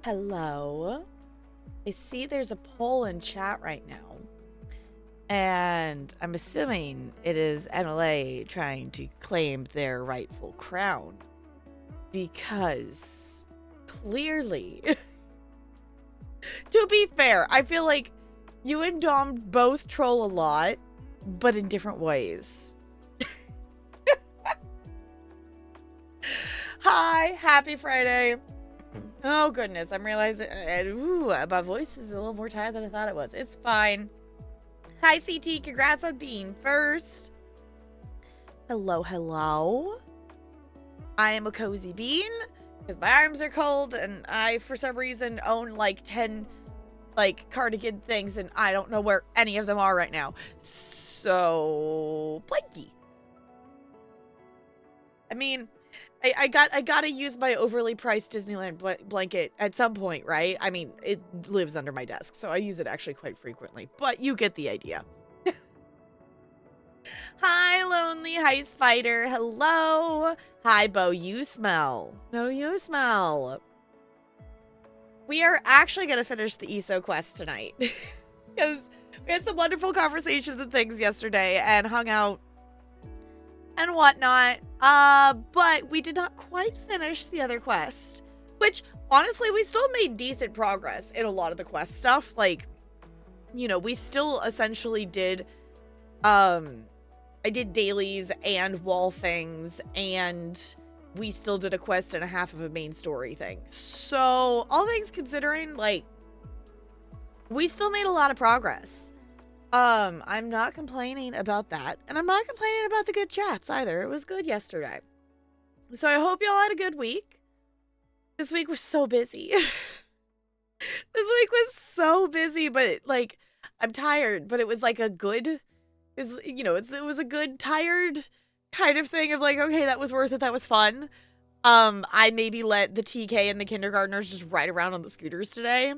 Hello. I see there's a poll in chat right now. And I'm assuming it is NLA trying to claim their rightful crown. Because clearly, to be fair, I feel like you and Dom both troll a lot, but in different ways. Hi, happy Friday. Oh goodness, I'm realizing my voice is a little more tired than I thought it was. It's fine. Hi CT, congrats on being first. Hello, hello. I am a cozy bean because my arms are cold and I, for some reason, own like 10 cardigan things and I don't know where any of them are right now. So, blanky. I mean, I gotta use my overly priced Disneyland blanket at some point, right? I mean, it lives under my desk, so I use it actually quite frequently. But you get the idea. Hi, Lonely Heist Fighter. Hello. Hi, Bo. You smell. No, you smell. We are actually going to finish the ESO quest tonight. Because we had some wonderful conversations and things yesterday and hung out and whatnot. But we did not quite finish the other quest. Which, honestly, we still made decent progress in a lot of the quest stuff. Like, you know, we still essentially did... I did dailies and wall things, and we still did a quest and a half of a main story thing. So, all things considering, like, we still made a lot of progress. I'm not complaining about that, and I'm not complaining about the good chats either. It was good yesterday. So, I hope y'all had a good week. This week was so busy. This week was so busy, but, like, I'm tired, but it was, like, a good... it was a good, tired kind of thing of like, okay, that was worth it. That was fun. I maybe let the TK and the kindergartners just ride around on the scooters today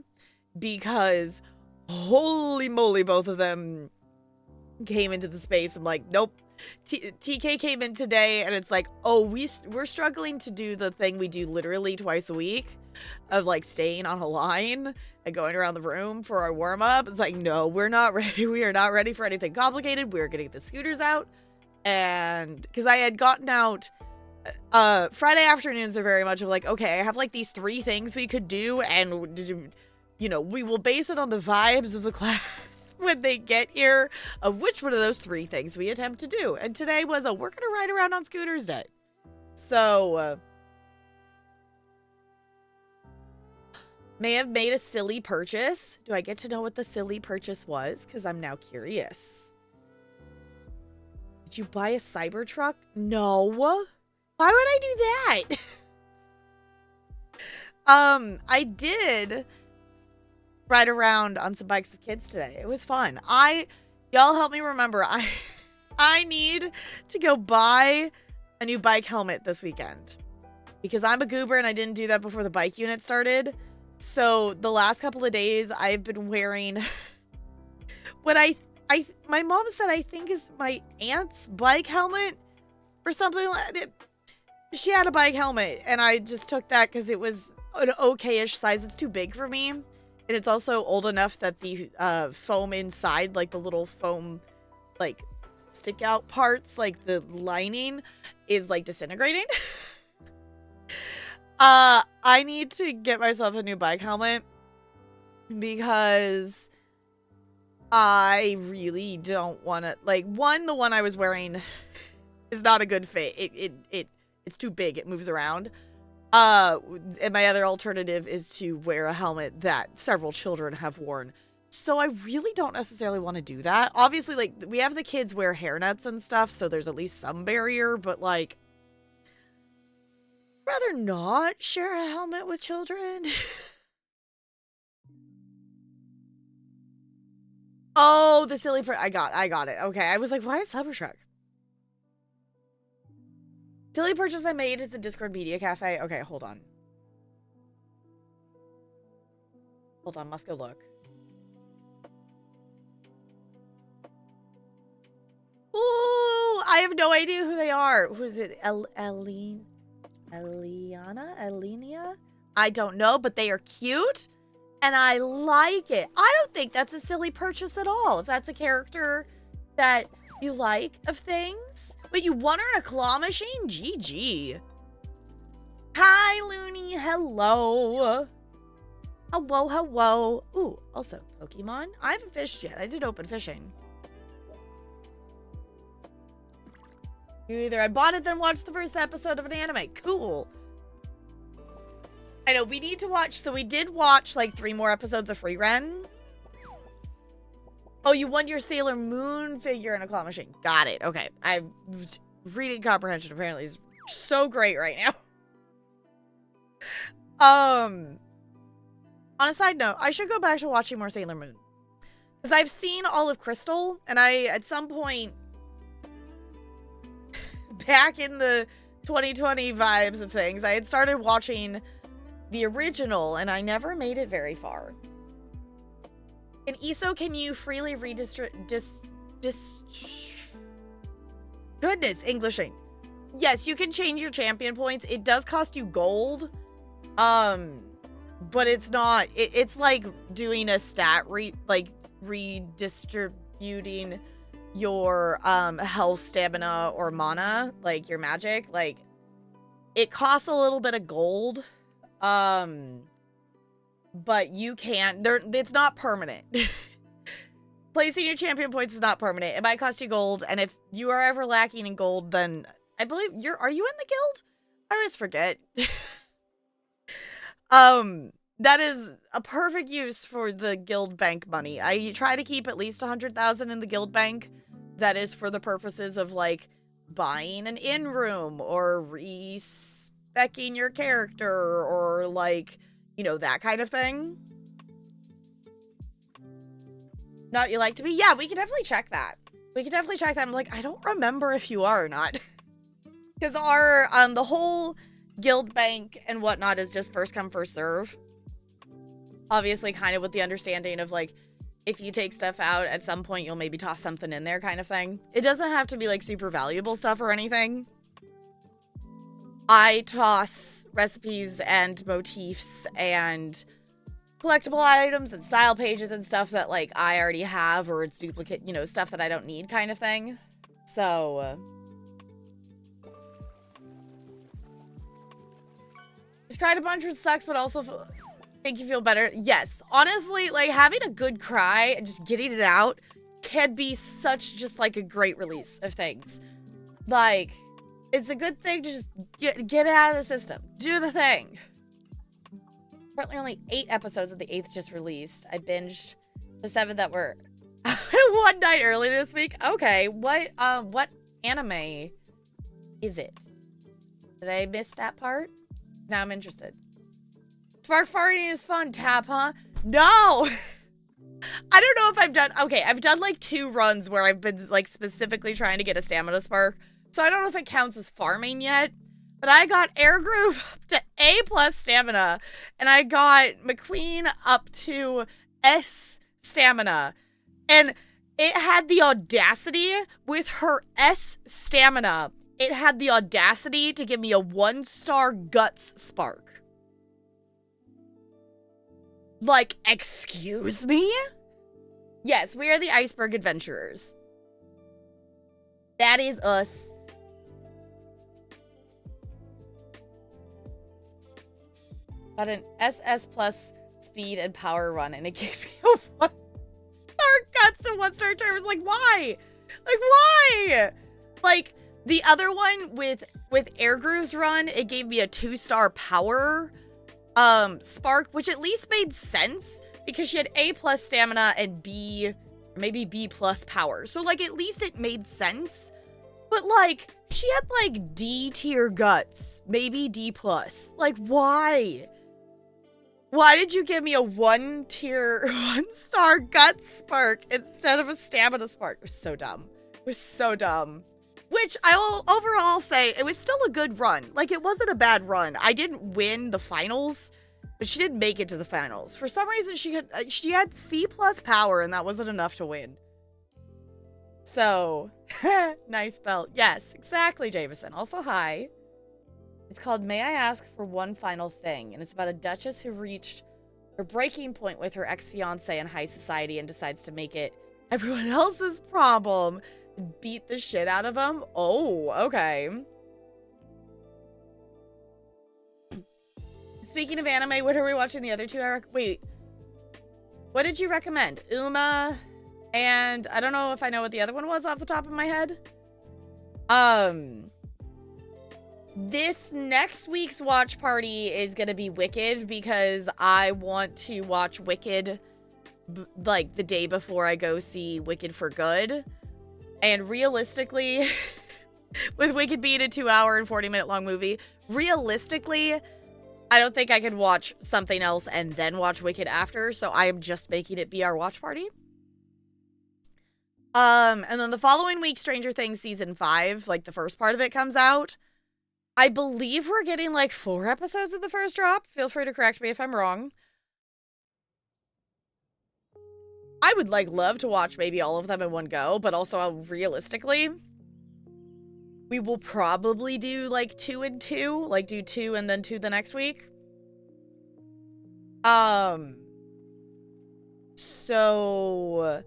because holy moly, both of them came into the space. I'm like, nope. TK came in today and it's like, oh, we're struggling to do the thing we do literally twice a week of like staying on a line and going around the room for our warm-up. It's like, no, we're not ready. We are not ready for anything complicated. We're gonna get the scooters out. And because I had gotten out Friday afternoons are very much of like, okay, I have like these 3 things we could do, and we will base it on the vibes of the class when they get here of which one of those 3 things we attempt to do. And today was a we're gonna ride around on scooters day. So may have made a silly purchase. Do I get to know what the silly purchase was? Because I'm now curious. Did you buy a Cybertruck? No. Why would I do that? I did ride around on some bikes with kids today. It was fun. Y'all help me remember. I need to go buy a new bike helmet this weekend. Because I'm a goober and I didn't do that before the bike unit started. So the last couple of days I've been wearing what my mom said I think is my aunt's bike helmet or something like that. She had a bike helmet and I just took that because it was an okay-ish size. It's too big for me. And it's also old enough that the foam inside, like the little foam like stick out parts, like the lining is like disintegrating. I need to get myself a new bike helmet because I really don't want to, like, the one I was wearing is not a good fit. It's too big. It moves around. And my other alternative is to wear a helmet that several children have worn. So I really don't necessarily want to do that. Obviously, like, we have the kids wear hairnets and stuff, so there's at least some barrier, but like, rather not share a helmet with children. Oh, the silly I got it. Okay, I was like, why is Cybertruck? Silly purchase I made is the Discord Media Cafe. Okay, hold on. Hold on, must go look. Ooh, I have no idea who they are. Who is it? Eliana? Elinia? I don't know, but they are cute. And I like it. I don't think that's a silly purchase at all. If that's a character that you like of things. But you won her in a claw machine? GG. Hi, Looney. Hello. Hello, hello. Ooh, also, Pokemon. I haven't fished yet. I did open fishing. You either I bought it, then watched the first episode of an anime. Cool. I know, we need to watch, so we did watch like 3 more episodes of Free Ren. Oh, you won your Sailor Moon figure in a claw machine. Got it. Okay. Reading comprehension apparently is so great right now. On a side note, I should go back to watching more Sailor Moon. Because I've seen all of Crystal, and I, at some point, back in the 2020 vibes of things, I had started watching the original, and I never made it very far. In ESO, can you freely goodness, Englishing. Yes, you can change your champion points. It does cost you gold. But it's not, it's like doing a stat redistributing your, health, stamina, or mana, like your magic. Like, it costs a little bit of gold. But you can't, it's not permanent. Placing your champion points is not permanent. It might cost you gold, and if you are ever lacking in gold, then I believe are you in the guild? I always forget. That is a perfect use for the guild bank money. I try to keep at least 100,000 in the guild bank. That is for the purposes of, like, buying an in-room, or re-speccing your character, or, like, you know, that kind of thing. Not you like to be? Yeah, we can definitely check that. We can definitely check that. I'm like, I don't remember if you are or not. Because our, the whole guild bank and whatnot is just first come, first serve. Obviously, kind of with the understanding of, like, if you take stuff out, at some point you'll maybe toss something in there kind of thing. It doesn't have to be, like, super valuable stuff or anything. I toss recipes and motifs and collectible items and style pages and stuff that, like, I already have, or it's duplicate, you know, stuff that I don't need kind of thing. So, just cried a bunch, which sucks, but also make you feel better. Yes, honestly, like, having a good cry and just getting it out can be such just, like, a great release of things. Like, it's a good thing to just get it out of the system. Do the thing. Currently only 8 episodes of the 8th just released. I binged the 7 that were one night early this week. Okay, what anime is it? Did I miss that part? Now I'm interested. Spark farting is fun, Tap, huh? No! I don't know if I've done... Okay, I've done, like, 2 runs where I've been, like, specifically trying to get a stamina spark. So I don't know if it counts as farming yet. But I got Air Groove up to A+ stamina. And I got McQueen up to S stamina. And it had the audacity, with her S stamina, it had the audacity to give me a 1-star Guts spark. Like, excuse me? Yes, we are the Iceberg Adventurers. That is us. Got an SS plus speed and power run, and it gave me a 1-star Guts and 1-star terms. Like, why? Like, why? Like, the other one with Air Groove's run, it gave me a 2-star power spark, which at least made sense because she had A+ stamina and B, maybe B+ power. So, like, at least it made sense. But, like, she had, like, D tier Guts, maybe D+. Like, why? Why did you give me a 1-star Guts spark instead of a stamina spark? It was so dumb. It was so dumb. Which I will overall say, it was still a good run. Like, it wasn't a bad run. I didn't win the finals, but she didn't make it to the finals. For some reason, she had C+ power, and that wasn't enough to win. So, nice belt. Yes, exactly, Jameson. Also, hi. It's called May I Ask for One Final Thing, and it's about a duchess who reached her breaking point with her ex-fiance in high society and decides to make it everyone else's problem and beat the shit out of him. Oh, okay. Speaking of anime, what are we watching the other two? Wait, what did you recommend? Uma, and I don't know if I know what the other one was off the top of my head. This next week's watch party is gonna be Wicked because I want to watch Wicked like the day before I go see Wicked for Good. And realistically, with Wicked being a 2-hour and 40-minute long movie, realistically, I don't think I could watch something else and then watch Wicked after, so I am just making it be our watch party. And then the following week, Stranger Things Season 5, like the first part of it comes out. I believe we're getting like 4 episodes of the first drop. Feel free to correct me if I'm wrong. I would like love to watch maybe all of them in one go, but also realistically, we will probably do like 2 and 2, like do 2 and then 2 the next week. So,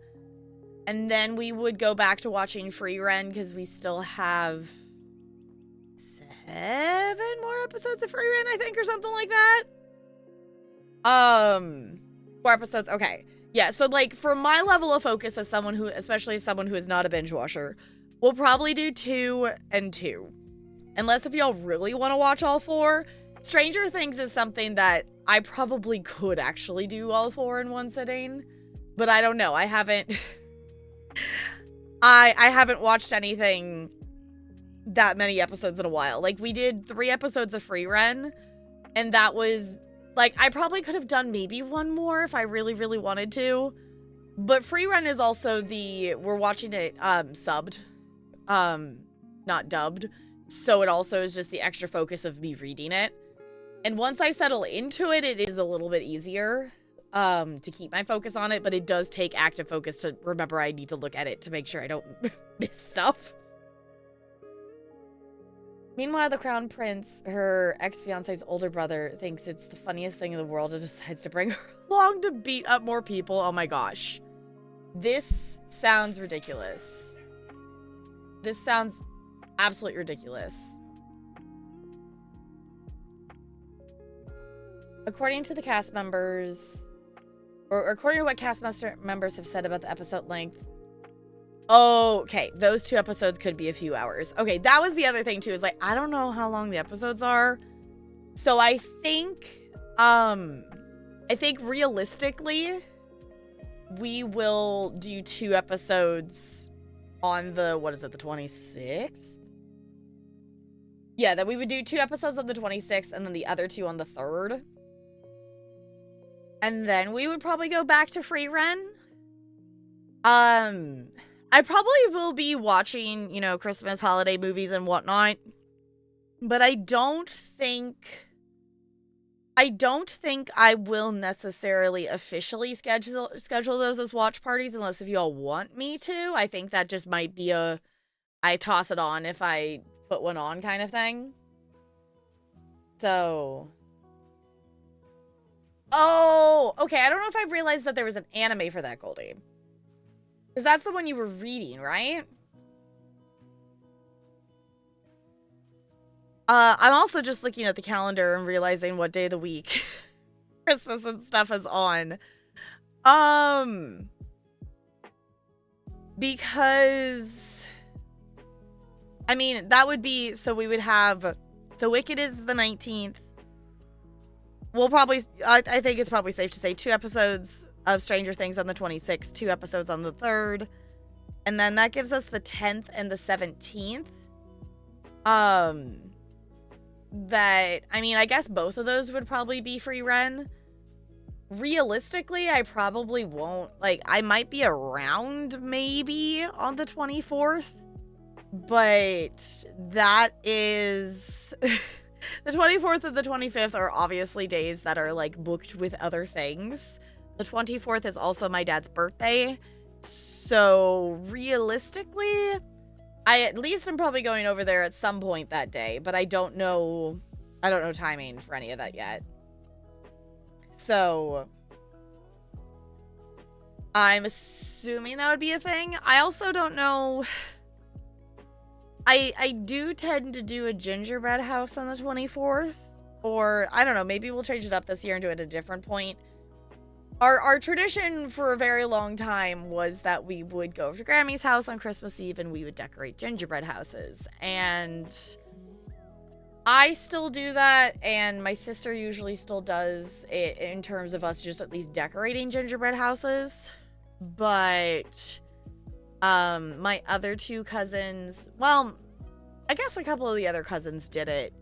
and then we would go back to watching Free Ren because we still have 7 more episodes of Free Ren, I think, or something like that. 4 episodes. Okay. Yeah. So like for my level of focus as someone who, especially as someone who is not a binge watcher, we'll probably do 2 and 2. Unless if y'all really want to watch all 4. Stranger Things is something that I probably could actually do all 4 in one sitting. But I don't know. I haven't... I haven't watched anything that many episodes in a while. Like, we did 3 episodes of Free Ren. And that was... Like, I probably could have done maybe 1 more if I really, really wanted to. But Free Ren is also the... We're watching it subbed. Not dubbed. So it also is just the extra focus of me reading it. And once I settle into it, it is a little bit easier to keep my focus on it. But it does take active focus to remember I need to look at it to make sure I don't miss stuff. Meanwhile, the Crown Prince, her ex-fiance's older brother, thinks it's the funniest thing in the world and decides to bring her along to beat up more people. Oh my gosh. This sounds ridiculous. This sounds absolutely ridiculous. According to the cast members, or according to what cast members have said about the episode length, oh, okay, those 2 episodes could be a few hours. Okay, that was the other thing too, is like, I don't know how long the episodes are. So I think realistically, we will do 2 episodes on the, what is it, the 26th? Yeah, that we would do 2 episodes on the 26th and then the other 2 on the 3rd. And then we would probably go back to Free Ren. I probably will be watching, you know, Christmas holiday movies and whatnot. But I don't think I will necessarily officially schedule those as watch parties unless if y'all want me to. I think that just might be a I toss it on if I put one on kind of thing. So... Oh, okay. I don't know if I realized that there was an anime for that, Goldie. Because that's the one you were reading, right? I'm also just looking at the calendar and realizing what day of the week Christmas and stuff is on. Because... I mean, that would be... So we would have... So Wicked is the 19th. We'll probably, I think it's probably safe to say 2 episodes of Stranger Things on the 26th, 2 episodes on the 3rd. And then that gives us the 10th and the 17th. That, I mean, I guess both of those would probably be Free Ren. Realistically, I probably won't, like, I might be around maybe on the 24th. But that is... The 24th and the 25th are obviously days that are, like, booked with other things. The 24th is also my dad's birthday. So, realistically, I at least am probably going over there at some point that day. But I don't know I don't know timing for any of that yet. So I'm assuming that would be a thing. I also don't know. I do tend to do a gingerbread house on the 24th. Or, I don't know, maybe we'll change it up this year and do it at a different point. Our tradition for a very long time was that we would go over to Grammy's house on Christmas Eve and we would decorate gingerbread houses. And I still do that, and my sister usually still does it in terms of us just at least decorating gingerbread houses. But my other two cousins, well, I guess a couple of the other cousins did it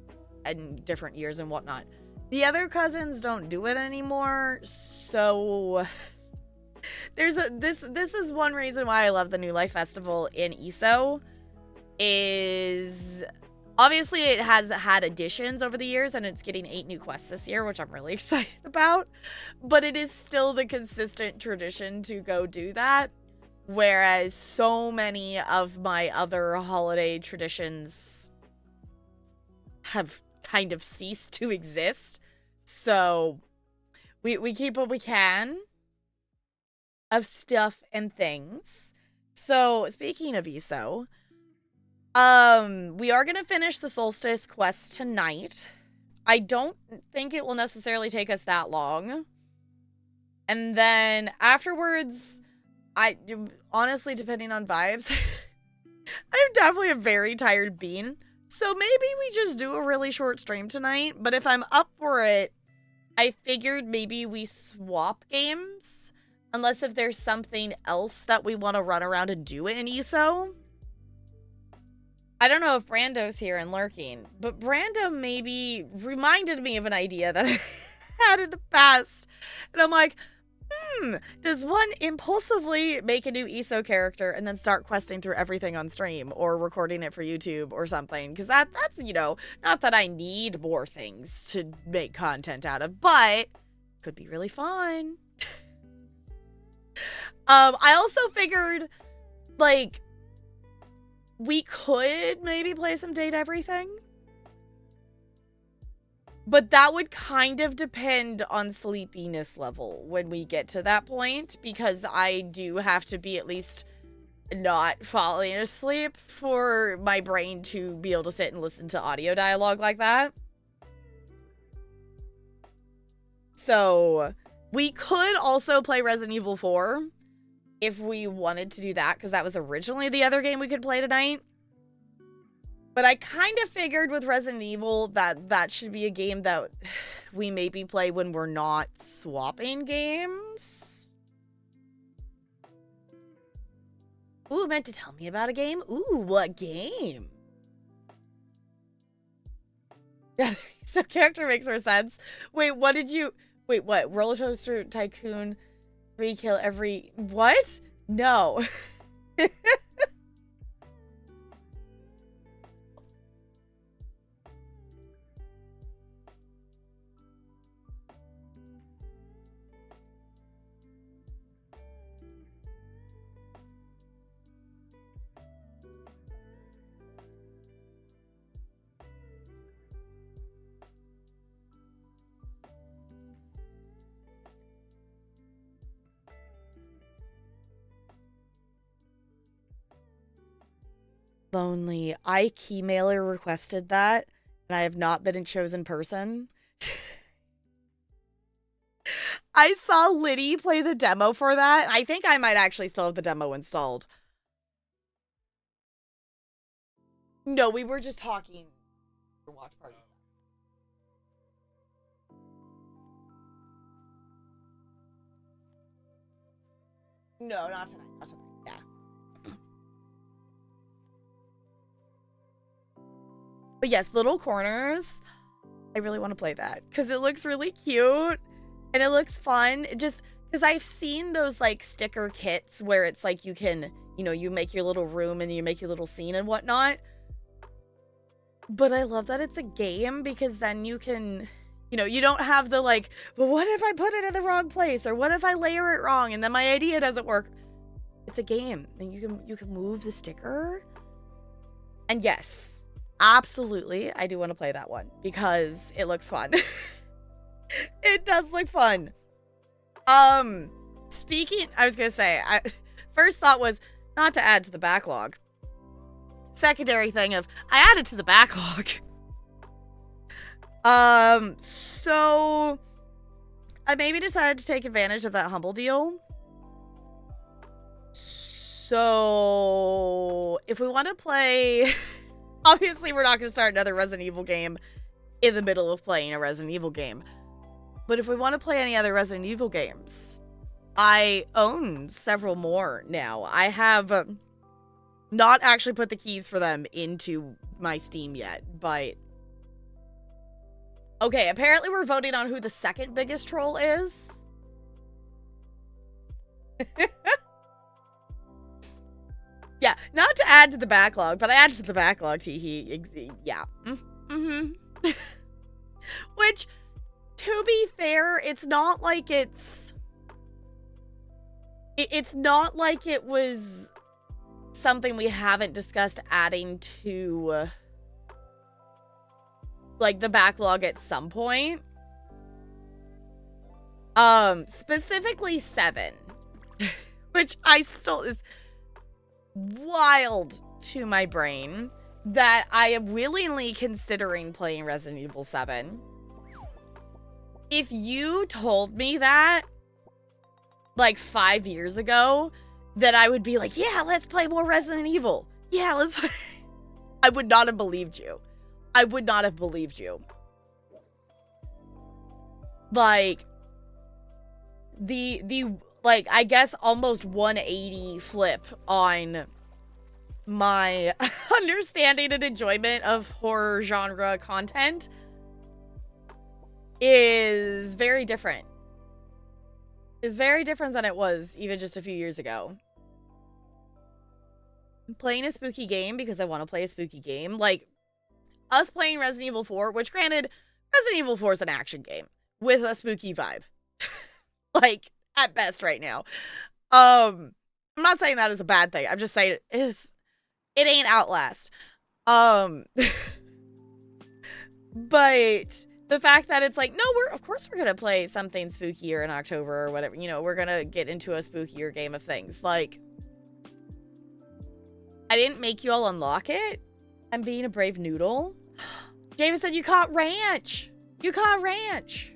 in different years and whatnot. The other cousins don't do it anymore, so there's this is one reason why I love the New Life Festival in ESO, is obviously it has had additions over the years and it's getting 8 new quests this year, which I'm really excited about, but it is still the consistent tradition to go do that, whereas so many of my other holiday traditions have kind of ceased to exist. So we keep what we can of stuff and things. So speaking of ESO, we are gonna finish the Solstice quest tonight. I don't think it will necessarily take us that long. And then afterwards, I honestly, depending on vibes, I'm definitely a very tired bean. So maybe we just do a really short stream tonight, but if I'm up for it, I figured maybe we swap games, unless if there's something else that we want to run around and do in ESO. I don't know if Brando's here and lurking, but Brando maybe reminded me of an idea that I had in the past, and I'm like, does one impulsively make a new ESO character and then start questing through everything on stream or recording it for YouTube or something? Because that's, you know, not that I need more things to make content out of, but could be really fun. I also figured, like, we could maybe play some Date Everything. But that would kind of depend on sleepiness level when we get to that point, because I do have to be at least not falling asleep for my brain to be able to sit and listen to audio dialogue like that. So we could also play Resident Evil 4 if we wanted to do that, because that was originally the other game we could play tonight. But I kind of figured with Resident Evil that that should be a game that we maybe play when we're not swapping games. Ooh, meant to tell me about a game? Ooh, what game? Yeah, so character makes more sense. Wait, what did you... Wait, what? Roller Coaster Tycoon 3 kill every... What? No. Lonely. Keymailer requested that, and I have not been a chosen person. I saw Liddy play the demo for that. I think I might actually still have the demo installed. No, we were just talking for watch parties. No, not tonight. Not tonight. Yeah. But yes, Little Corners. I really want to play that because it looks really cute and it looks fun. It just because I've seen those like sticker kits where it's like you can, you know, you make your little room and you make your little scene and whatnot. But I love that it's a game because then you can, you know, you don't have the like, well, what if I put it in the wrong place or what if I layer it wrong and then my idea doesn't work? It's a game and you can move the sticker. And yes, absolutely, I do want to play that one because it looks fun. It does look fun. Speaking, I was gonna say, first thought was not to add to the backlog. Secondary thing of, I added to the backlog. So I maybe decided to take advantage of that Humble deal. So if we want to play, obviously we're not going to start another Resident Evil game in the middle of playing a Resident Evil game. But if we want to play any other Resident Evil games, I own several more now. I have not actually put the keys for them into my Steam yet, but... Okay, apparently we're voting on who the second biggest troll is. Yeah, not to add to the backlog, but I added to the backlog, teehee. Yeah. Mm-hmm. Which, to be fair, it's not like it's not like it was something we haven't discussed adding to, like, the backlog at some point. Specifically 7. Which I still is wild to my brain that I am willingly considering playing Resident Evil 7. If you told me that, like, 5 years ago, that I would be like, yeah, let's play more Resident Evil. Yeah, let's... I would not have believed you. I would not have believed you. Like, like, I guess almost 180 flip on my understanding and enjoyment of horror genre content is very different. Is very different than it was even just a few years ago. I'm playing a spooky game because I want to play a spooky game. Like, us playing Resident Evil 4, which granted, Resident Evil 4 is an action game with a spooky vibe. Like, at best right now. I'm not saying that is a bad thing. I'm just saying it ain't Outlast. But the fact that it's like, no, of course we're gonna play something spookier in October or whatever, you know, we're gonna get into a spookier game of things. Like, I didn't make you all unlock it. I'm being a brave noodle. James said you caught Ranch. You caught Ranch.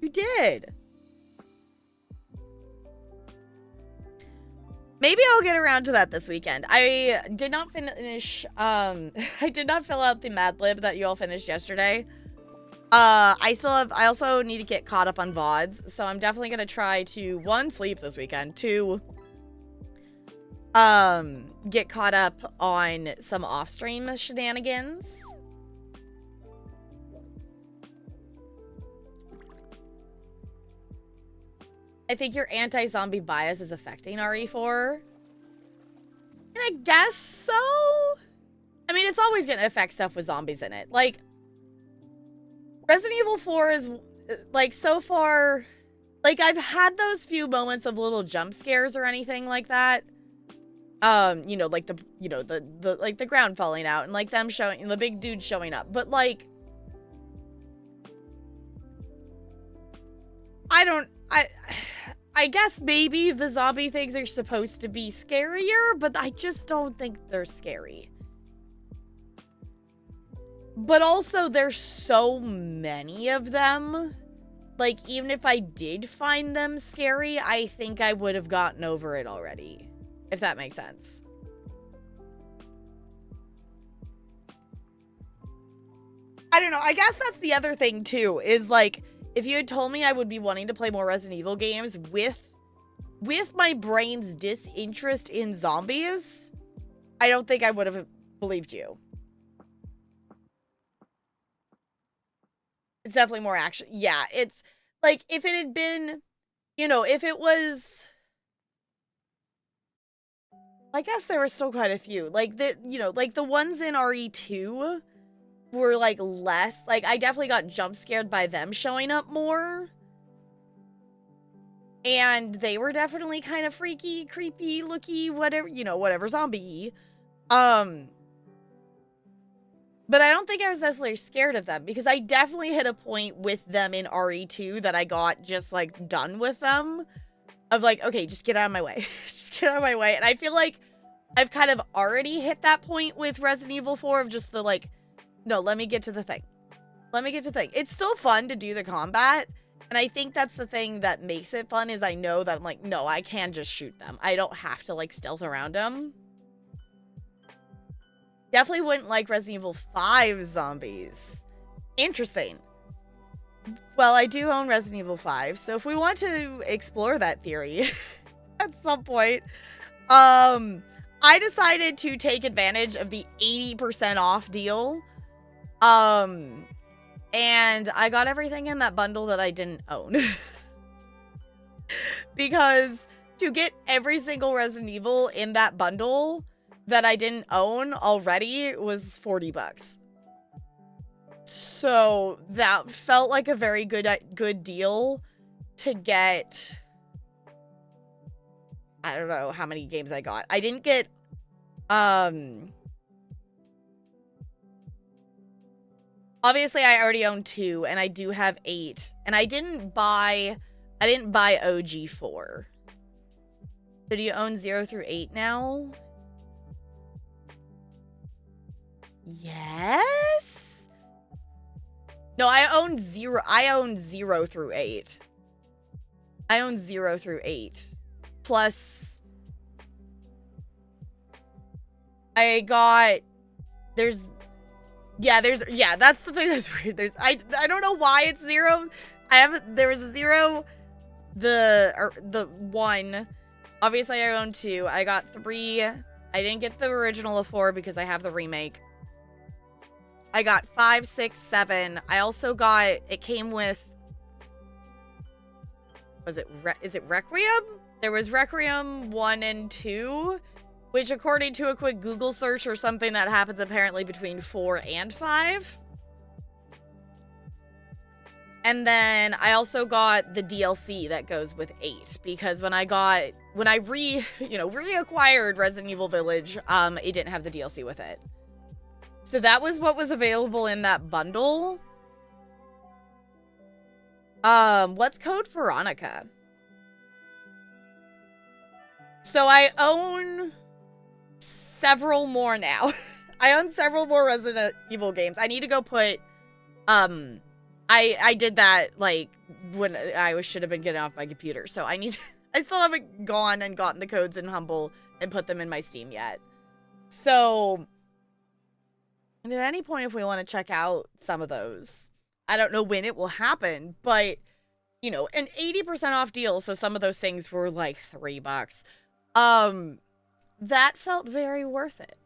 You did. Maybe I'll get around to that this weekend. I did not finish, I did not fill out the Mad Lib that you all finished yesterday. I also need to get caught up on VODs, so I'm definitely gonna try to, 1, sleep this weekend, 2, get caught up on some off-stream shenanigans. I think your anti-zombie bias is affecting RE4. And I guess so. I mean, it's always gonna affect stuff with zombies in it. Like, Resident Evil 4 is, like, so far... Like, I've had those few moments of little jump scares or anything like that. You know, like the ground falling out and, like, them showing... The big dude showing up. But, like... I guess maybe the zombie things are supposed to be scarier, but I just don't think they're scary. But also, there's so many of them. Like, even if I did find them scary, I think I would have gotten over it already. If that makes sense. I don't know. I guess that's the other thing, too, is, like... If you had told me I would be wanting to play more Resident Evil games with my brain's disinterest in zombies, I don't think I would have believed you. It's definitely more action. Yeah, it's like if it had been, you know, if it was, I guess there were still quite a few. Like like the ones in RE2 were, like, less, like, I definitely got jump scared by them showing up more. And they were definitely kind of freaky, creepy, looky, whatever, you know, whatever zombie. But I don't think I was necessarily scared of them because I definitely hit a point with them in RE2 that I got just like done with them. Of like, okay, just get out of my way. Just get out of my way. And I feel like I've kind of already hit that point with Resident Evil 4 of just the like, no, let me get to the thing. Let me get to the thing. It's still fun to do the combat. And I think that's the thing that makes it fun is I know that I'm like, no, I can just shoot them. I don't have to like stealth around them. Definitely wouldn't like Resident Evil 5 zombies. Interesting. Well, I do own Resident Evil 5, so if we want to explore that theory at some point, I decided to take advantage of the 80% off deal. And I got everything in that bundle that I didn't own. Because to get every single Resident Evil in that bundle that I didn't own already was $40. So that felt like a very good deal to get. I don't know how many games I got. I didn't get obviously I already own 2 and I do have 8 and I didn't buy OG4. So do you own 0 through 8 now? Yes. No, I own 0. I own 0 through 8. I own 0 through 8. Plus, I got, that's the thing that's weird. I don't know why it's 0. There was a 0, the 1. Obviously, I own 2. I got 3. I didn't get the original of 4 because I have the remake. I got 5, 6, 7. I also got, it came with, is it Requiem? There was Requiem 1 and 2, which according to a quick Google search or something that happens apparently between 4 and 5. And then I also got the DLC that goes with 8 because when I reacquired Resident Evil Village, it didn't have the DLC with it. So that was what was available in that bundle. What's Code Veronica? So I own several more now. I own several more Resident Evil games. I need to go put, I did that, like, when I should have been getting off my computer. So I still haven't gone and gotten the codes in Humble and put them in my Steam yet. So, and at any point if we want to check out some of those, I don't know when it will happen, but, you know, an 80% off deal, so some of those things were like $3. That felt very worth it.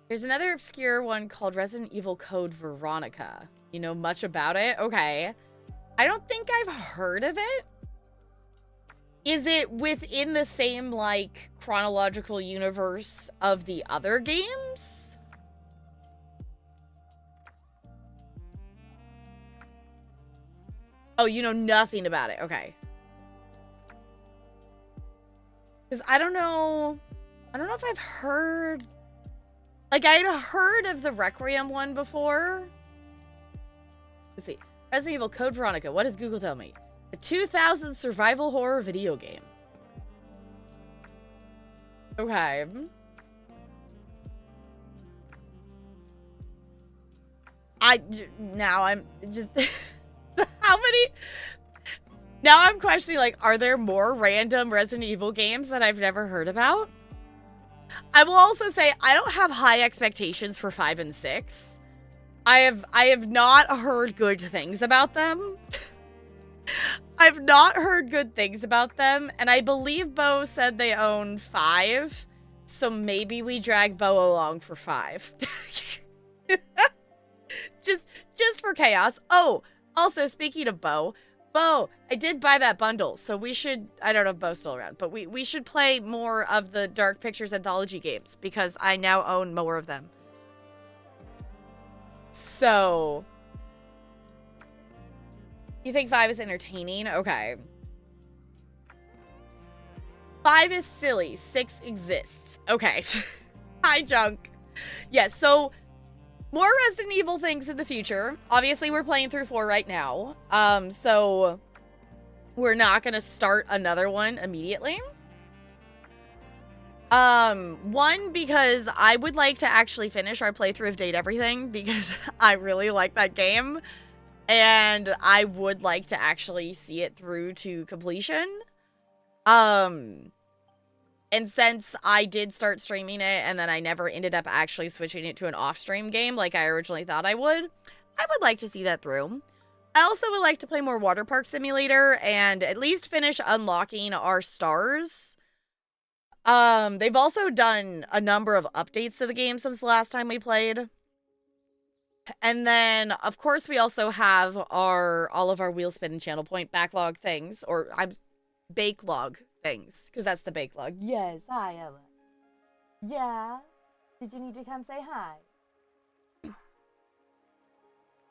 There's another obscure one called Resident Evil Code Veronica. You know much about it? Okay. I don't think I've heard of it. Is it within the same, like, chronological universe of the other games? Oh, you know nothing about it. Okay. Because I don't know if I've heard... Like, I'd heard of the Requiem one before. Let's see. Resident Evil Code Veronica. What does Google tell me? The 2000 survival horror video game. Okay. Now I'm just... How many... Now I'm questioning, like, are there more random Resident Evil games that I've never heard about? I will also say, I don't have high expectations for 5 and 6. I have not heard good things about them. I've not heard good things about them, and I believe Bo said they own 5, so maybe we drag Bo along for 5. just for chaos. Oh, also, speaking of Bo, I did buy that bundle, so we should, I don't know if Bo's still around, but we should play more of the Dark Pictures Anthology games, because I now own more of them. So, you think 5 is entertaining? Okay. 5 is silly, 6 exists. Okay. Hi, Junk. Yes, so more Resident Evil things in the future. Obviously, we're playing through 4 right now. So we're not going to start another one immediately. One, because I would like to actually finish our playthrough of Date Everything, because I really like that game, and I would like to actually see it through to completion. And since I did start streaming it, and then I never ended up actually switching it to an off-stream game like I originally thought I would like to see that through. I also would like to play more Water Park Simulator, and at least finish unlocking our stars. They've also done a number of updates to the game since the last time we played. And then, of course, we also have all of our wheel spin and channel point backlog things, or backlog things, because that's the backlog. Yes, hi, Ella. Yeah? Did you need to come say hi?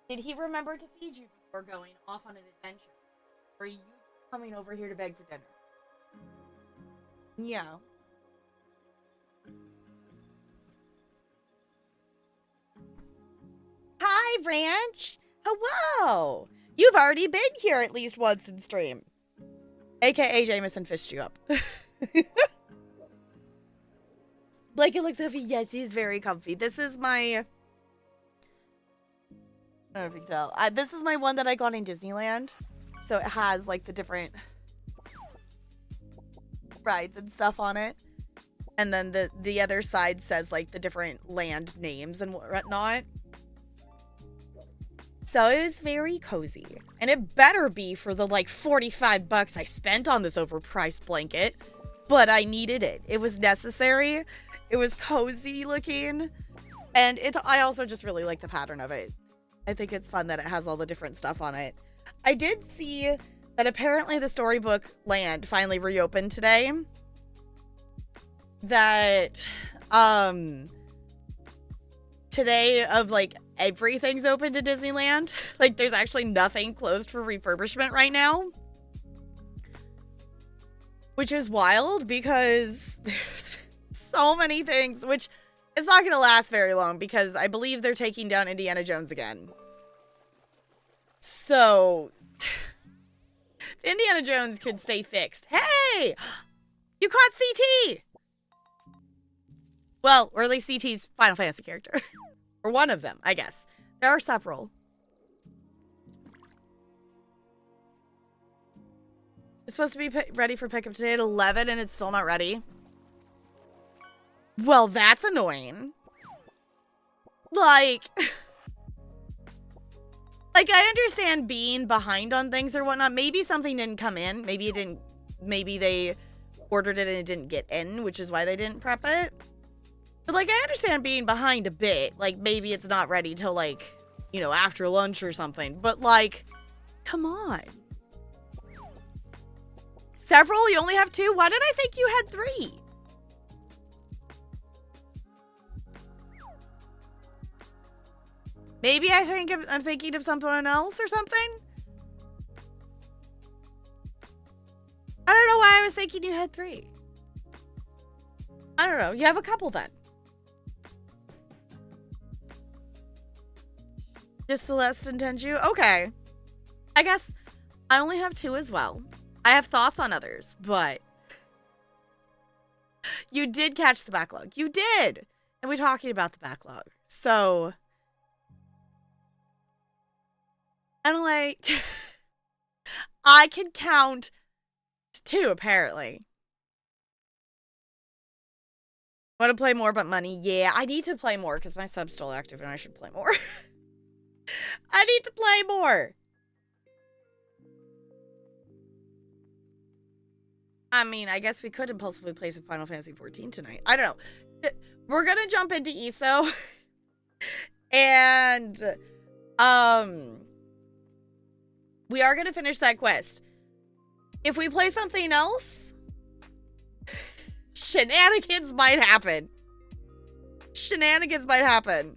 Did he remember to feed you before going off on an adventure? Or are you coming over here to beg for dinner? Yeah. Hi, Ranch. Hello. You've already been here at least once in stream. AKA Jameson fished you up. Like it looks comfy. Yes, he's very comfy. This is my... I don't know if you can tell. This is my one that I got in Disneyland. So it has like the different rides and stuff on it. And then the other side says like the different land names and whatnot. So it was very cozy. And it better be for the like $45 I spent on this overpriced blanket. But I needed it. It was necessary. It was cozy looking. And I also just really like the pattern of it. I think it's fun that it has all the different stuff on it. I did see that apparently the Storybook Land finally reopened today. That, today of like everything's open to Disneyland. Like there's actually nothing closed for refurbishment right now. Which is wild because there's so many things, which it's not going to last very long because I believe they're taking down Indiana Jones again. So, Indiana Jones could stay fixed. Hey! You caught CT! Well, or at least CT's Final Fantasy character. Or one of them, I guess. There are several. It's supposed to be ready for pickup today at 11 and it's still not ready. Well, that's annoying. Like... Like, I understand being behind on things or whatnot. Maybe something didn't come in. Maybe it didn't... Maybe they ordered it and it didn't get in, which is why they didn't prep it. But, like, I understand being behind a bit. Like, maybe it's not ready till, like, you know, after lunch or something. But, like, come on. Several? You only have 2? Why did I think you had 3? Maybe I'm thinking of something else or something? I don't know why I was thinking you had 3. I don't know. You have a couple then. Just Celeste and Tenju? Okay. I guess I only have 2 as well. I have thoughts on others, but... You did catch the backlog. You did! And we're talking about the backlog. So... And like... I can count 2, apparently. Want to play more but money? Yeah, I need to play more because my sub's still active and I should play more. I need to play more. I mean, I guess we could impulsively play some Final Fantasy 14 tonight. I don't know. We're gonna jump into ESO. And, we are gonna finish that quest. If we play something else, shenanigans might happen. Shenanigans might happen.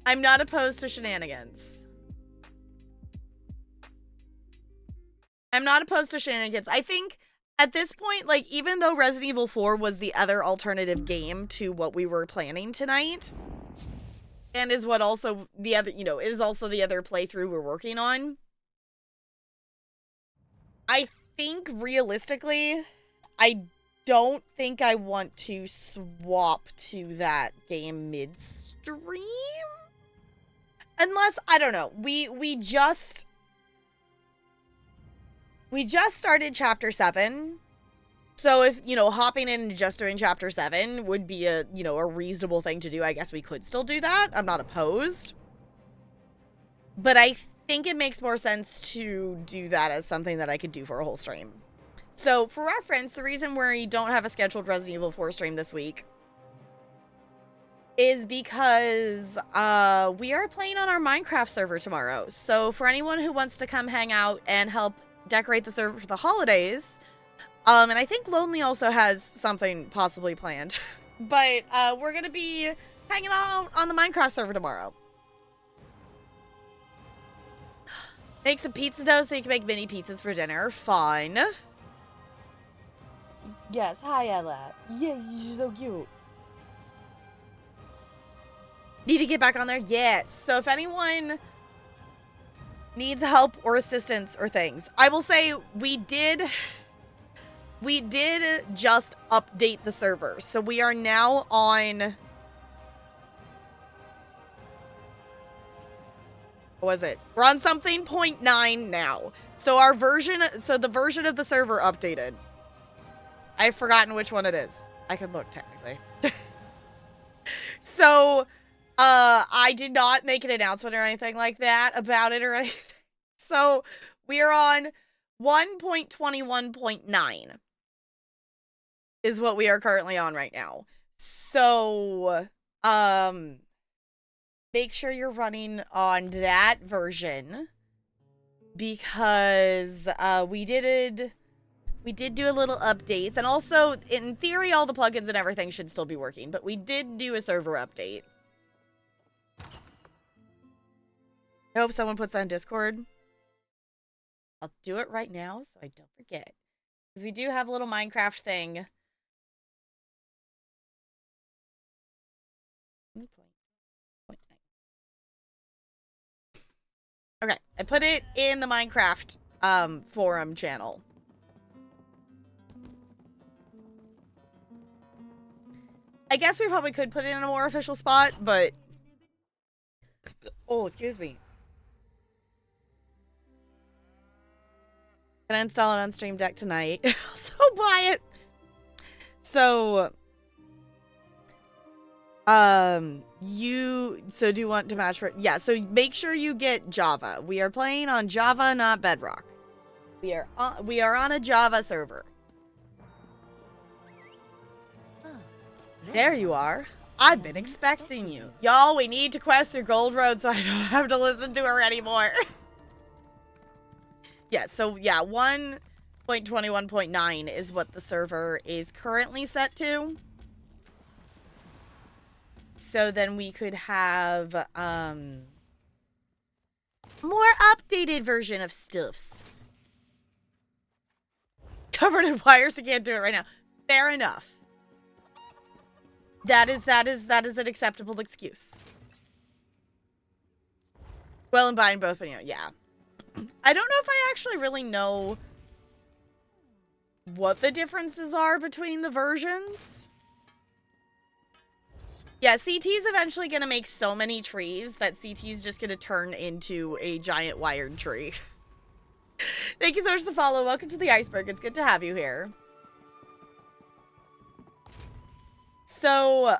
I'm not opposed to shenanigans. I'm not opposed to shenanigans. I think At this point, like, even though Resident Evil 4 was the other alternative game to what we were planning tonight, and is what also the other, it is also the other playthrough we're working on, I think realistically, I don't think I want to swap to that game midstream. Unless, I don't know, we just started chapter 7. So if, hopping in and just doing chapter 7 would be a reasonable thing to do, I guess we could still do that. I'm not opposed. But I think it makes more sense to do that as something that I could do for a whole stream. So, for reference, the reason we don't have a scheduled Resident Evil 4 stream this week is because we are playing on our Minecraft server tomorrow. So, for anyone who wants to come hang out and help decorate the server for the holidays, and I think Lonely also has something possibly planned, but we're going to be hanging out on the Minecraft server tomorrow. Make some pizza dough so you can make mini pizzas for dinner. Fun. Yes, hi Ella. Yes, you're so cute. Need to get back on there? Yes. So if anyone needs help or assistance or things, I will say we did just update the server. So we are now on, what was it? We're on something 0.9 now. So the version of the server updated. I've forgotten which one it is. I can look technically. So, I did not make an announcement or anything like that about it or anything. So, we are on 1.21.9 is what we are currently on right now. So, make sure you're running on that version because we did do a little updates, and also, in theory, all the plugins and everything should still be working, but we did do a server update. I hope someone puts that in Discord. I'll do it right now so I don't forget. Because we do have a little Minecraft thing. Okay, I put it in the Minecraft forum channel. I guess we probably could put it in a more official spot, but... Oh, excuse me. Gonna install it on Stream Deck tonight. So buy it. So... do you want to match for... Yeah, so make sure you get Java. We are playing on Java, not Bedrock. We are on a Java server. There you are. I've been expecting you. Y'all, we need to quest through Gold Road so I don't have to listen to her anymore. Yeah, so yeah, 1.21.9 is what the server is currently set to. So then we could have more updated version of stuffs. Covered in wires, you can't do it right now. Fair enough. That is an acceptable excuse. Well, and buying both, but yeah. I don't know if I actually really know what the differences are between the versions. Yeah, CT's eventually gonna make so many trees that CT's just gonna turn into a giant wired tree. Thank you so much for the follow. Welcome to the iceberg. It's good to have you here. So,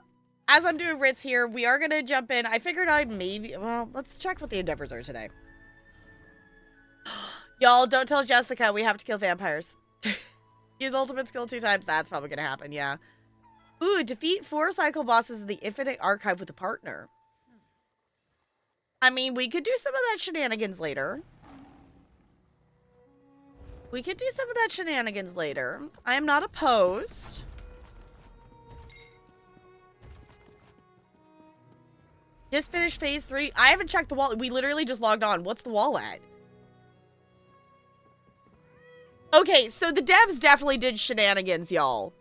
as I'm doing Ritz here, we are going to jump in. I figured I'd well, let's check what the endeavors are today. Y'all, don't tell Jessica we have to kill vampires. Use ultimate skill 2 times. That's probably going to happen, yeah. Ooh, defeat 4 cycle bosses in the Infinite Archive with a partner. I mean, we could do some of that shenanigans later. I am not opposed. Just finished phase 3. I haven't checked the wall. We literally just logged on. What's the wall at? Okay, so the devs definitely did shenanigans, y'all.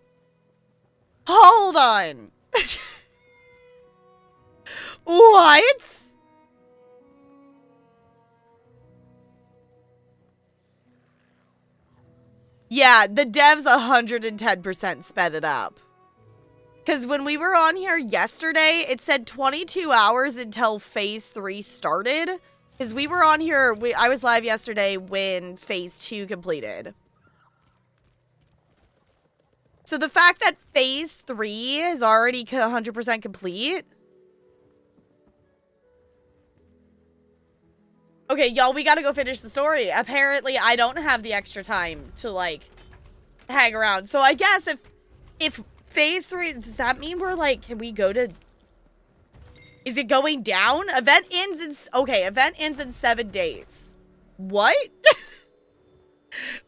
Hold on. What? Yeah, the devs 110% sped it up. Because when we were on here yesterday, it said 22 hours until phase 3 started. Because we were on here, I was live yesterday when phase 2 completed. So the fact that phase 3 is already 100% complete. Okay, y'all, we gotta go finish the story. Apparently, I don't have the extra time to, like, hang around. So I guess if phase 3, does that mean we're, like, can we go to... Is it going down? Event ends in... Okay, event ends in 7 days. What?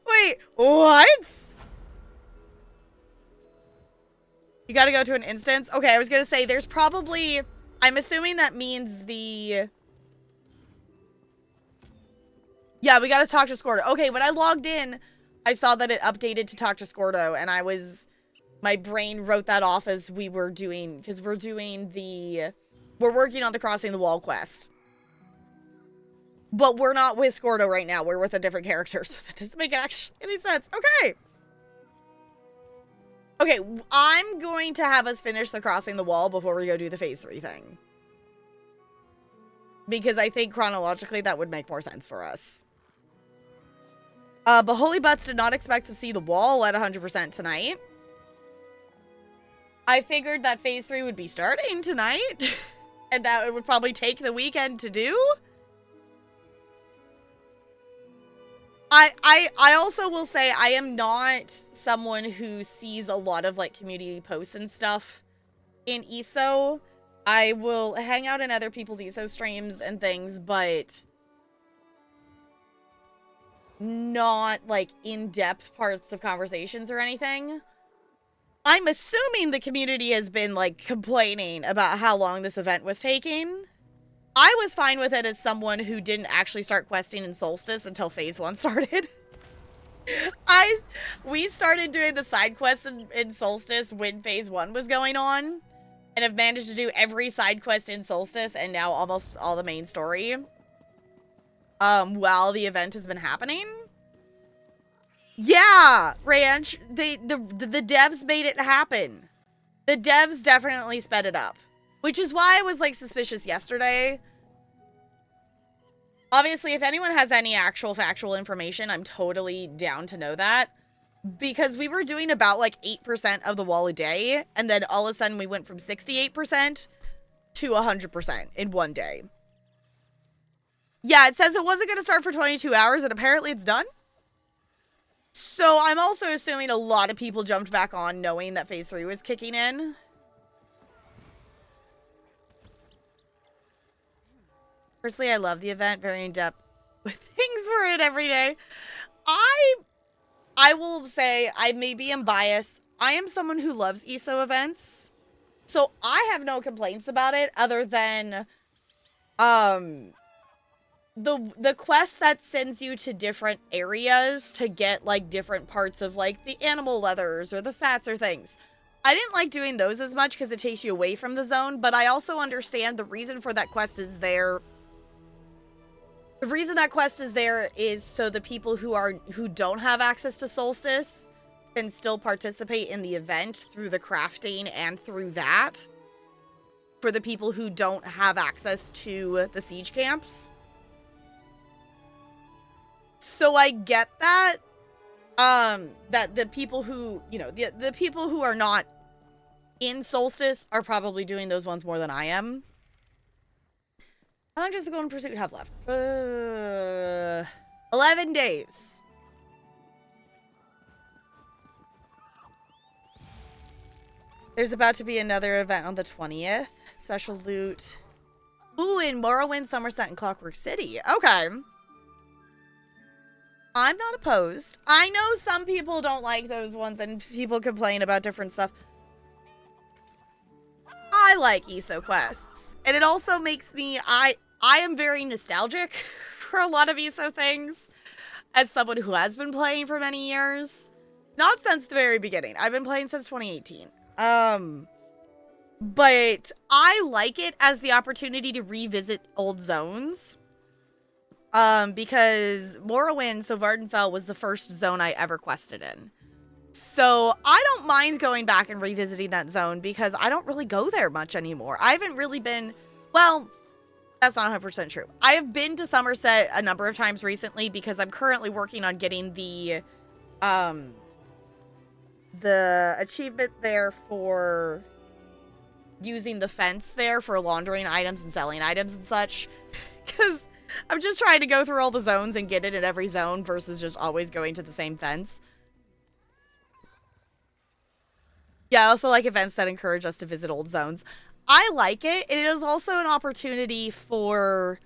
Wait, what? You gotta go to an instance? Okay, I was gonna say, there's probably... I'm assuming that means the... Yeah, we gotta talk to Scordo. Okay, when I logged in, I saw that it updated to talk to Scordo, and I was... My brain wrote that off as we were doing... Because we're doing the... We're working on the Crossing the Wall quest. But we're not with Scordo right now. We're with a different character, so that doesn't make any sense. Okay. Okay, I'm going to have us finish the Crossing the Wall before we go do the phase 3 thing. Because I think chronologically that would make more sense for us. But Holy Butts did not expect to see the wall at 100% tonight. I figured that phase 3 would be starting tonight. And that it would probably take the weekend to do. I also will say I am not someone who sees a lot of, like, community posts and stuff in ESO. I will hang out in other people's ESO streams and things, but not, like, in-depth parts of conversations or anything. I'm assuming the community has been, like, complaining about how long this event was taking. I was fine with it as someone who didn't actually start questing in Solstice until phase 1 started. We started doing the side quests in Solstice when phase 1 was going on, and have managed to do every side quest in Solstice and now almost all the main story while the event has been happening. Yeah, Ranch, the devs made it happen. The devs definitely sped it up. Which is why I was, like, suspicious yesterday. Obviously, if anyone has any actual factual information, I'm totally down to know that. Because we were doing about, like, 8% of the wall a day. And then all of a sudden we went from 68% to 100% in one day. Yeah, it says it wasn't going to start for 22 hours, and apparently it's done. So I'm also assuming a lot of people jumped back on knowing that phase 3 was kicking in. Personally, I love the event, very in-depth with things we're in every day. I will say, I maybe am biased. I am someone who loves ESO events. So I have no complaints about it other than the quest that sends you to different areas to get, like, different parts of, like, the animal leathers or the fats or things. I didn't like doing those as much because it takes you away from the zone, but I also understand the reason for that quest is there. The reason that quest is there is so the people who don't have access to Solstice can still participate in the event through the crafting and through that. For the people who don't have access to the siege camps. So I get that. That the people who, you know, the people who are not in Solstice are probably doing those ones more than I am. How long does the Golden Pursuit have left? 11 days. There's about to be another event on the 20th. Special loot. Ooh, in Morrowind, Somerset, and Clockwork City. Okay. I'm not opposed. I know some people don't like those ones and people complain about different stuff. I like ESO quests. And it also makes me... I am very nostalgic for a lot of ESO things. as someone who has been playing for many years. Not since the very beginning. I've been playing since 2018. But I like it as the opportunity to revisit old zones. Because Morrowind, so Vardenfell was the first zone I ever quested in. So I don't mind going back and revisiting that zone because I don't really go there much anymore. I haven't really been, well, that's not 100% true. I have been to Somerset a number of times recently because I'm currently working on getting the achievement there for using the fence there for laundering items and selling items and such. Because I'm just trying to go through all the zones and get it in every zone versus just always going to the same fence. Yeah, I also like events that encourage us to visit old zones. I like it. It is also an opportunity for...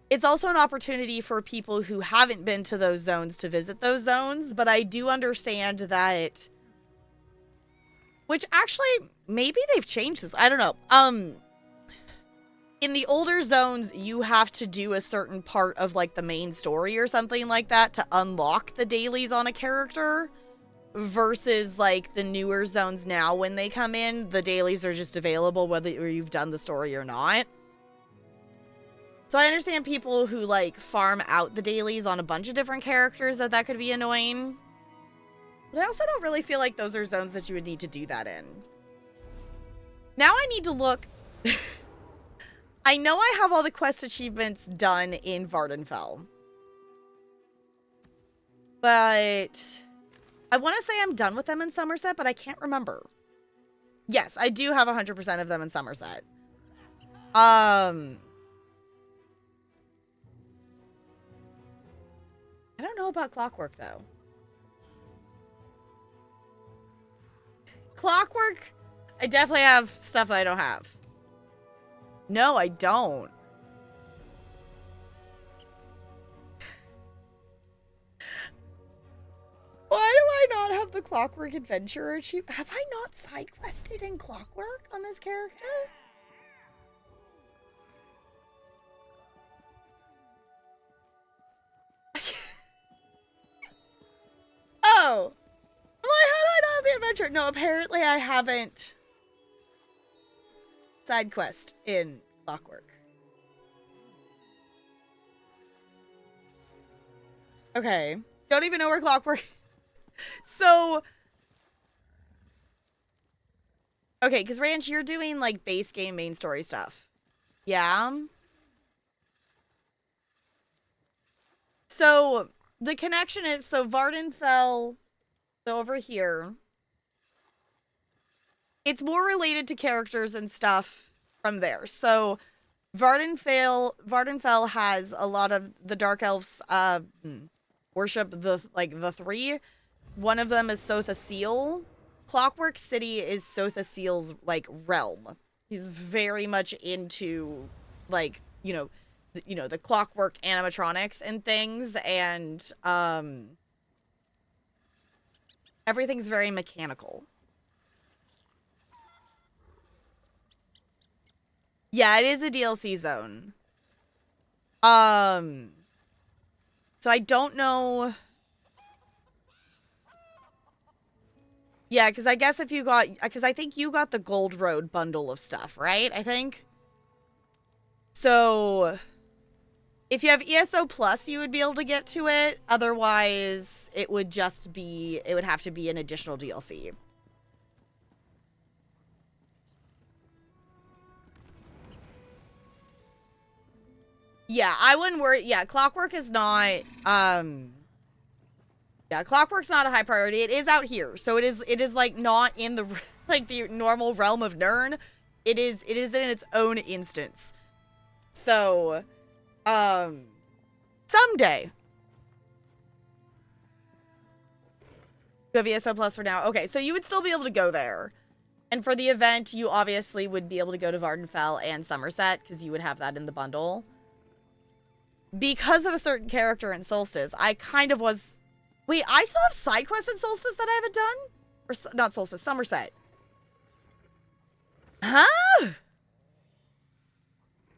It's also an opportunity for people who haven't been to those zones to visit those zones, but I do understand that... Which actually, maybe they've changed this. I don't know. In the older zones, you have to do a certain part of, like, the main story or something like that to unlock the dailies on a character. Versus, like, the newer zones now, when they come in, the dailies are just available whether you've done the story or not. So I understand people who, like, farm out the dailies on a bunch of different characters that could be annoying. But I also don't really feel like those are zones that you would need to do that in. Now I need to look... I know I have all the quest achievements done in Vardenfell. But... I want to say I'm done with them in Somerset, but I can't remember. Yes, I do have 100% of them in Somerset. I don't know about Clockwork, though. Clockwork, I definitely have stuff that I don't have. No, I don't. Why do I not have the Clockwork Adventure achievement? Have I not side quested in Clockwork on this character? Oh. I'm like, how do I not have the adventure? No, apparently I haven't side quest in Clockwork. Okay. Don't even know where Clockwork... So... Okay, because Ranch, you're doing, like, base game main story stuff. Yeah? So, the connection is... So, Vardenfell... So, over here... It's more related to characters and stuff from there. So, Vardenfell has a lot of the Dark Elves, worship the three. One of them is Sotha Seal. Clockwork City is Sotha Seal's, like, realm. He's very much into, like, the clockwork animatronics and things, and, everything's very mechanical. Yeah, it is a DLC zone. So I don't know... Yeah, because I guess if you got... Because I think you got the Gold Road bundle of stuff, right? I think? So... If you have ESO Plus, you would be able to get to it. Otherwise, it would just be... It would have to be an additional DLC. Yeah, I wouldn't worry. Yeah, Clockwork is not... Yeah, Clockwork's not a high priority. It is out here, so it is like not in the like the normal realm of Nirn. It is in its own instance. So, someday. You have ESO Plus for now. Okay, so you would still be able to go there. And for the event, you obviously would be able to go to Vardenfell and Somerset because you would have that in the bundle. Because of a certain character in Solstice, I kind of was... Wait, I still have side quests in Solstice that I haven't done? Or, not Solstice, Somerset. Huh?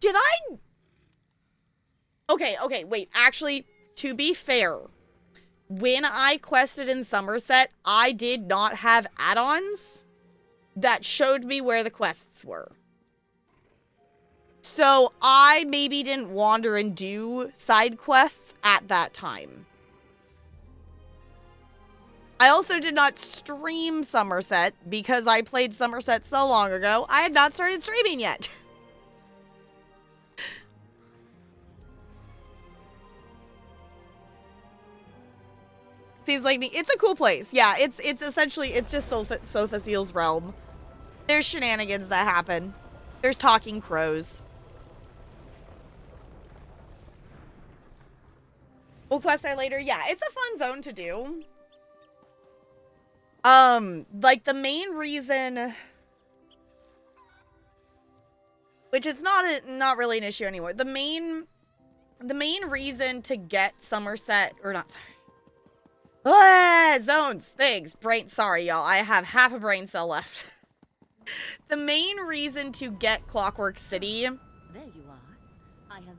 Did I... Okay, wait. Actually, to be fair, when I quested in Somerset, I did not have add-ons that showed me where the quests were. So I maybe didn't wander and do side quests at that time. I also did not stream Somerset because I played Somerset so long ago. I had not started streaming yet. Seems like me. It's a cool place. Yeah, it's essentially, it's just Sothasil's realm. There's shenanigans that happen. There's talking crows. We'll quest there later. Yeah, it's a fun zone to do. Like the main reason, which is not really an issue anymore. The main reason to get Somerset, or not, zones, things, brain, sorry y'all, I have half a brain cell left. The main reason to get Clockwork City, there you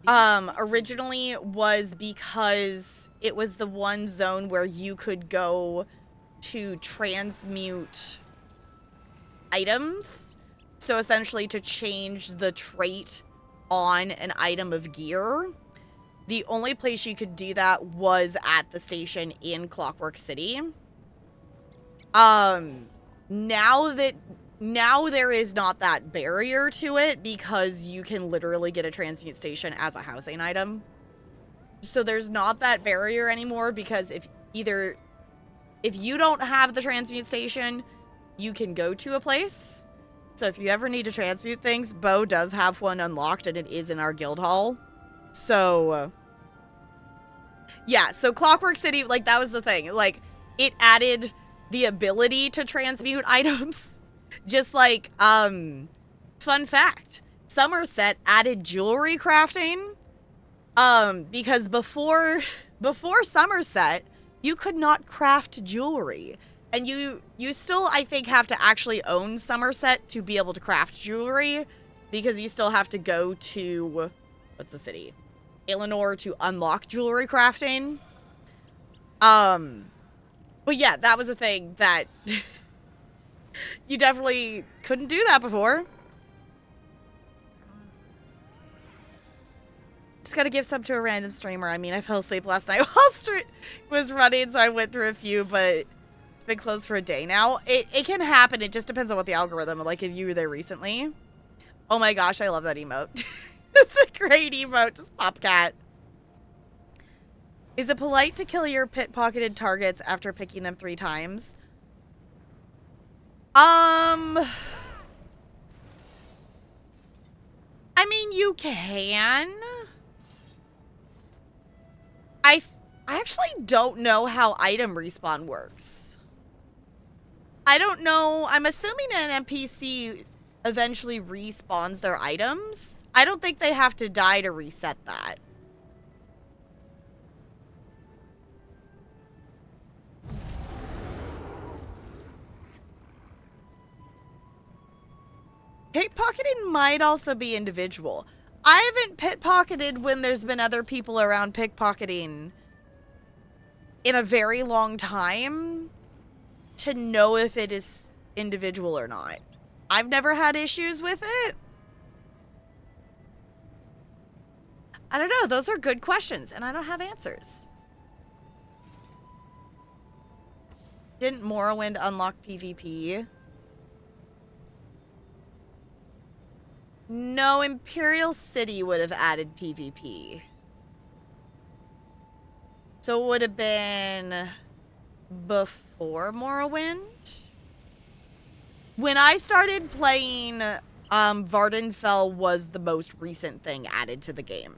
are. Originally was because it was the one zone where you could go to transmute items. So essentially to change the trait on an item of gear. The only place you could do that was at the station in Clockwork City. Now there is not that barrier to it because you can literally get a transmute station as a housing item. So there's not that barrier anymore because if you don't have the transmute station, you can go to a place. So if you ever need to transmute things, Bo does have one unlocked and it is in our guild hall. So, yeah, so Clockwork City, like, that was the thing. Like, it added the ability to transmute items. Just like, fun fact, Somerset added jewelry crafting. Because before Somerset, you could not craft jewelry. And you still, I think, have to actually own Somerset to be able to craft jewelry. Because you still have to go to, what's the city? Eleanor to unlock jewelry crafting. But yeah, that was a thing that you definitely couldn't do that before. Just gotta give sub to a random streamer. I mean, I fell asleep last night while stream was running, so I went through a few, but it's been closed for a day now. It can happen. It just depends on what the algorithm, like if you were there recently. Oh my gosh, I love that emote. It's a great emote. Just pop cat. Is it polite to kill your pit-pocketed targets after picking them 3 times? I mean, you can. I actually don't know how item respawn works. I don't know. I'm assuming an NPC eventually respawns their items. I don't think they have to die to reset that. Pickpocketing might also be individual. I haven't pickpocketed when there's been other people around pickpocketing in a very long time to know if it is individual or not. I've never had issues with it. I don't know. Those are good questions, and I don't have answers. Didn't Morrowind unlock PvP? No, Imperial City would have added PvP. So it would have been before Morrowind? When I started playing, Vardenfell was the most recent thing added to the game.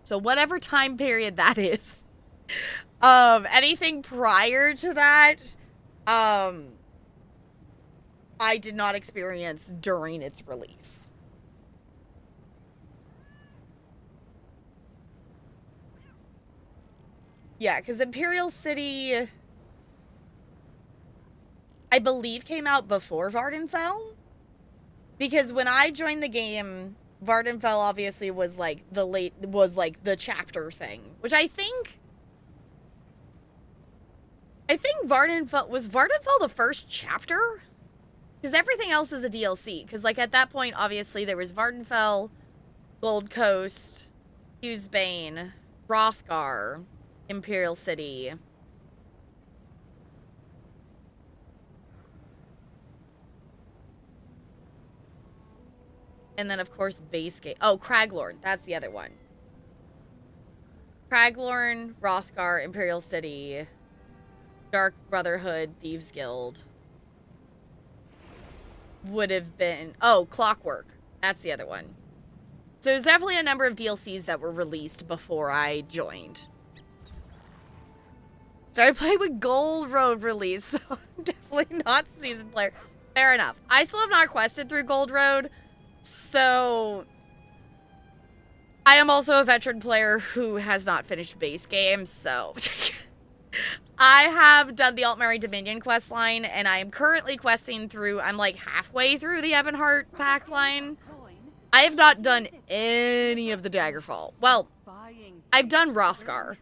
So whatever time period that is. Anything prior to that, I did not experience during its release. Yeah, because Imperial City, I believe, came out before Vardenfell. Because when I joined the game, Vardenfell obviously was like the chapter thing, which I think I think Vardenfell, was Vardenfell the first chapter? Because everything else is a DLC. Because, like, at that point, obviously, there was Vardenfell, Gold Coast, Hughesbane, Hrothgar, Imperial City. And then, of course, Base Gate. Oh, Craglorn. That's the other one. Craglorn, Hrothgar, Imperial City, Dark Brotherhood, Thieves Guild. Would have been... Oh, Clockwork. That's the other one. So there's definitely a number of DLCs that were released before I joined. Started playing with Gold Road release, so I'm definitely not a seasoned player. Fair enough. I still have not quested through Gold Road, so... I am also a veteran player who has not finished base game, so... I have done the Altmary Dominion quest line, and I am currently questing through... I'm like halfway through the Ebonheart pack line. I have not done any of the Daggerfall. Well, I've done Hrothgar,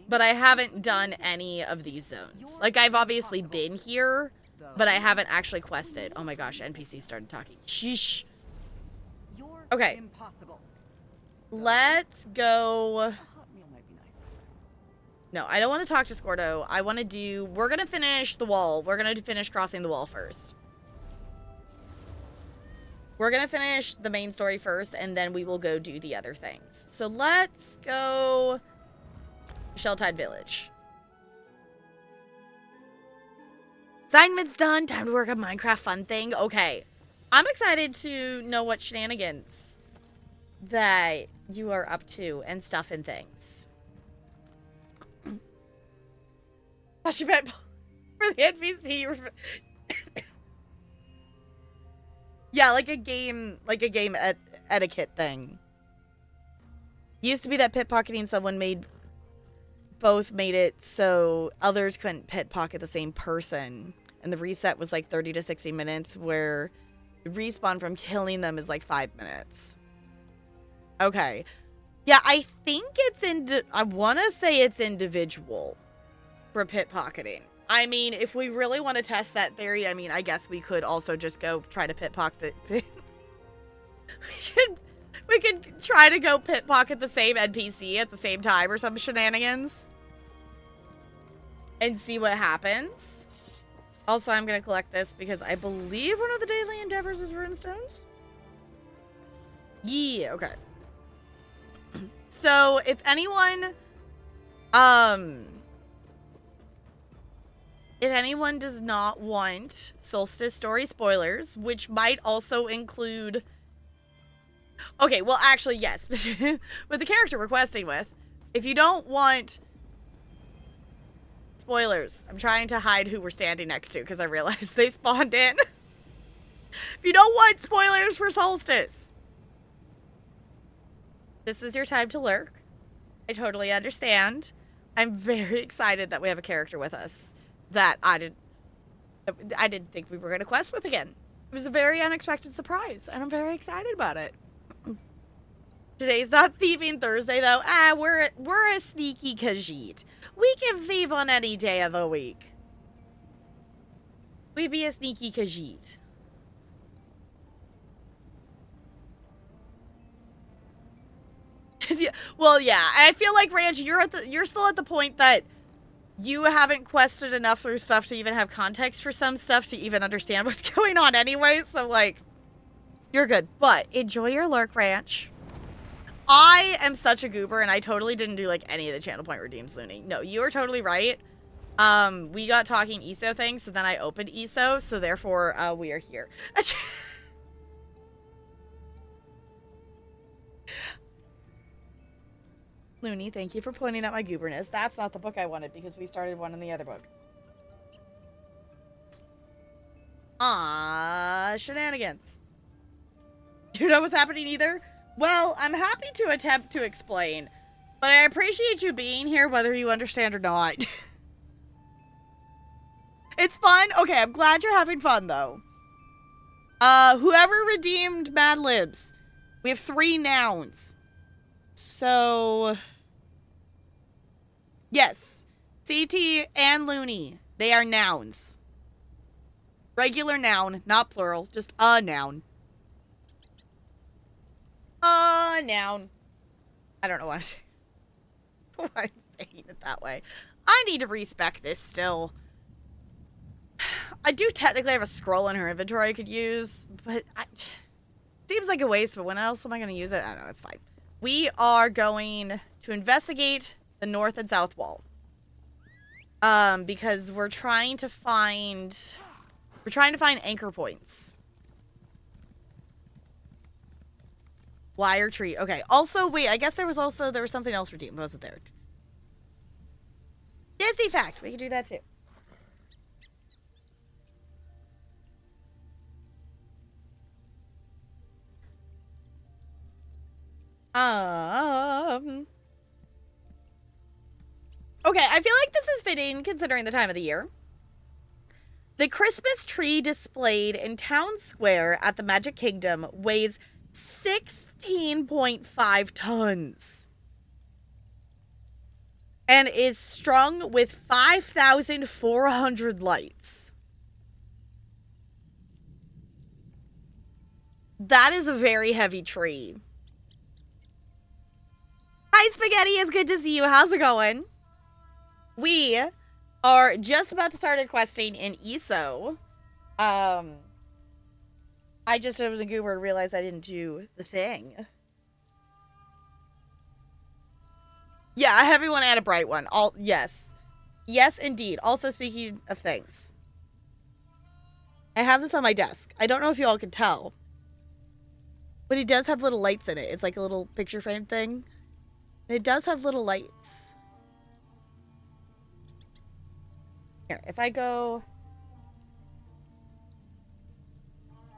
but I haven't done any of these zones. Like, I've obviously been here, but I haven't actually quested. Oh my gosh, NPC started talking. Sheesh. Okay. Let's go... No, I don't want to talk to Scordo. I want to do... We're going to finish the wall. We're going to finish crossing the wall first. We're going to finish the main story first, and then we will go do the other things. So let's go... Sheltide Village. Assignment's done. Time to work on Minecraft fun thing. Okay. I'm excited to know what shenanigans that you are up to and stuff and things. Flash bet for the NPC. Yeah, like a game etiquette thing. Used to be that pickpocketing someone both made it so others couldn't pickpocket the same person. And the reset was like 30 to 60 minutes, where the respawn from killing them is like 5 minutes. Okay. Yeah, I think it's I want to say it's individual for pickpocketing. I mean, if we really want to test that theory, I mean, I guess we could also just go try to pickpocket the... we could try to go pickpocket the same NPC at the same time or some shenanigans. And see what happens. Also, I'm going to collect this because I believe one of the daily endeavors is runestones. Yeah, okay. So, if anyone... If anyone does not want Solstice story spoilers, which might also include... Okay, well, actually, yes. With the character we're questing with, if you don't want spoilers, I'm trying to hide who we're standing next to because I realized they spawned in. If you don't want spoilers for Solstice, this is your time to lurk. I totally understand. I'm very excited that we have a character with us that I didn't think we were going to quest with again. It was a very unexpected surprise, and I'm very excited about it. Today's not Thieving Thursday, though. We're a sneaky Khajiit. We can thieve on any day of the week. We be a sneaky Khajiit. Well, yeah. I feel like, Ranch, you're still at the point that you haven't quested enough through stuff to even have context for some stuff to even understand what's going on anyway. So, like, you're good. But enjoy your lurk, Ranch. I am such a goober, and I totally didn't do, like, any of the channel point redeems, Looney. No, you are totally right. We got talking ESO things, so then I opened ESO, so therefore, we are here. Looney, thank you for pointing out my gooberness. That's not the book I wanted, because we started one in the other book. Shenanigans. You know what's happening either? Well, I'm happy to attempt to explain, but I appreciate you being here whether you understand or not. It's fun. Okay, I'm glad you're having fun, though. Whoever redeemed Mad Libs, we have 3 nouns. So, yes. CT and loony. They are nouns. Regular noun, not plural, just a noun. A noun. I don't know why I'm saying it that way. I need to respec this still. I do technically have a scroll in her inventory I could use, but seems like a waste, but when else am I going to use it? I don't know, it's fine. We are going to investigate the north and south wall. Because we're trying to find anchor points. Wire tree. Okay. Also, wait, I guess there was something else redeemed, wasn't there? Disney fact. We can do that too. Okay, I feel like this is fitting considering the time of the year. The Christmas tree displayed in Town Square at the Magic Kingdom weighs 16.5 tons. And is strung with 5,400 lights. That is a very heavy tree. Hi, Spaghetti. It's good to see you. How's it going? We are just about to start questing in ESO. I just opened the goober and realized I didn't do the thing. Yeah, a heavy one and a bright one. Yes. Yes, indeed. Also, speaking of things. I have this on my desk. I don't know if you all can tell. But it does have little lights in it. It's like a little picture frame thing. And it does have little lights. Here, if I go...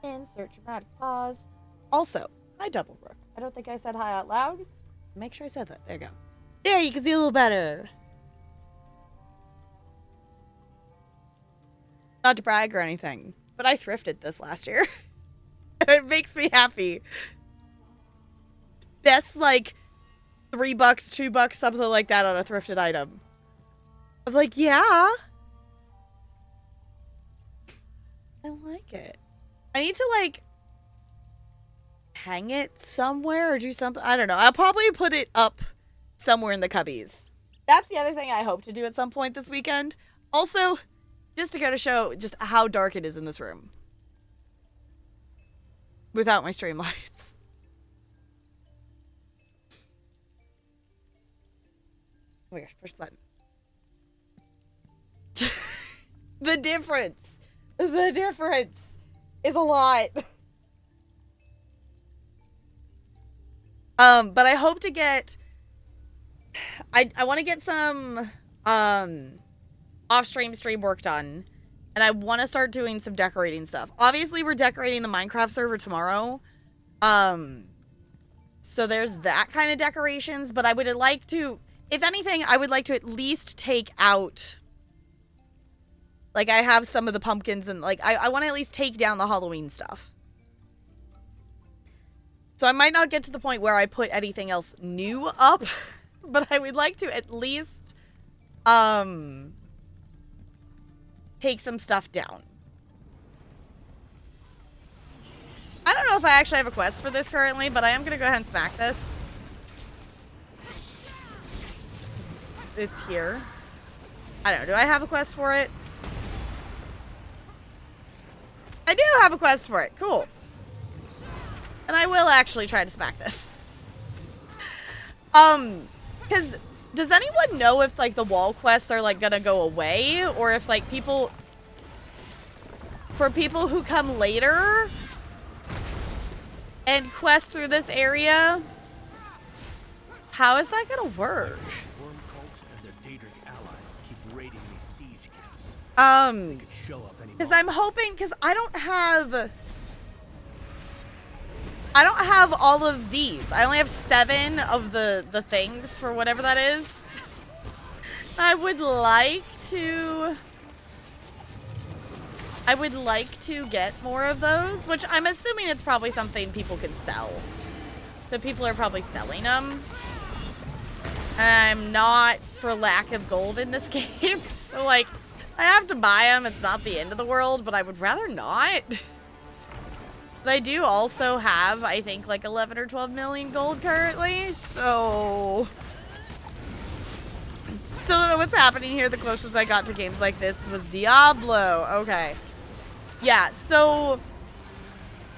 insert dramatic pause. Also, hi Doublebrook. I don't think I said hi out loud. Make sure I said that. There you go. There, you can see a little better. Not to brag or anything, but I thrifted this last year. It makes me happy. Best, like, $3, $2, something like that on a thrifted item. I'm like, yeah. I like it. I need to, like, hang it somewhere or do something. I don't know. I'll probably put it up somewhere in the cubbies. That's the other thing I hope to do at some point this weekend. Also, just to go to show just how dark it is in this room. Without my stream lights. Oh my gosh, push the button. The difference is a lot. But I hope to get... I want to get some off-stream stream work done. And I want to start doing some decorating stuff. Obviously, we're decorating the Minecraft server tomorrow. So there's that kind of decorations. But I would like to... if anything, I would like to at least take out... like, I have some of the pumpkins and, like, I want to at least take down the Halloween stuff. So I might not get to the point where I put anything else new up. But I would like to at least, take some stuff down. I don't know if I actually have a quest for this currently, but I am going to go ahead and smack this. It's here. I don't know. Do I have a quest for it? I do have a quest for it. Cool. And I will actually try to smack this. Because does anyone know if, like, the wall quests are, like, gonna go away? Or if, like, people... for people who come later and quest through this area, how is that gonna work? Because I'm hoping... because I don't have all of these. I only have 7 of the things for whatever that is. I would like to get more of those, which I'm assuming it's probably something people can sell. So people are probably selling them. And I'm not for lack of gold in this game. So, like, I have to buy them. It's not the end of the world, but I would rather not. But I do also have, I think, like 11 or 12 million gold currently, so... Still don't know what's happening here. The closest I got to games like this was Diablo. Okay. Yeah, so...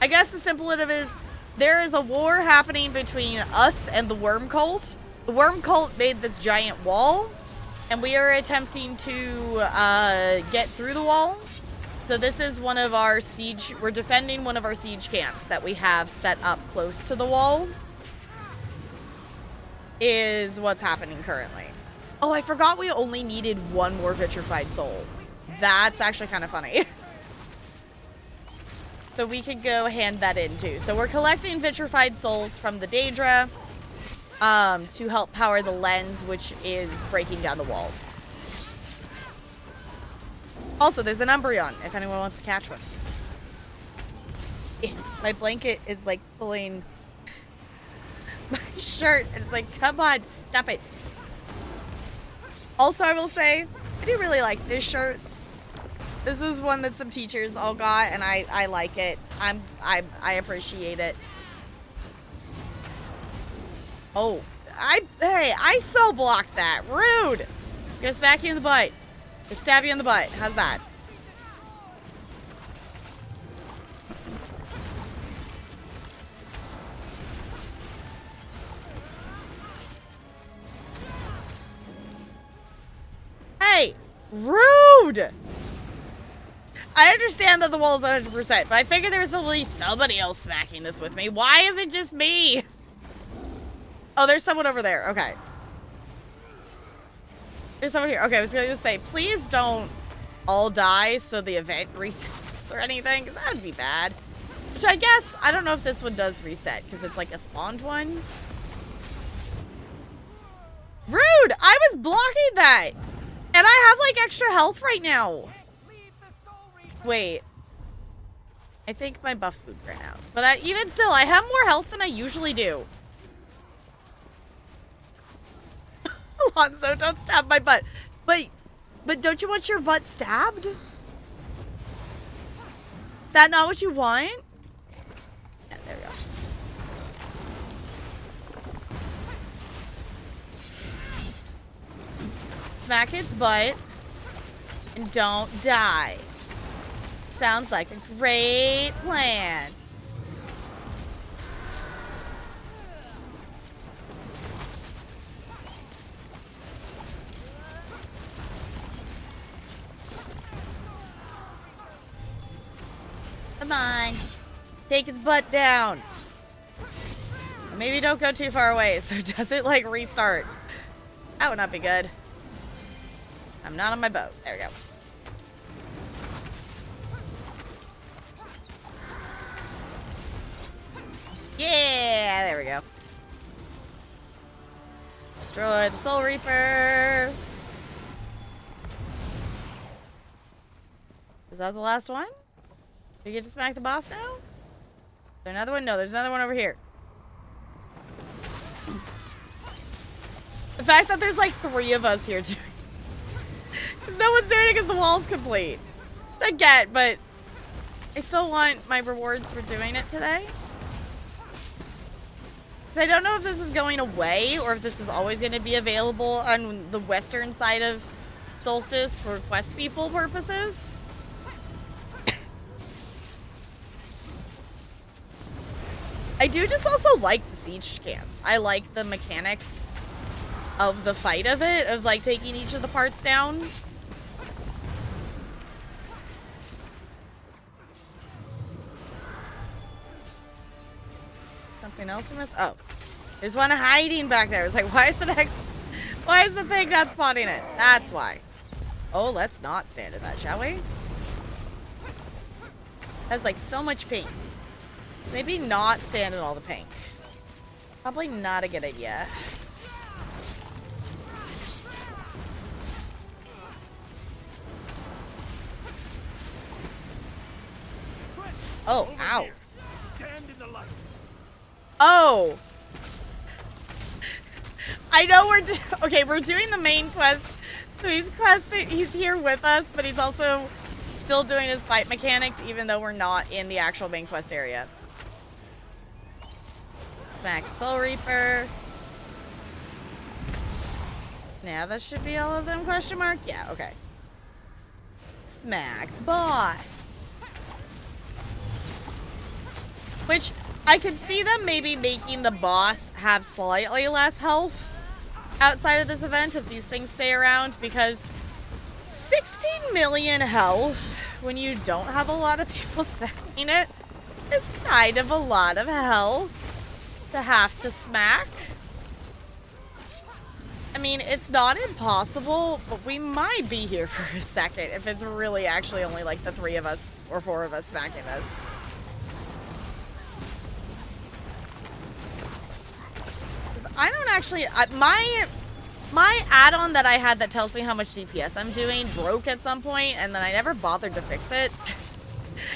I guess the simple of it is, there is a war happening between us and the Worm Cult. The Worm Cult made this giant wall, and we are attempting to get through the wall. So this is one of our siege, we're defending one of our siege camps that we have set up close to the wall. Is what's happening currently. Oh, I forgot we only needed one more vitrified soul. That's actually kind of funny. So we could go hand that in too. So we're collecting vitrified souls from the Daedra to help power the lens, which is breaking down the wall. Also, there's an Umbreon, if anyone wants to catch one. My blanket is like pulling my shirt, and it's like, come on, stop it. Also, I will say, I do really like this shirt. This is one that some teachers all got, and I like it. I appreciate it. Oh, hey, I so blocked that. Rude. Gonna smack you in the butt. Gonna stab you in the butt. How's that? Hey, rude. I understand that the wall is 100%, but I figured there was at least somebody else smacking this with me. Why is it just me? Oh, there's someone over there. Okay. There's someone here. Okay, I was going to just say, please don't all die so the event resets or anything, because that would be bad. Which I guess, I don't know if this one does reset, because it's like a spawned one. Rude! I was blocking that! And I have like extra health right now. Wait. I think my buff food ran out. But even still, I have more health than I usually do. Alonso, don't stab my butt. But don't you want your butt stabbed? Is that not what you want? Yeah, there we go. Smack its butt. And don't die. Sounds like a great plan. Come on. Take its butt down. Maybe don't go too far away so it doesn't like restart. That would not be good. I'm not on my boat. There we go. Yeah, there we go. Destroy the Soul Reaper. Is that the last one? Do you get to smack the boss now? Is there another one? No, there's another one over here. The fact that there's like 3 of us here doing this. Because no one's doing it because the wall's complete. I get, but I still want my rewards for doing it today. I don't know if this is going away or if this is always going to be available on the western side of Solstice for quest people purposes. I do just also like the siege camps. I like the mechanics of the fight of it, of like taking each of the parts down. Something else from us? Oh, there's one hiding back there. It's like, why is the thing not spawning it? That's why. Oh, let's not stand in that, shall we? Has like so much pink. Maybe not stand in all the pink. Probably not a good idea. Oh, ow. Oh. I know we're doing the main quest. So he's here with us, but he's also still doing his fight mechanics, even though we're not in the actual main quest area. Smack Soul Reaper. Now that should be all of them, question mark? Yeah, okay. Smack boss. Which, I could see them maybe making the boss have slightly less health outside of this event if these things stay around, because 16 million health when you don't have a lot of people smacking it is kind of a lot of health to have to smack. I mean, it's not impossible, but we might be here for a second if it's really actually only like the 3 of us or 4 of us smacking this. I don't actually, my add-on that I had that tells me how much DPS I'm doing broke at some point, and then I never bothered to fix it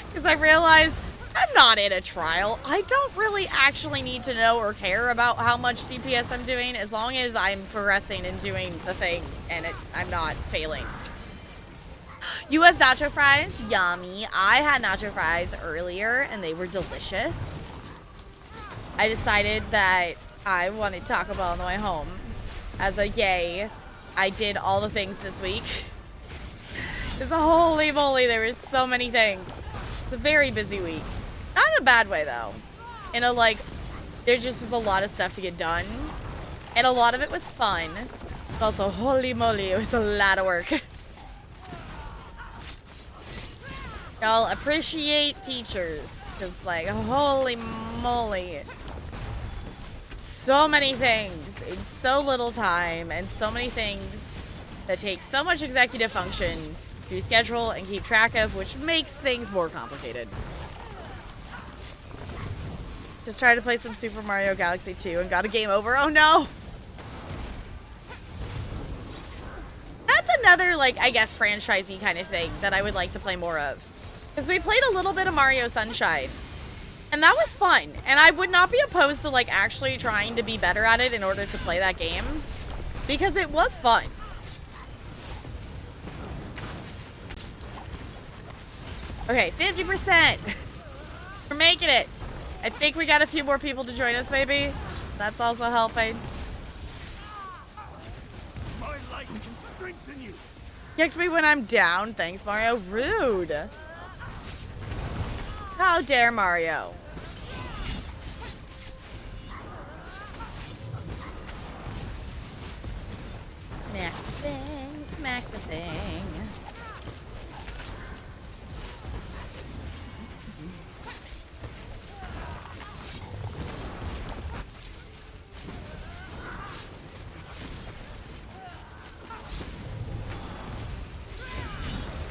because I realized I'm not in a trial. I don't really actually need to know or care about how much DPS I'm doing as long as I'm progressing and doing the thing and I'm not failing. US nacho fries, yummy. I had nacho fries earlier and they were delicious. I decided that I wanted Taco Bell on the way home. As a yay, I did all the things this week. It's a holy moly, there were so many things. It's a very busy week. Not in a bad way though. In a like, there just was a lot of stuff to get done. And a lot of it was fun. But also, holy moly, it was a lot of work. Y'all appreciate teachers. Because like, holy moly. So many things in so little time, and so many things that take so much executive function to schedule and keep track of, which makes things more complicated. Just tried to play some Super Mario Galaxy 2 and got a game over. Oh no! That's another, like, I guess, franchise-y kind of thing that I would like to play more of. Because we played a little bit of Mario Sunshine. And that was fun, and I would not be opposed to like actually trying to be better at it in order to play that game, because it was fun. Okay, 50%. We're making it. I think we got a few more people to join us, maybe. That's also helping. My light can strengthen you. Kicked me when I'm down. Thanks, Mario. Rude. How dare Mario? Smack the thing, smack the thing.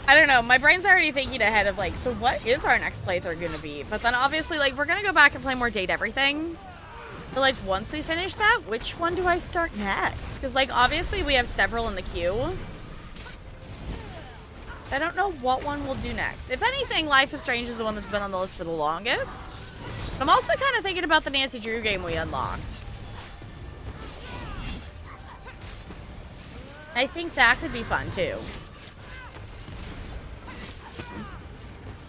I don't know, my brain's already thinking ahead of like, so what is our next playthrough gonna be? But then obviously like we're gonna go back and play more Date Everything. But like once we finish that, which one do I start next? Because like obviously we have several in the queue. I don't know what one we'll do next. If anything, Life is Strange is the one that's been on the list for the longest. But I'm also kind of thinking about the Nancy Drew game we unlocked. I think that could be fun too.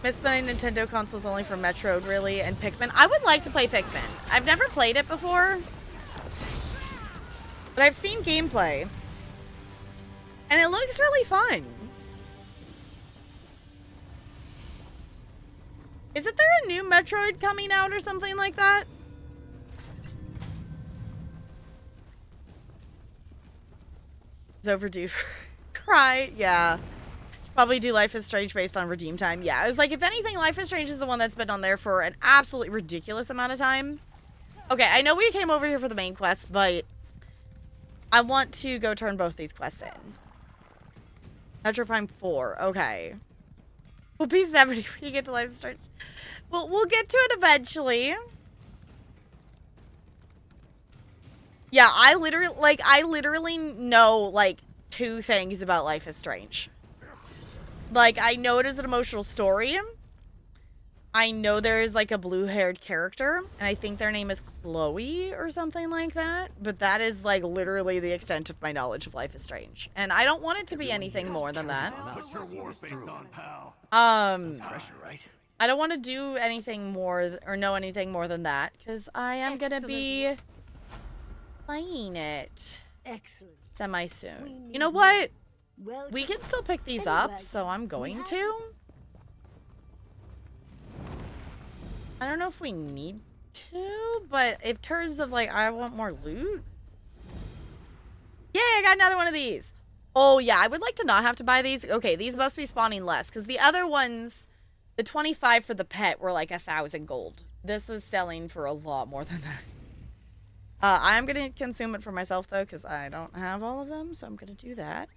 Miss playing Nintendo consoles only for Metroid, really, and Pikmin. I would like to play Pikmin. I've never played it before, but I've seen gameplay, and it looks really fun. Isn't there a new Metroid coming out or something like that? It's overdue for Cry, yeah. Probably do Life is Strange based on redeem time. Yeah, I was like, if anything, Life is Strange is the one that's been on there for an absolutely ridiculous amount of time. Okay, I know we came over here for the main quest, but I want to go turn both these quests in. Metro Prime 4, okay. We'll be 70 when you get to Life is Strange. We'll get to it eventually. Yeah, I literally know, like, 2 things about Life is Strange. Like, I know it is an emotional story. I know there's like a blue-haired character, and I think their name is Chloe or something like that, but that is like literally the extent of my knowledge of Life is Strange. And I don't want it to be anything more than that. Put your war face on, pal. Pressure, right? I don't want to do anything more or know anything more than that, because I am gonna be playing it Excellent. semi-soon. You know what? Well, We can still pick these up, so I'm going to. I don't know if we need to, but in terms of like, I want more loot. Yay, I got another one of these. Oh yeah, I would like to not have to buy these. Okay, these must be spawning less, because the other ones, the 25 for the pet were like 1,000 gold. This is selling for a lot more than that. I'm gonna consume it for myself though, because I don't have all of them, so I'm gonna do that.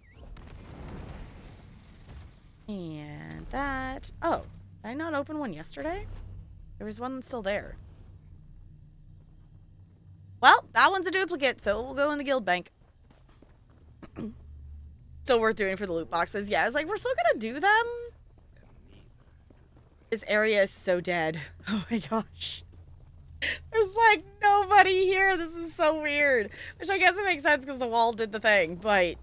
And that. Oh, did I not open one yesterday? There was one still there. Well, that one's a duplicate, so we'll go in the guild bank. Still worth doing for the loot boxes. Yeah, I was like, we're still gonna do them? This area is so dead. Oh my gosh. There's like nobody here. This is so weird. Which I guess it makes sense because the wall did the thing, but...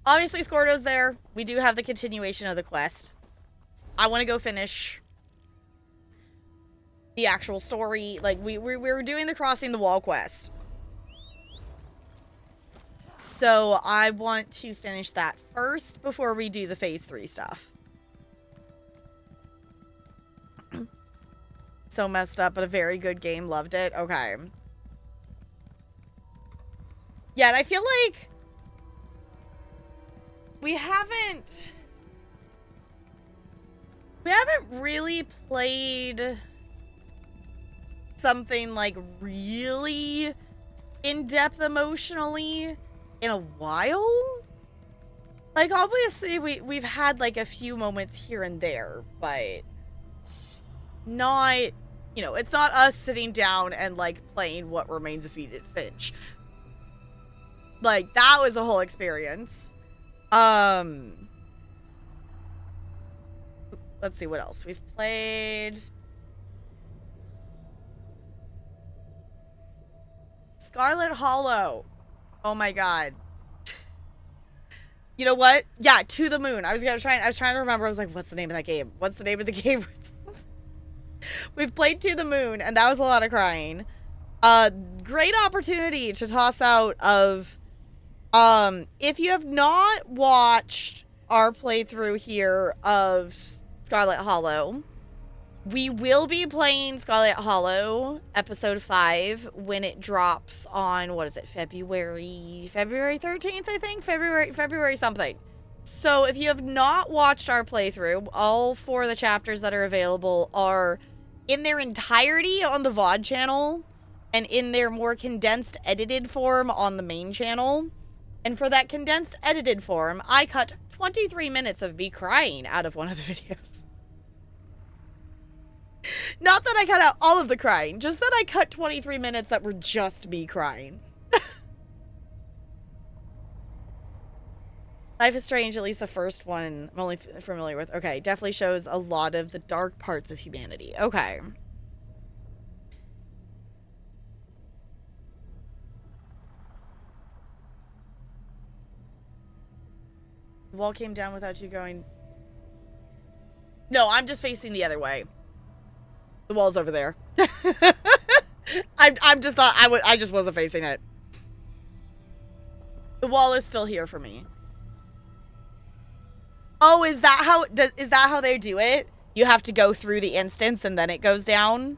Obviously Scordo's there. We do have the continuation of the quest. I want to go finish the actual story. Like, we were doing the Crossing the Wall quest. So I want to finish that first before we do the phase 3 stuff. So messed up, but a very good game. Loved it. Okay. Yeah, and I feel like we haven't really played something like really in-depth emotionally in a while. Like, obviously we've had like a few moments here and there, but not, you know, it's not us sitting down and like playing What Remains of Edith Finch. Like, that was a whole experience. Let's see what else we've played. Scarlet Hollow. Oh my god. You know what? Yeah, To the Moon. I was trying to remember. I was like, what's the name of that game? What's the name of the game? We've played To the Moon, and that was a lot of crying. Great opportunity to toss out of, if you have not watched our playthrough here of Scarlet Hollow, we will be playing Scarlet Hollow episode 5 when it drops on, what is it, February 13th, I think? February something. So if you have not watched our playthrough, all 4 of the chapters that are available are in their entirety on the VOD channel and in their more condensed edited form on the main channel. And for that condensed edited form, I cut 23 minutes of me crying out of one of the videos. Not that I cut out all of the crying, just that I cut 23 minutes that were just me crying. Life is Strange, at least the first one I'm only familiar with. Okay, definitely shows a lot of the dark parts of humanity. Okay. The wall came down without you going... No, I'm just facing the other way. The wall's over there. I'm just not... I just wasn't facing it. The wall is still here for me. Oh, is that how they do it? You have to go through the instance and then it goes down?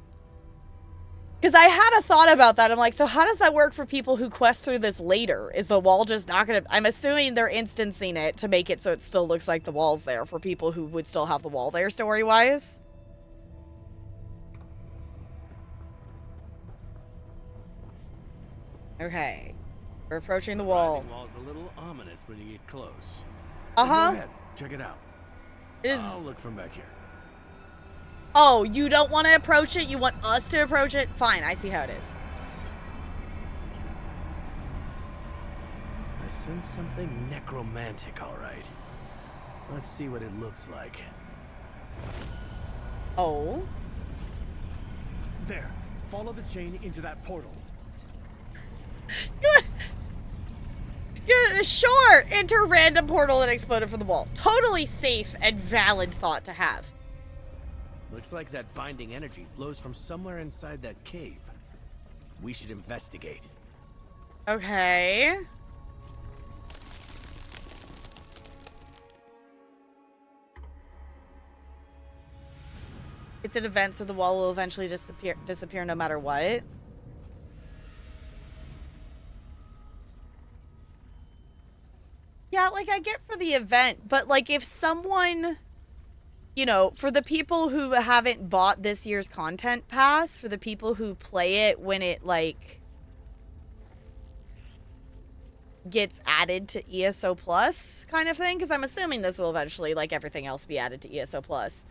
Because I had a thought about that. I'm like, so how does that work for people who quest through this later? Is the wall just not going to... I'm assuming they're instancing it to make it so it still looks like the wall's there for people who would still have the wall there story-wise. Okay. We're approaching the wall. The wall's a little ominous when you get close. Uh-huh. Go ahead, check it out. It is... I'll look from back here. Oh, you don't want to approach it? You want us to approach it? Fine, I see how it is. I sense something necromantic, all right. Let's see what it looks like. Oh. There. Follow the chain into that portal. Yeah, sure. Enter random portal that exploded from the wall. Totally safe and valid thought to have. Looks like that binding energy flows from somewhere inside that cave. We should investigate. Okay. It's an event, so the wall will eventually disappear no matter what. Yeah, like, I get for the event, but, like, if someone, you know, for the people who haven't bought this year's content pass, for the people who play it when it, like, gets added to ESO Plus kind of thing, because I'm assuming this will eventually, like everything else, be added to ESO Plus.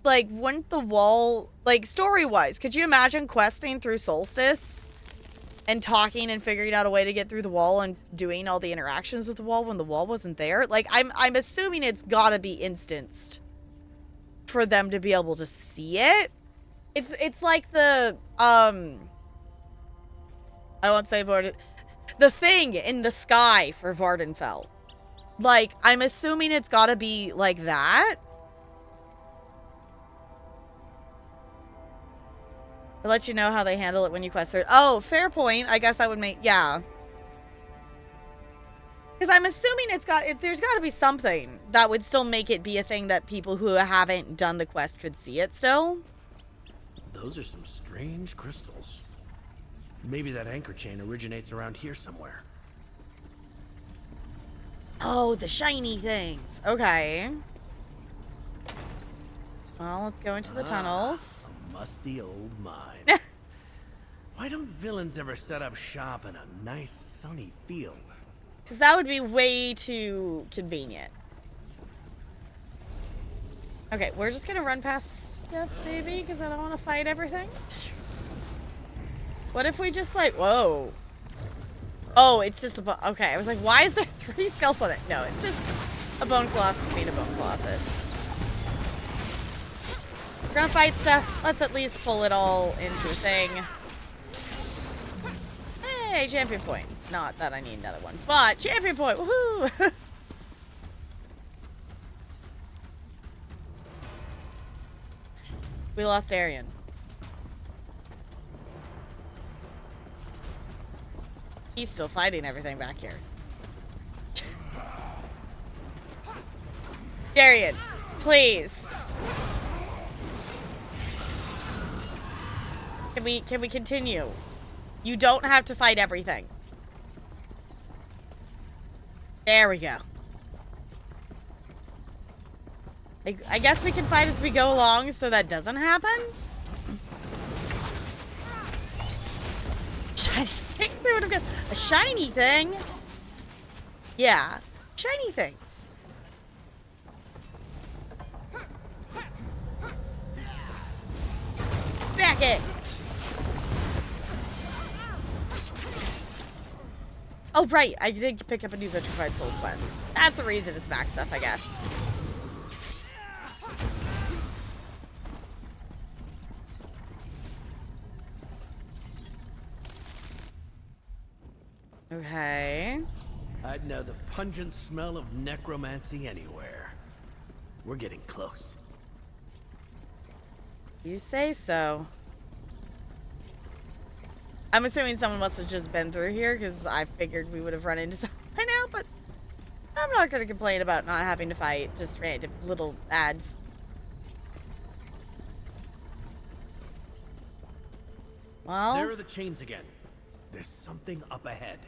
Like, wouldn't the wall, like, story-wise, could you imagine questing through Solstice and talking and figuring out a way to get through the wall and doing all the interactions with the wall when the wall wasn't there? Like, I'm assuming it's gotta be instanced for them to be able to see it. It's like the, I won't say more, the thing in the sky for Vardenfell. Like, I'm assuming it's gotta be like that. I'll let you know how they handle it when you quest through. Oh, fair point. I guess that would make, yeah. Because I'm assuming there's got to be something that would still make it be a thing that people who haven't done the quest could see it still. Those are some strange crystals. Maybe that anchor chain originates around here somewhere. Oh, the shiny things. Okay. Well, let's go into the tunnels. A musty old mine. Why don't villains ever set up shop in a nice sunny field? Because that would be way too convenient. Okay, we're just going to run past stuff, baby, because I don't want to fight everything. What if we just, like, whoa. Oh, it's just a okay, I was like, why is there 3 skulls on it? No, it's just a bone colossus being a bone colossus. We're gonna fight stuff. Let's at least pull it all into a thing. Hey, champion point. Not that I need another one, but champion point. Woohoo! We lost Arian. He's still fighting everything back here. Darian, please. Can we continue? You don't have to fight everything. There we go. I guess we can fight as we go along so that doesn't happen. Shiny things? I would have guessed. A shiny thing? Yeah. Shiny things. Smack it! Oh, right. I did pick up a new Vitrified Souls quest. That's a reason to smack stuff, I guess. Okay. I'd know the pungent smell of necromancy anywhere. We're getting close. You say so. I'm assuming someone must have just been through here because I figured we would have run into someone by now, but I'm not going to complain about not having to fight just random little ads. Well, There are the chains again. There's something up ahead.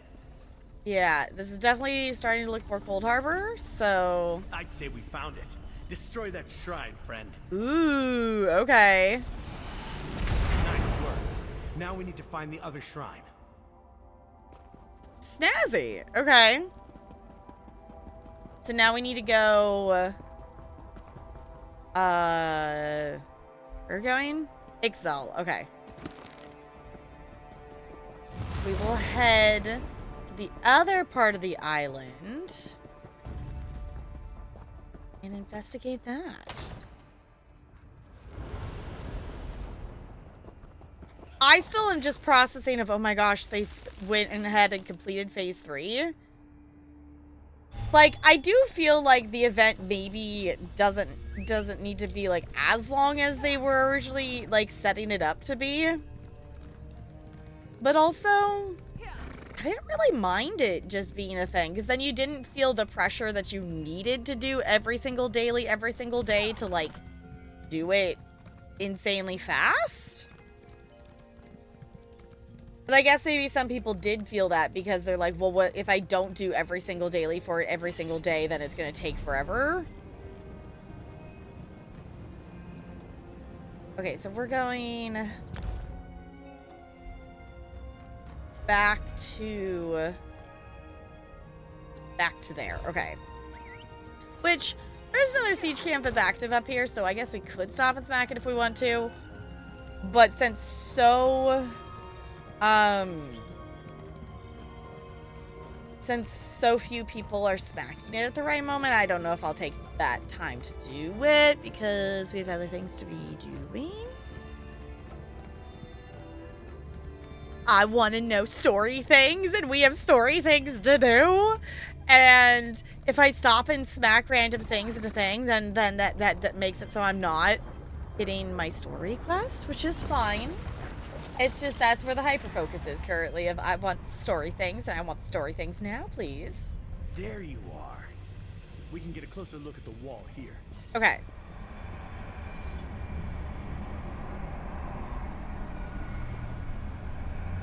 yeah, this is definitely starting to look more Cold Harbor, so... I'd say we found it. Destroy that shrine, friend. Ooh, okay. Nice work. Now we need to find the other shrine. Snazzy. Okay. So now we need to go... We're going? Ixal. Okay. We will head to the other part of the island. and investigate that. I still am just processing of, oh my gosh, they went ahead and completed phase 3. Like, I do feel like the event maybe doesn't need to be, like, as long as they were originally, like, setting it up to be. But also, I didn't really mind it just being a thing, because then you didn't feel the pressure that you needed to do every single day to, like, do it insanely fast. But I guess maybe some people did feel that because they're like, well, what if I don't do every single daily for it every single day, then it's going to take forever. Okay, so we're going back to there. Okay. Which, there's another siege camp that's active up here, so I guess we could stop and smack it if we want to. But since so few people are smacking it at the right moment, I don't know if I'll take that time to do it because we have other things to be doing. I want to know story things, and we have story things to do. And if I stop and smack random things at a thing, then that makes it so I'm not hitting my story quest, which is fine. It's just that's where the hyper focus is currently. Of I want story things, and I want story things now, please. There you are. We can get a closer look at the wall here. Okay.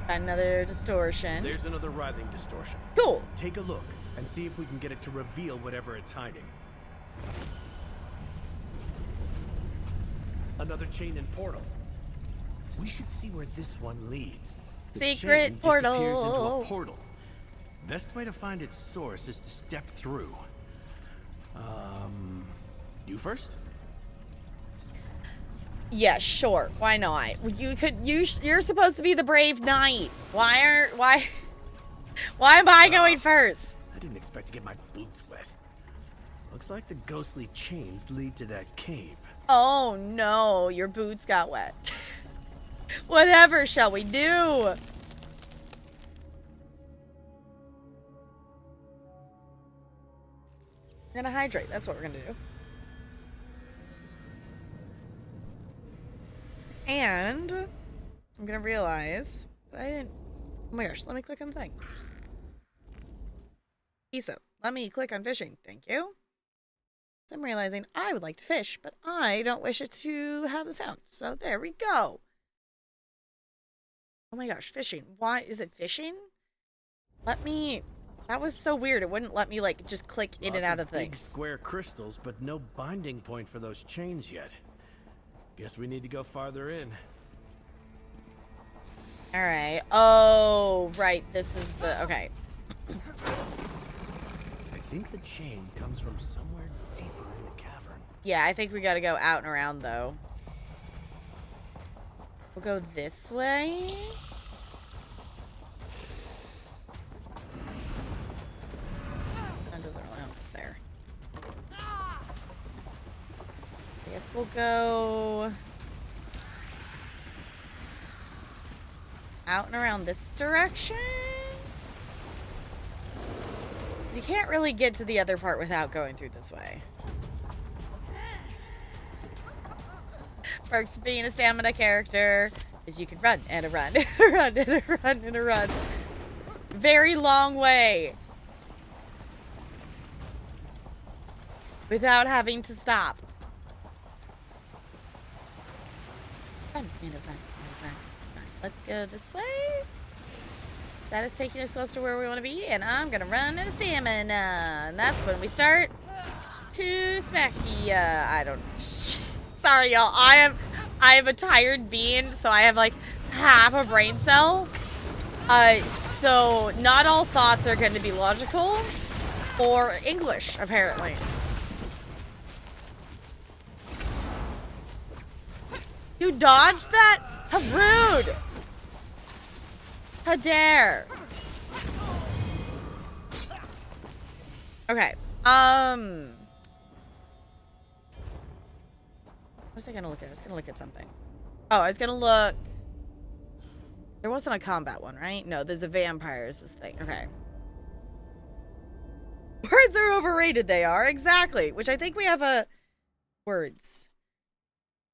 Another distortion. There's another writhing distortion. Cool. Take a look and see if we can get it to reveal whatever it's hiding. Another chain and portal. We should see where this one leads. The Secret chain portal. disappears into a portal. Best way to find its source is to step through. You first? Yeah, sure. Why not? You're supposed to be the brave knight. Why am I going first? I didn't expect to get my boots wet. Looks like the ghostly chains lead to that cave. Oh no, your boots got wet. Whatever shall we do? We're gonna hydrate. That's what we're gonna do. And I'm gonna realize that I didn't. Oh my gosh, let me click on the thing. Isa, let me click on fishing. Thank you. So I'm realizing I would like to fish, but I don't wish it to have the sound. So there we go. Oh my gosh, fishing. Why is it fishing? Let me. That was so weird. It wouldn't let me like just click in and out of big things. Square crystals, but no binding point for those chains yet. Guess we need to go farther in. All right. Oh, right. This is the okay. I think the chain comes from somewhere deeper in the cavern. Yeah, I think we got to go out and around though. We'll go this way. That doesn't really help us there. I guess we'll go out and around this direction. You can't really get to the other part without going through this way. Perks of being a stamina character is you can run and a run, run and a run and a run. Very long way. Without having to stop. Run and a run and a run. Let's go this way. That is taking us close to where we want to be, and I'm gonna run out of stamina. And that's when we start to smack the, I don't... Sorry, y'all. I am a tired being, so I have, like, half a brain cell. So not all thoughts are going to be logical or English, apparently. You dodged that? How rude! How dare! Okay. was I gonna look at? I was gonna look at something. Oh, I was gonna look. There wasn't a combat one, right? No, there's the vampires thing. Okay. Words are overrated, they are. Exactly. Which I think we have a... Words.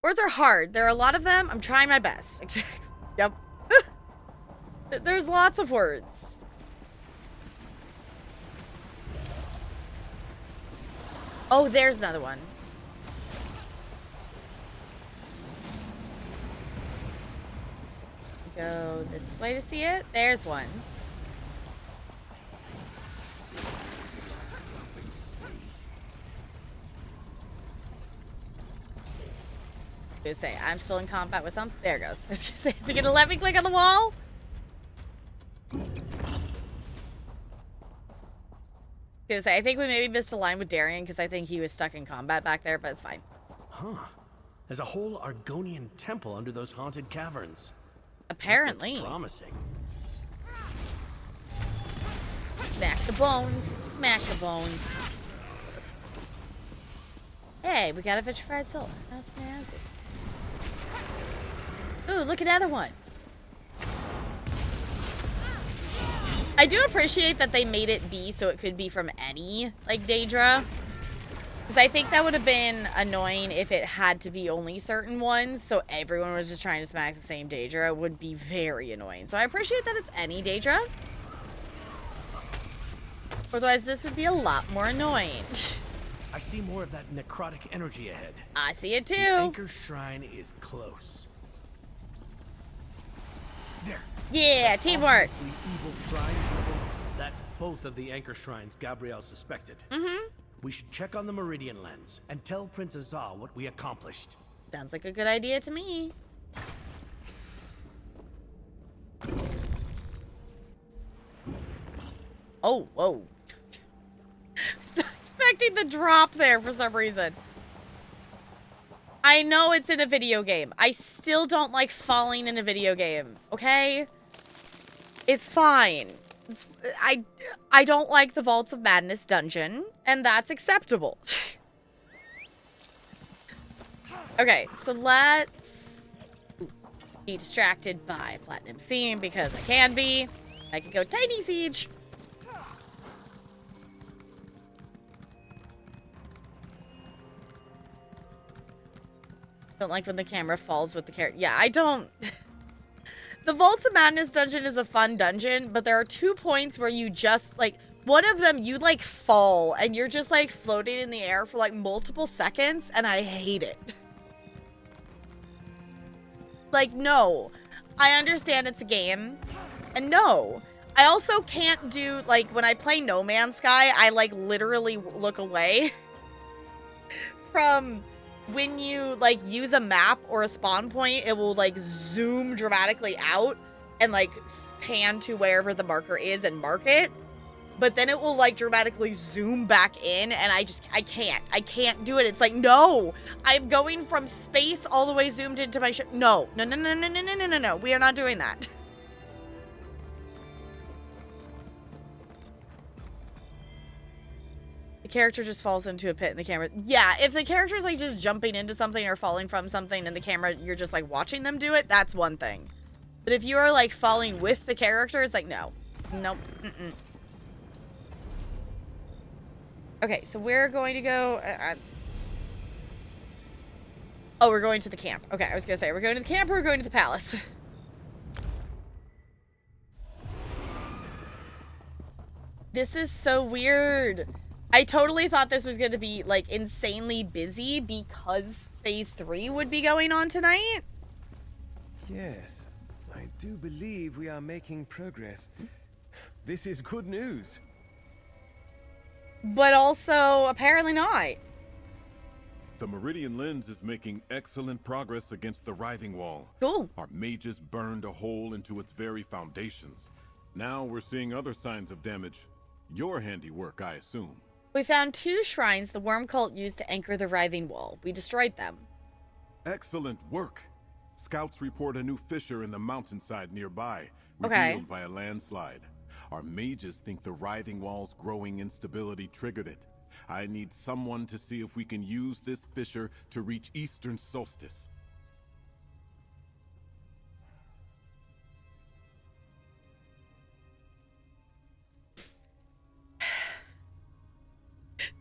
Words are hard. There are a lot of them. I'm trying my best. Exactly. Yep. There's lots of words. Oh, there's another one. Go this way to see it. There's one. I was gonna say, I'm still in combat with something. There it goes. I was gonna say, is it gonna let me click on the wall? I was gonna say, I think we maybe missed a line with Darian because I think he was stuck in combat back there, but it's fine. Huh. There's a whole Argonian temple under those haunted caverns. Apparently. That's promising. Smack the bones. Smack the bones. Hey, we got a vitrified soul. How snazzy. Ooh, look, another one. I do appreciate that they made it be so it could be from any, like, Daedra. Because I think that would have been annoying if it had to be only certain ones, so everyone was just trying to smack the same Daedra. It would be very annoying. So I appreciate that it's any Daedra. Otherwise, this would be a lot more annoying. I see more of that necrotic energy ahead. I see it too. The Anchor Shrine is close. There. Yeah, teamwork. Obviously evil shrines. That's both of the Anchor Shrines Gabrielle suspected. Mm-hmm. We should check on the Meridian Lens and tell Prince Azal what we accomplished. Sounds like a good idea to me. Oh, whoa. Still expecting the drop there for some reason. I know it's in a video game. I still don't like falling in a video game, okay? It's fine. I don't like the Vaults of Madness dungeon, and that's acceptable. Okay, so let's be distracted by Platinum Seam because I can be. I can go Tiny Siege. Don't like when the camera falls with the character. Yeah, I don't. The Vaults of Madness dungeon is a fun dungeon, but there are 2 points where you just, like, one of them, you, like, fall, and you're just, like, floating in the air for, like, multiple seconds, and I hate it. Like, no. I understand it's a game, and no. I also can't do, like, when I play No Man's Sky, I, like, literally look away from... When you, like, use a map or a spawn point, it will, like, zoom dramatically out and, like, pan to wherever the marker is and mark it. But then it will, like, dramatically zoom back in, and I can't do it. It's like, no! I'm going from space all the way zoomed into my ship. No. No, no, no, no, no, no, no, no, no. We are not doing that. Character just falls into a pit and the camera. Yeah, if the character's like just jumping into something or falling from something and the camera, you're just like watching them do it, that's one thing. But if you are like falling with the character, it's like, no. Nope. Mm-mm. Okay, so we're going to go... Oh, we're going to the camp. Okay, I was going to say, we're going to the camp or we're going to the palace? This is so weird. I totally thought this was going to be, like, insanely busy because Phase 3 would be going on tonight. Yes, I do believe we are making progress. This is good news. But also, apparently not. The Meridian Lens is making excellent progress against the Writhing Wall. Cool. Our mages burned a hole into its very foundations. Now we're seeing other signs of damage. Your handiwork, I assume. We found 2 shrines the worm cult used to anchor the Writhing Wall. We destroyed them. Excellent work. Scouts report a new fissure in the mountainside nearby, Okay. revealed by a landslide. Our mages think the Writhing Wall's growing instability triggered it. I need someone to see if we can use this fissure to reach Eastern Solstice.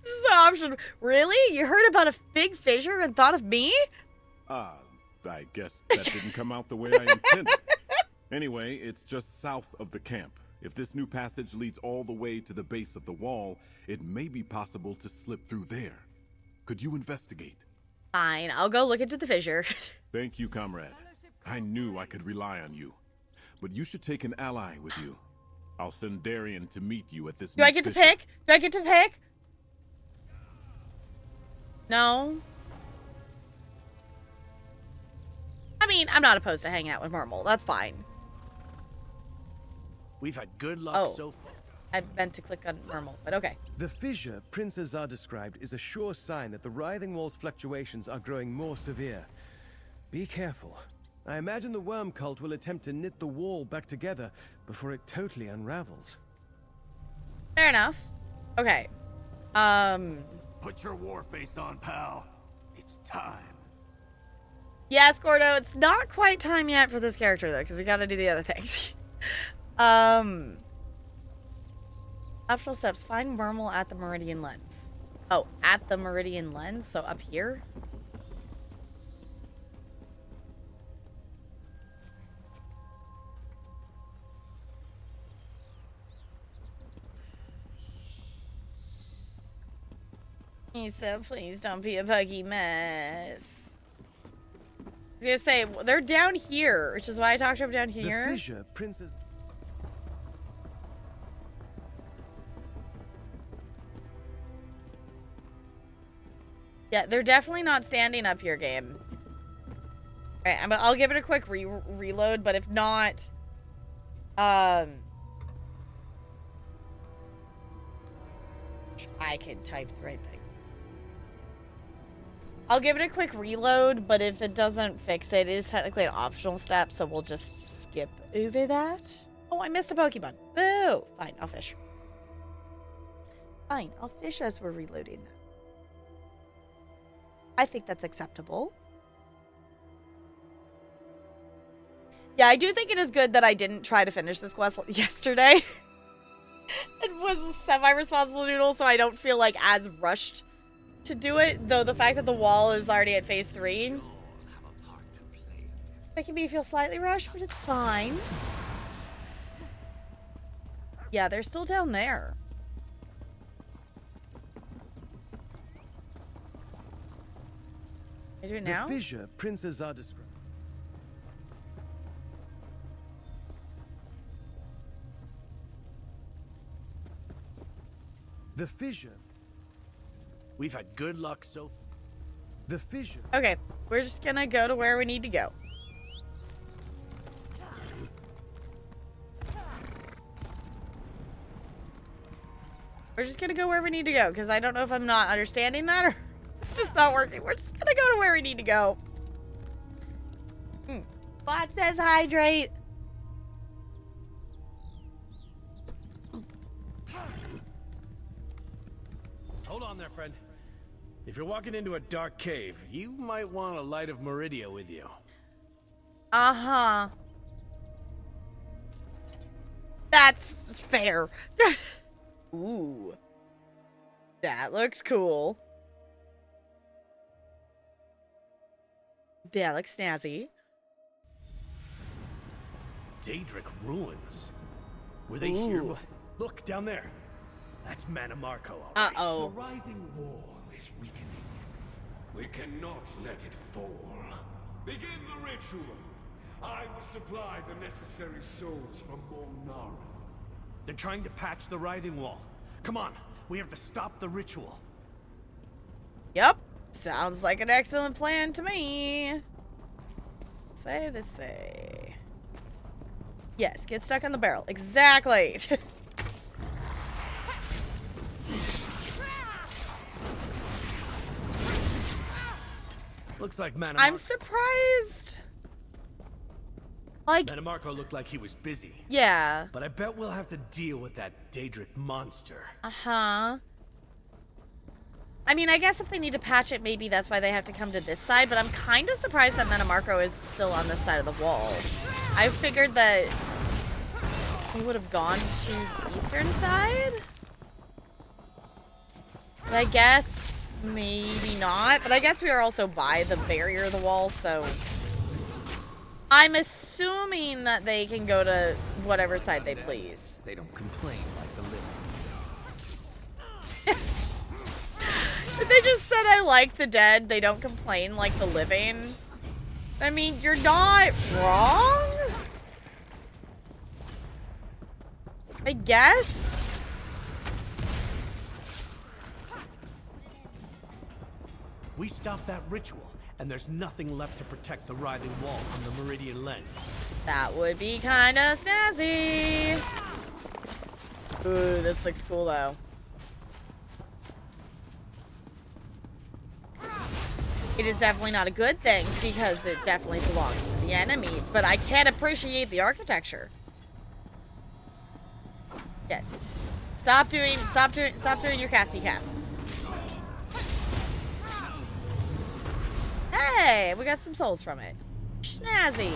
This is the option. Really? You heard about a big fissure and thought of me? I guess that didn't come out the way I intended. Anyway, it's just south of the camp. If this new passage leads all the way to the base of the wall, it may be possible to slip through there. Could you investigate? Fine, I'll go look into the fissure. Thank you, comrade. I knew I could rely on you. But you should take an ally with you. I'll send Darian to meet you at this Do I get to pick? Do I get to pick? No. I mean, I'm not opposed to hanging out with Marmol. That's fine. We've had good luck Oh. so far. I meant to click on Marmol, but okay. The fissure Prince Azar described is a sure sign that the writhing wall's fluctuations are growing more severe. Be careful. I imagine the worm cult will attempt to knit the wall back together before it totally unravels. Fair enough. Okay. Put your war face on, pal. It's time. Yes, Gordo, it's not quite time yet for this character, though, because we gotta do the other things. Optional steps. Find Marmol at the Meridian Lens. Oh, at the Meridian Lens? So up here? He said, please don't be a buggy mess. I was gonna say, they're down here, which is why I talked to him down here. The fissure Prince's... Yeah, they're definitely not standing up here, game. Alright, I'll give it a quick reload, but if not, I can type the right thing. I'll give it a quick reload, but if it doesn't fix it, it is technically an optional step, so we'll just skip over that. Oh, I missed a Pokemon. Boo! Fine, I'll fish. Fine, I'll fish as we're reloading. I think that's acceptable. Yeah, I do think it is good that I didn't try to finish this quest yesterday. It was a semi-responsible noodle, so I don't feel like as rushed to do it, though the fact that the wall is already at phase 3 making me feel slightly rushed, but it's fine. Yeah, they're still down there. Can I do it now? The fissure Prince Azar described. The fissure. We've had good luck so. The fissure. Okay, we're just gonna go to where we need to go. We're just gonna go where we need to go, because I don't know if I'm not understanding that or it's just not working. We're just gonna go to where we need to go. Bot says hydrate. Hold on there, friend. If you're walking into a dark cave, you might want a light of Meridia with you. Uh-huh. That's fair. Ooh. That looks cool. That looks snazzy. Daedric ruins. Were they here? Look, down there. That's Manamarco. Uh-oh. The writhing wall is weakening. We cannot let it fall. Begin the ritual. I will supply the necessary souls from Molnara. They're trying to patch the writhing wall. Come on, we have to stop the ritual. Yep. Sounds like an excellent plan to me. This way, this way. Yes, get stuck on the barrel. Exactly. Looks like Manamarco. I'm surprised. Like, Manamarco looked like he was busy. yeah. But I bet we'll have to deal with that Daedric monster. Uh-huh. I mean, I guess if they need to patch it, maybe that's why they have to come to this side, but I'm kind of surprised that Metamarco is still on this side of the wall. I figured that he would have gone to the eastern side. But I guess maybe not. But I guess we are also by the barrier of the wall, so I'm assuming that they can go to whatever side they please. They don't complain like the living. They just said I like the dead. They don't complain like the living. I mean, you're not wrong. I guess. We stopped that ritual, and there's nothing left to protect the writhing wall from the Meridian lens. That would be kind of snazzy. Ooh, this looks cool though. It is definitely not a good thing because it definitely belongs to the enemy, but I can't appreciate the architecture. Yes. Stop doing your casty casts. Hey, we got some souls from it. Snazzy.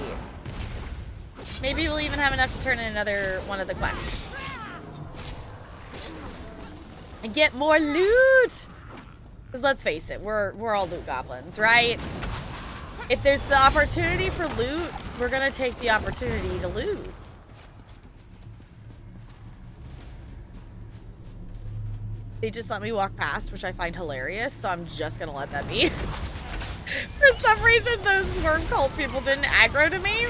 Maybe we'll even have enough to turn in another one of the quests. And get more loot! Because let's face it, we're all loot goblins, right? If there's the opportunity for loot, we're gonna take the opportunity to loot. They just let me walk past, which I find hilarious, so I'm just gonna let that be. For some reason, those worm cult people didn't aggro to me.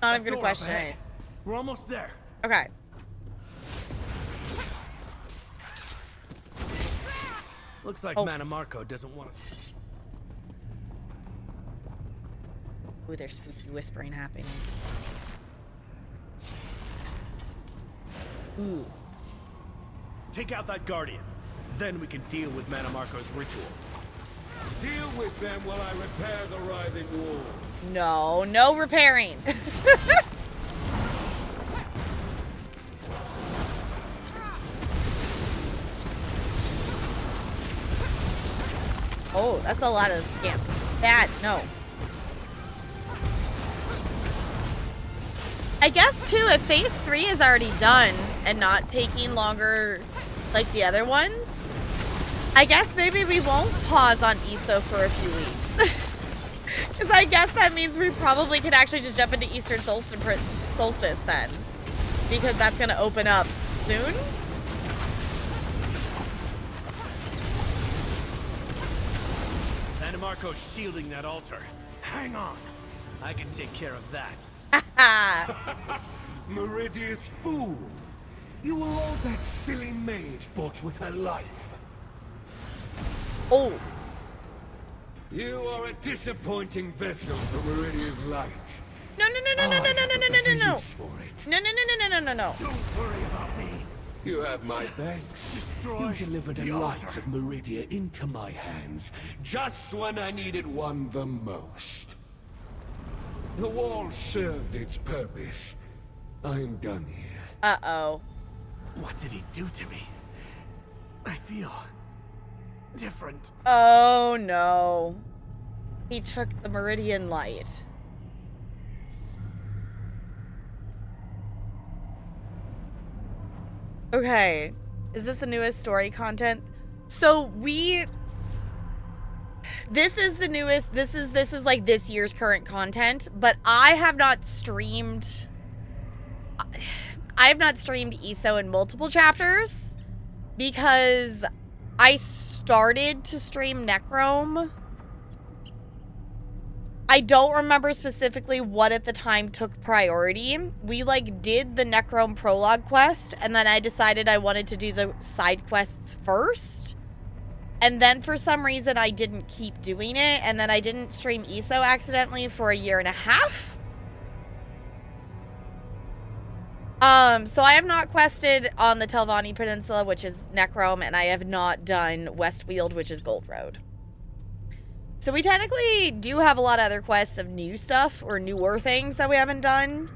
Not even gonna question it. We're almost there. Okay. Looks like Metamarco doesn't want us. Ooh, there's spooky whispering happening. Ooh. Take out that guardian. Then we can deal with Metamarco's ritual. Deal with them while I repair the writhing wall. No, no repairing. Oh, that's a lot of scamps. Bad, no. I guess too, if phase 3 is already done and not taking longer like the other ones, I guess maybe we won't pause on ESO for a few weeks. Because I guess that means we probably could actually just jump into Eastern Solstice then. Because that's going to open up soon. Metamarco's shielding that altar. Hang on. I can take care of that. Meridia's fool! You were all that silly mage bought with her life. Oh. You are a disappointing vessel for Meridia's light. No, no, no, no, no, no, no, no, no, no, no. No, no, no, no, no, no, no, no. Don't worry about me. You have my thanks. You delivered a light of Meridia into my hands, just when I needed one the most. The wall served its purpose. I'm done here. Uh-oh. What did he do to me? I feel different. Oh, no. He took the Meridian light. Okay. Is this the newest story content? So this is the newest, this is like this year's current content, but I have not streamed ESO in multiple chapters because I started to stream Necrome. I don't remember specifically what at the time took priority. We like did the Necrome prologue quest and then I decided I wanted to do the side quests first. And then for some reason I didn't keep doing it and then I didn't stream ESO accidentally for a year and a half. So I have not quested on the Telvanni Peninsula, which is Necrome, and I have not done Westweald, which is Gold Road. So we technically do have a lot of other quests of new stuff or newer things that we haven't done.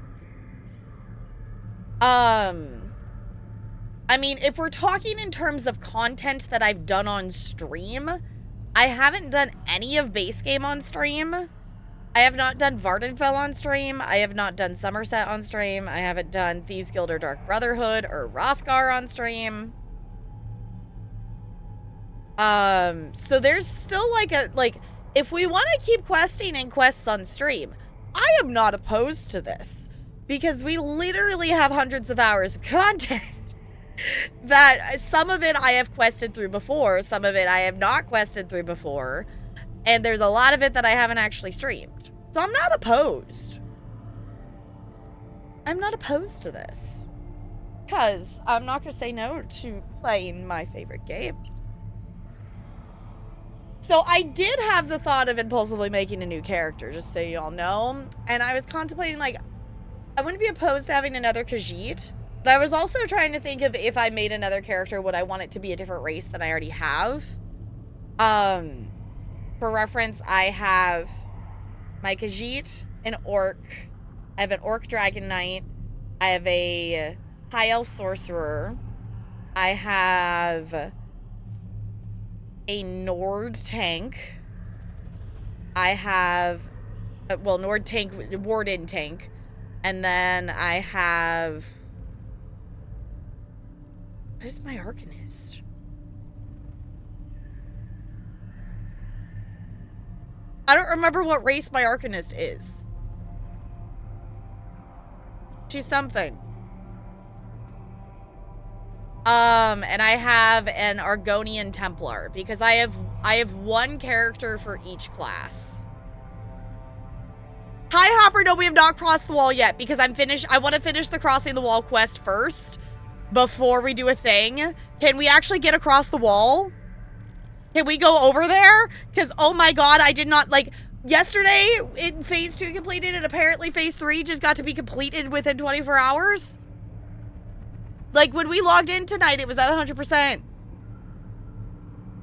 I mean, if we're talking in terms of content that I've done on stream, I haven't done any of base game on stream. I have not done Vardenfell on stream. I have not done Somerset on stream. I haven't done Thieves Guild or Dark Brotherhood or Rothgar on stream. So there's still like if we want to keep questing and quests on stream, I am not opposed to this because we literally have hundreds of hours of content that some of it I have quested through before, some of it I have not quested through before, and there's a lot of it that I haven't actually streamed. So I'm not opposed. I'm not opposed to this because I'm not going to say no to playing my favorite game. So I did have the thought of impulsively making a new character, just so y'all know. And I was contemplating, like, I wouldn't be opposed to having another Khajiit. But I was also trying to think of if I made another character, would I want it to be a different race than I already have? For reference, I have my Khajiit, an Orc. I have an Orc Dragon Knight. I have a High Elf Sorcerer. I have a Nord tank. I have, Nord tank, Warden tank. And then I have, what is my Arcanist? I don't remember what race my Arcanist is. She's something. And I have an Argonian Templar because I have one character for each class. Hi Hopper, no, we have not crossed the wall yet because I want to finish the crossing the wall quest first before we do a thing. Can we actually get across the wall? Can we go over there? Because, oh my god, I did not, like, yesterday in phase 2 completed and apparently phase 3 just got to be completed within 24 hours. Like, when we logged in tonight, it was at 100%.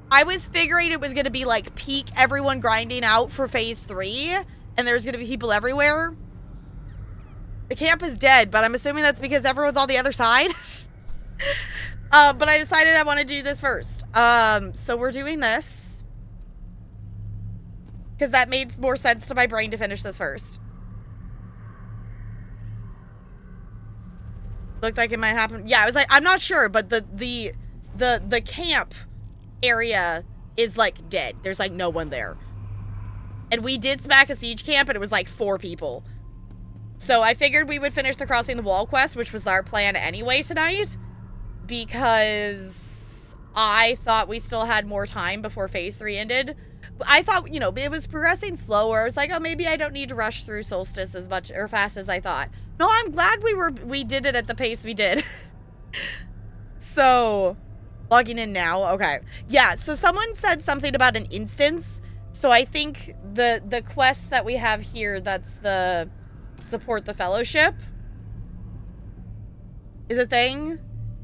I was figuring it was going to be, like, peak everyone grinding out for phase 3, and there's going to be people everywhere. The camp is dead, but I'm assuming that's because everyone's on the other side. But I decided I want to do this first. So we're doing this. Because that made more sense to my brain to finish this first. Looked like it might happen. Yeah, I was like, I'm not sure, but the camp area is like dead. There's like no one there. And we did smack a siege camp and it was like 4 people. So I figured we would finish the crossing the wall quest, which was our plan anyway tonight, because I thought we still had more time before phase 3 ended. I thought, you know, it was progressing slower. I was like, oh, maybe I don't need to rush through Solstice as much or fast as I thought. No, I'm glad we did it at the pace we did. So, logging in now. Okay. Yeah, so someone said something about an instance. So I think the quest that we have here, that's the support the fellowship, is a thing.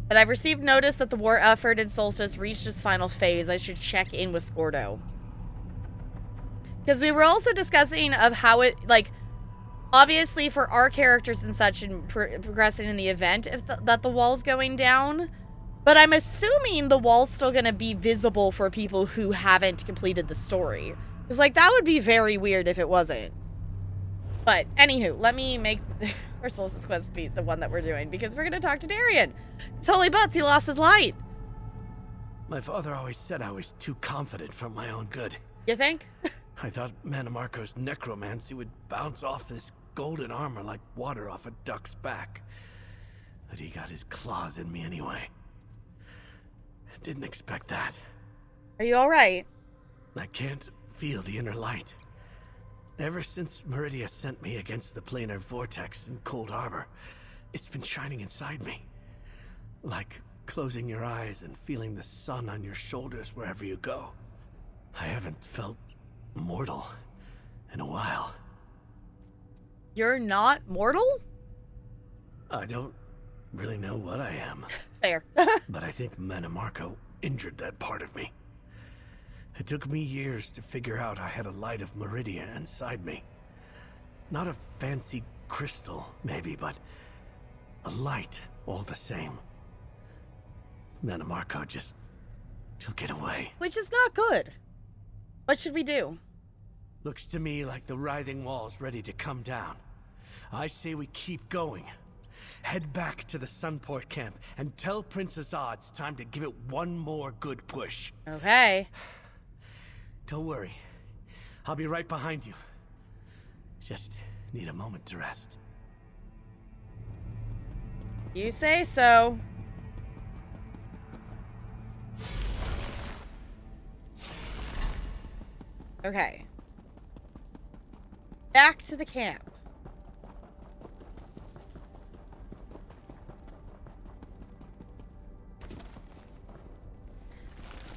That I've received notice that the war effort in Solstice reached its final phase. I should check in with Scordo. Because we were also discussing of how it, like, obviously for our characters and such and progressing in the event, that the wall's going down. But I'm assuming the wall's still going to be visible for people who haven't completed the story. Because, like, that would be very weird if it wasn't. But, anywho, let me make our Solstice quest be the one that we're doing. Because we're going to talk to Darian. It's holy butts, he lost his light. My father always said I was too confident for my own good. You think? I thought Mannimarco's necromancy would bounce off this golden armor like water off a duck's back. But he got his claws in me anyway. Didn't expect that. Are you alright? I can't feel the inner light. Ever since Meridia sent me against the planar vortex in Cold Harbor, it's been shining inside me. Like closing your eyes and feeling the sun on your shoulders wherever you go. I haven't felt mortal in a while. You're not mortal? I don't really know what I am. Fair. But I think Mannimarco injured that part of me. It took me years to figure out I had a light of Meridia inside me. Not a fancy crystal, maybe, but a light all the same. Manamarco just took it away. Which is not good. What should we do? Looks to me like the writhing wall's ready to come down. I say we keep going. Head back to the Sunport camp and tell Prince Azad it's time to give it one more good push. Okay. Don't worry. I'll be right behind you. Just need a moment to rest. You say so. Okay. Back to the camp.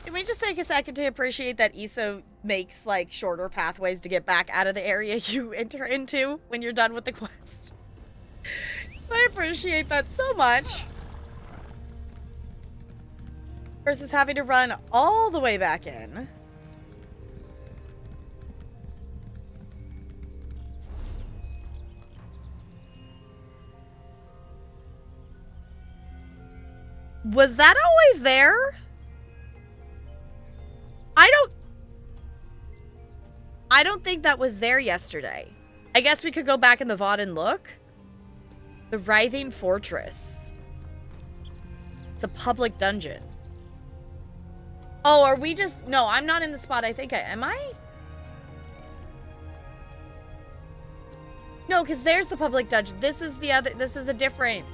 Can we just take a second to appreciate that ISO makes, like, shorter pathways to get back out of the area you enter into when you're done with the quest? I appreciate that so much. Versus having to run all the way back in. Was that always there? I don't think that was there yesterday. I guess we could go back in the VOD and look. The Writhing Fortress. It's a public dungeon. Oh, are we just... No, I'm not in the spot I think I... Am I? No, because there's the public dungeon. This is the other... This is a different...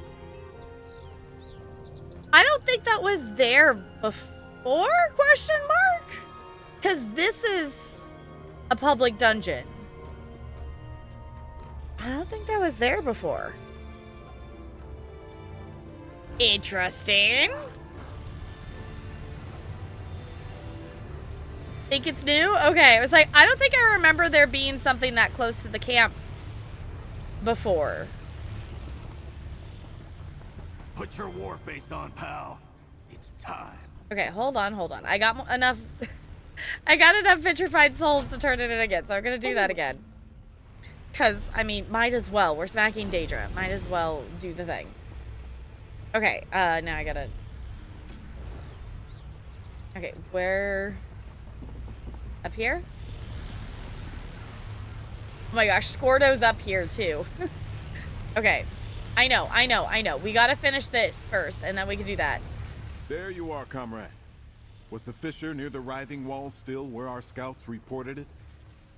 I don't think that was there before? Question mark? Because this is a public dungeon. I don't think that was there before. Interesting. Think it's new? Okay, I was like, I don't think I remember there being something that close to the camp before. Put your war face on, pal. It's time. Okay, hold on. I got enough... I got enough vitrified souls to turn it in again, so I'm gonna do that again. Because, I mean, might as well. We're smacking Daedra. Might as well do the thing. Okay, now I gotta... Okay, where... Up here? Oh my gosh, Scordo's up here, too. Okay. I know. We gotta finish this first, and then we can do that. There you are, comrade. Was the fissure near the writhing wall still where our scouts reported it?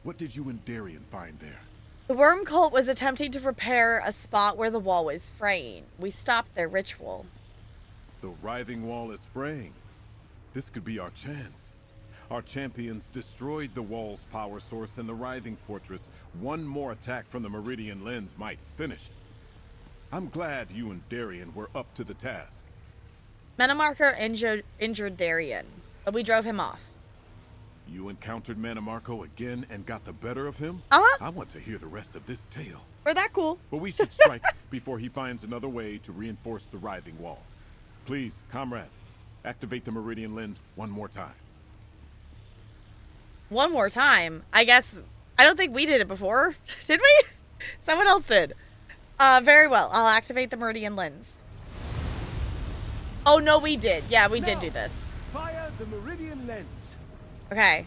What did you and Darien find there? The worm cult was attempting to repair a spot where the wall was fraying. We stopped their ritual. The writhing wall is fraying. This could be our chance. Our champions destroyed the wall's power source in the writhing fortress. One more attack from the Meridian lens might finish it. I'm glad you and Darien were up to the task. Manamarco injured Darien, but we drove him off. You encountered Manamarco again and got the better of him? Uh-huh. I want to hear the rest of this tale. We're that cool. But we should strike before he finds another way to reinforce the writhing wall. Please, comrade, activate the Meridian lens one more time. One more time? I guess... I don't think we did it before. Did we? Someone else did. Very well. I'll activate the Meridian lens. Oh, no, we did. Yeah, we did do this. Fire the Meridian lens. Okay.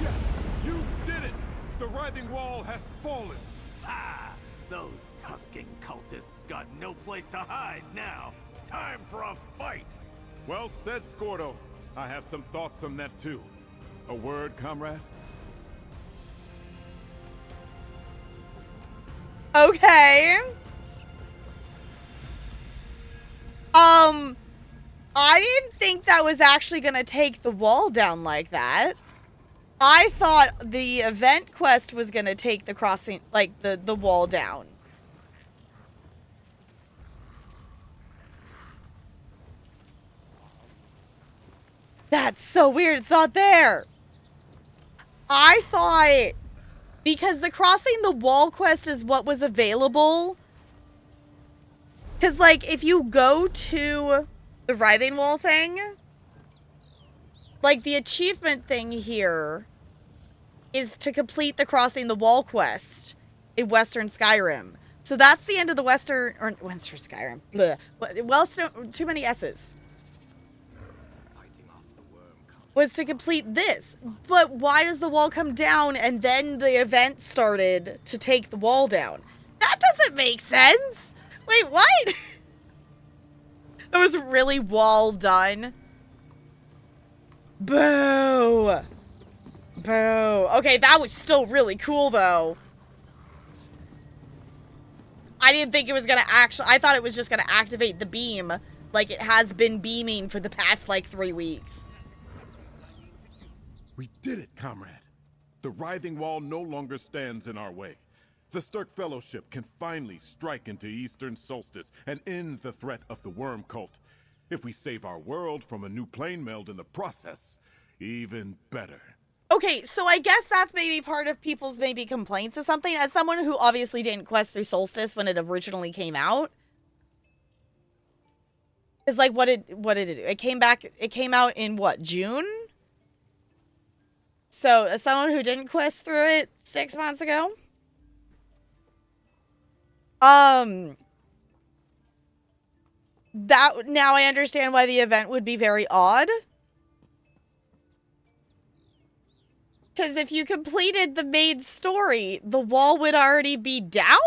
Yes, you did it! The writhing wall has fallen! Ah, those Tuscan cultists got no place to hide now. Time for a fight. Well said, Scordo. I have some thoughts on that too. A word, comrade? Okay. I didn't think that was actually gonna take the wall down like that. I thought the event quest was gonna take the crossing, like, the wall down. That's so weird, it's not there. I thought, because the crossing the wall quest is what was available. Because, like, if you go to the writhing wall thing, like, the achievement thing here is to complete the crossing the wall quest. in Western Skyrim. So that's the end of the Western Skyrim. Blech. Well, too many S's. Was to complete this. But why does the wall come down and then the event started to take the wall down? That doesn't make sense. Wait, what? It was really wall done. Boo. Boo. Okay, that was still really cool, though. I didn't think it was gonna actually... I thought it was just gonna activate the beam like it has been beaming for the past, like, 3 weeks. We did it, comrade. The writhing wall no longer stands in our way. The Sturk Fellowship can finally strike into Eastern Solstice and end the threat of the worm cult. If we save our world from a new plane meld in the process, even better. Okay, so I guess that's maybe part of people's maybe complaints or something. As someone who obviously didn't quest through Solstice when it originally came out. It's like, what did it do? It came out in what, June? So, as someone who didn't quest through it 6 months ago. That, now I understand why the event would be very odd. Because if you completed the main story, the wall would already be down?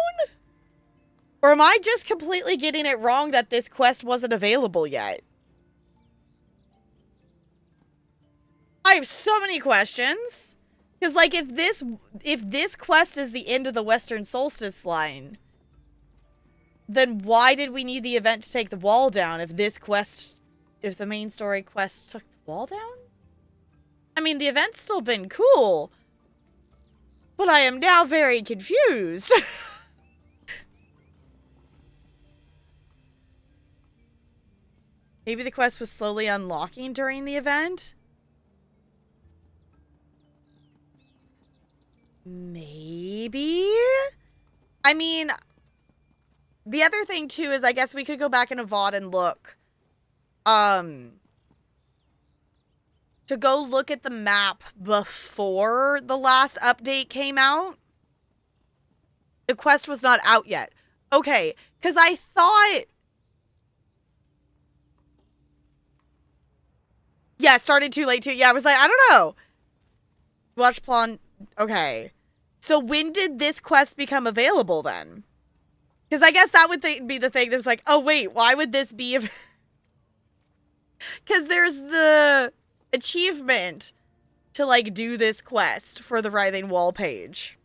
Or am I just completely getting it wrong that this quest wasn't available yet? I have so many questions. Because, like, if this quest is the end of the Western Solstice line, then why did we need the event to take the wall down if the main story quest took the wall down? I mean, the event's still been cool, but I am now very confused. Maybe the quest was slowly unlocking during the event? Maybe? I mean, the other thing, too, is I guess we could go back in a VOD and look. To go look at the map before the last update came out. The quest was not out yet. Okay, because I thought... Yeah, it started too late, too. Yeah, I was like, I don't know. Watch Plon... Okay. So when did this quest become available, then? Because I guess that would be the thing. There's like, oh, wait, why would this be... Because there's the... achievement to, like, do this quest for the Writhing Wall page.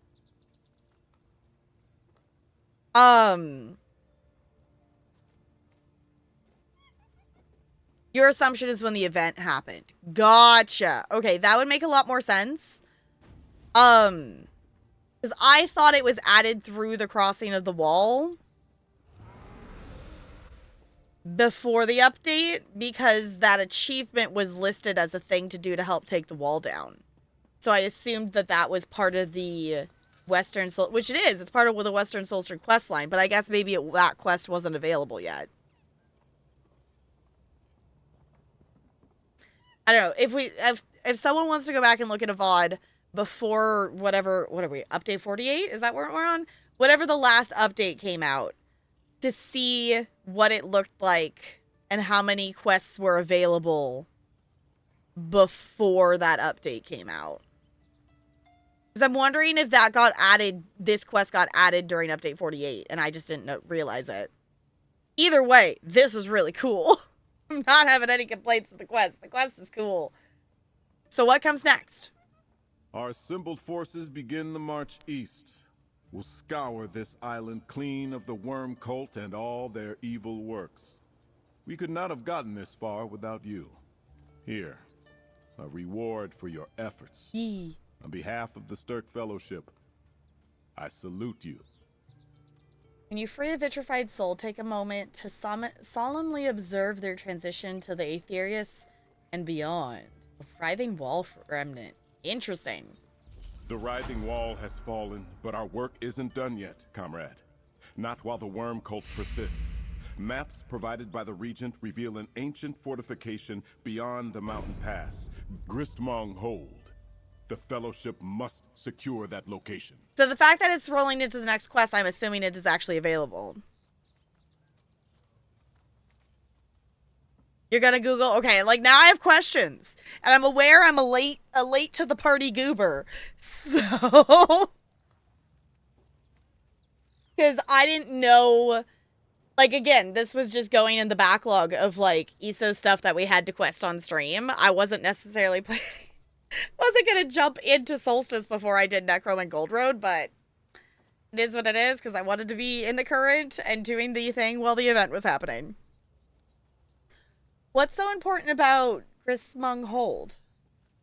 Your assumption is when the event happened. Gotcha. Okay, that would make a lot more sense. Because I thought it was added through the crossing of the wall before the update, because that achievement was listed as a thing to do to help take the wall down. So I assumed that that was part of the Western Solstice, which it is. It's part of the Western Solstice quest line, but I guess maybe that quest wasn't available yet. I don't know. If someone wants to go back and look at a VOD before what are we, update 48? Is that what we're on? Whatever the last update came out, to see what it looked like and how many quests were available before that update came out. Because I'm wondering if that got added, this quest got added during update 48, and I just didn't realize it. Either way, this was really cool. I'm not having any complaints with the quest. The quest is cool. So what comes next? Our assembled forces begin the march east. We'll scour this island clean of the worm cult and all their evil works. We could not have gotten this far without you. Here, a reward for your efforts. Yee. On behalf of the Sturk Fellowship, I salute you. When you free a vitrified soul, take a moment to solemnly observe their transition to the Aetherius and beyond. A writhing wall remnant. Interesting. The writhing wall has fallen, but our work isn't done yet, comrade. Not while the worm cult persists. Maps provided by the Regent reveal an ancient fortification beyond the mountain pass, Gristmong Hold. The Fellowship must secure that location. So the fact that it's rolling into the next quest, I'm assuming it is actually available. You're gonna Google? Okay, like now I have questions. And I'm aware I'm a late to the party goober. So because I didn't know, like, again, this was just going in the backlog of like ESO stuff that we had to quest on stream. I wasn't necessarily wasn't gonna jump into Solstice before I did Necro and Gold Road, but it is what it is because I wanted to be in the current and doing the thing while the event was happening. What's so important about Grismung Hold?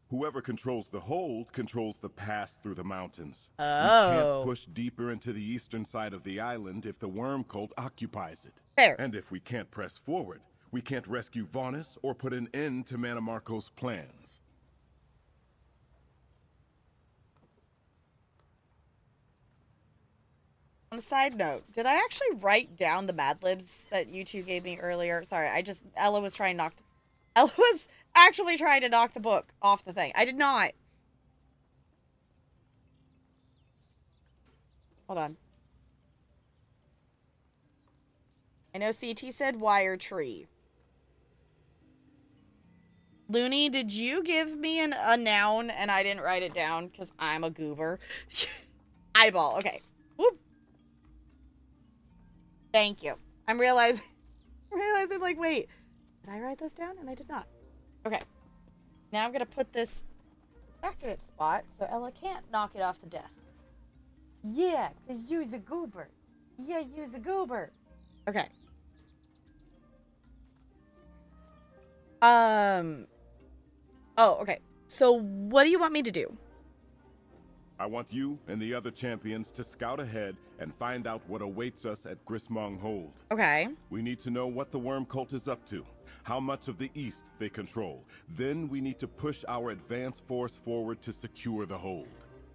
Whoever controls the hold controls the pass through the mountains. Oh. We can't push deeper into the eastern side of the island if the worm cult occupies it. Fair. And if we can't press forward, we can't rescue Vonis or put an end to Manamarco's plans. On a side note, did I actually write down the Mad Libs that you two gave me earlier? Sorry, Ella was actually trying to knock the book off the thing. I did not. Hold on. I know CT said wire tree. Looney, did you give me a noun and I didn't write it down because I'm a goober? Eyeball, okay. Whoop. Thank you. I'm realizing, like, wait, did I write this down? And I did not. Okay. Now I'm going to put this back in its spot so Ella can't knock it off the desk. Yeah, because you's a goober. Yeah, you's a goober. Okay. Oh, okay. So what do you want me to do? I want you and the other champions to scout ahead and find out what awaits us at Grismung Hold. Okay. We need to know what the worm cult is up to, how much of the east they control. Then we need to push our advance force forward to secure the hold.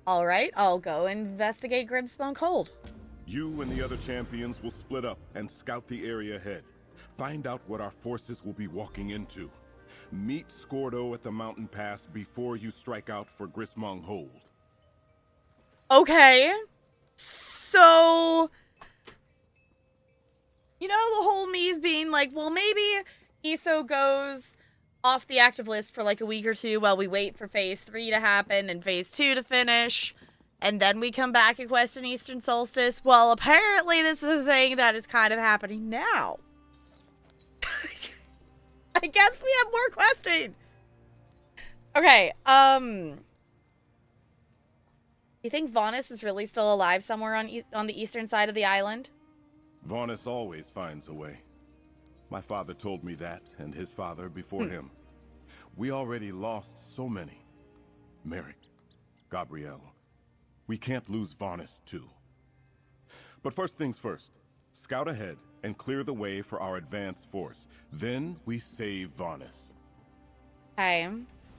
All right, I'll go investigate Grimspunk Hold. You and the other champions will split up and scout the area ahead. Find out what our forces will be walking into. Meet Scordo at the mountain pass before you strike out for Grismung Hold. Okay. So, you know, the whole me's being like, well, maybe ESO goes off the active list for like a week or two while we wait for phase 3 to happen and phase 2 to finish. And then we come back and quest an Eastern Solstice. Well, apparently this is a thing that is kind of happening now. I guess we have more questing. Okay, you think Vonis is really still alive somewhere on the eastern side of the island? Vonis always finds a way. My father told me that, and his father before him. We already lost so many. Merrick, Gabrielle. We can't lose Vonis, too. But first things first. Scout ahead and clear the way for our advance force. Then we save Vonis. Okay.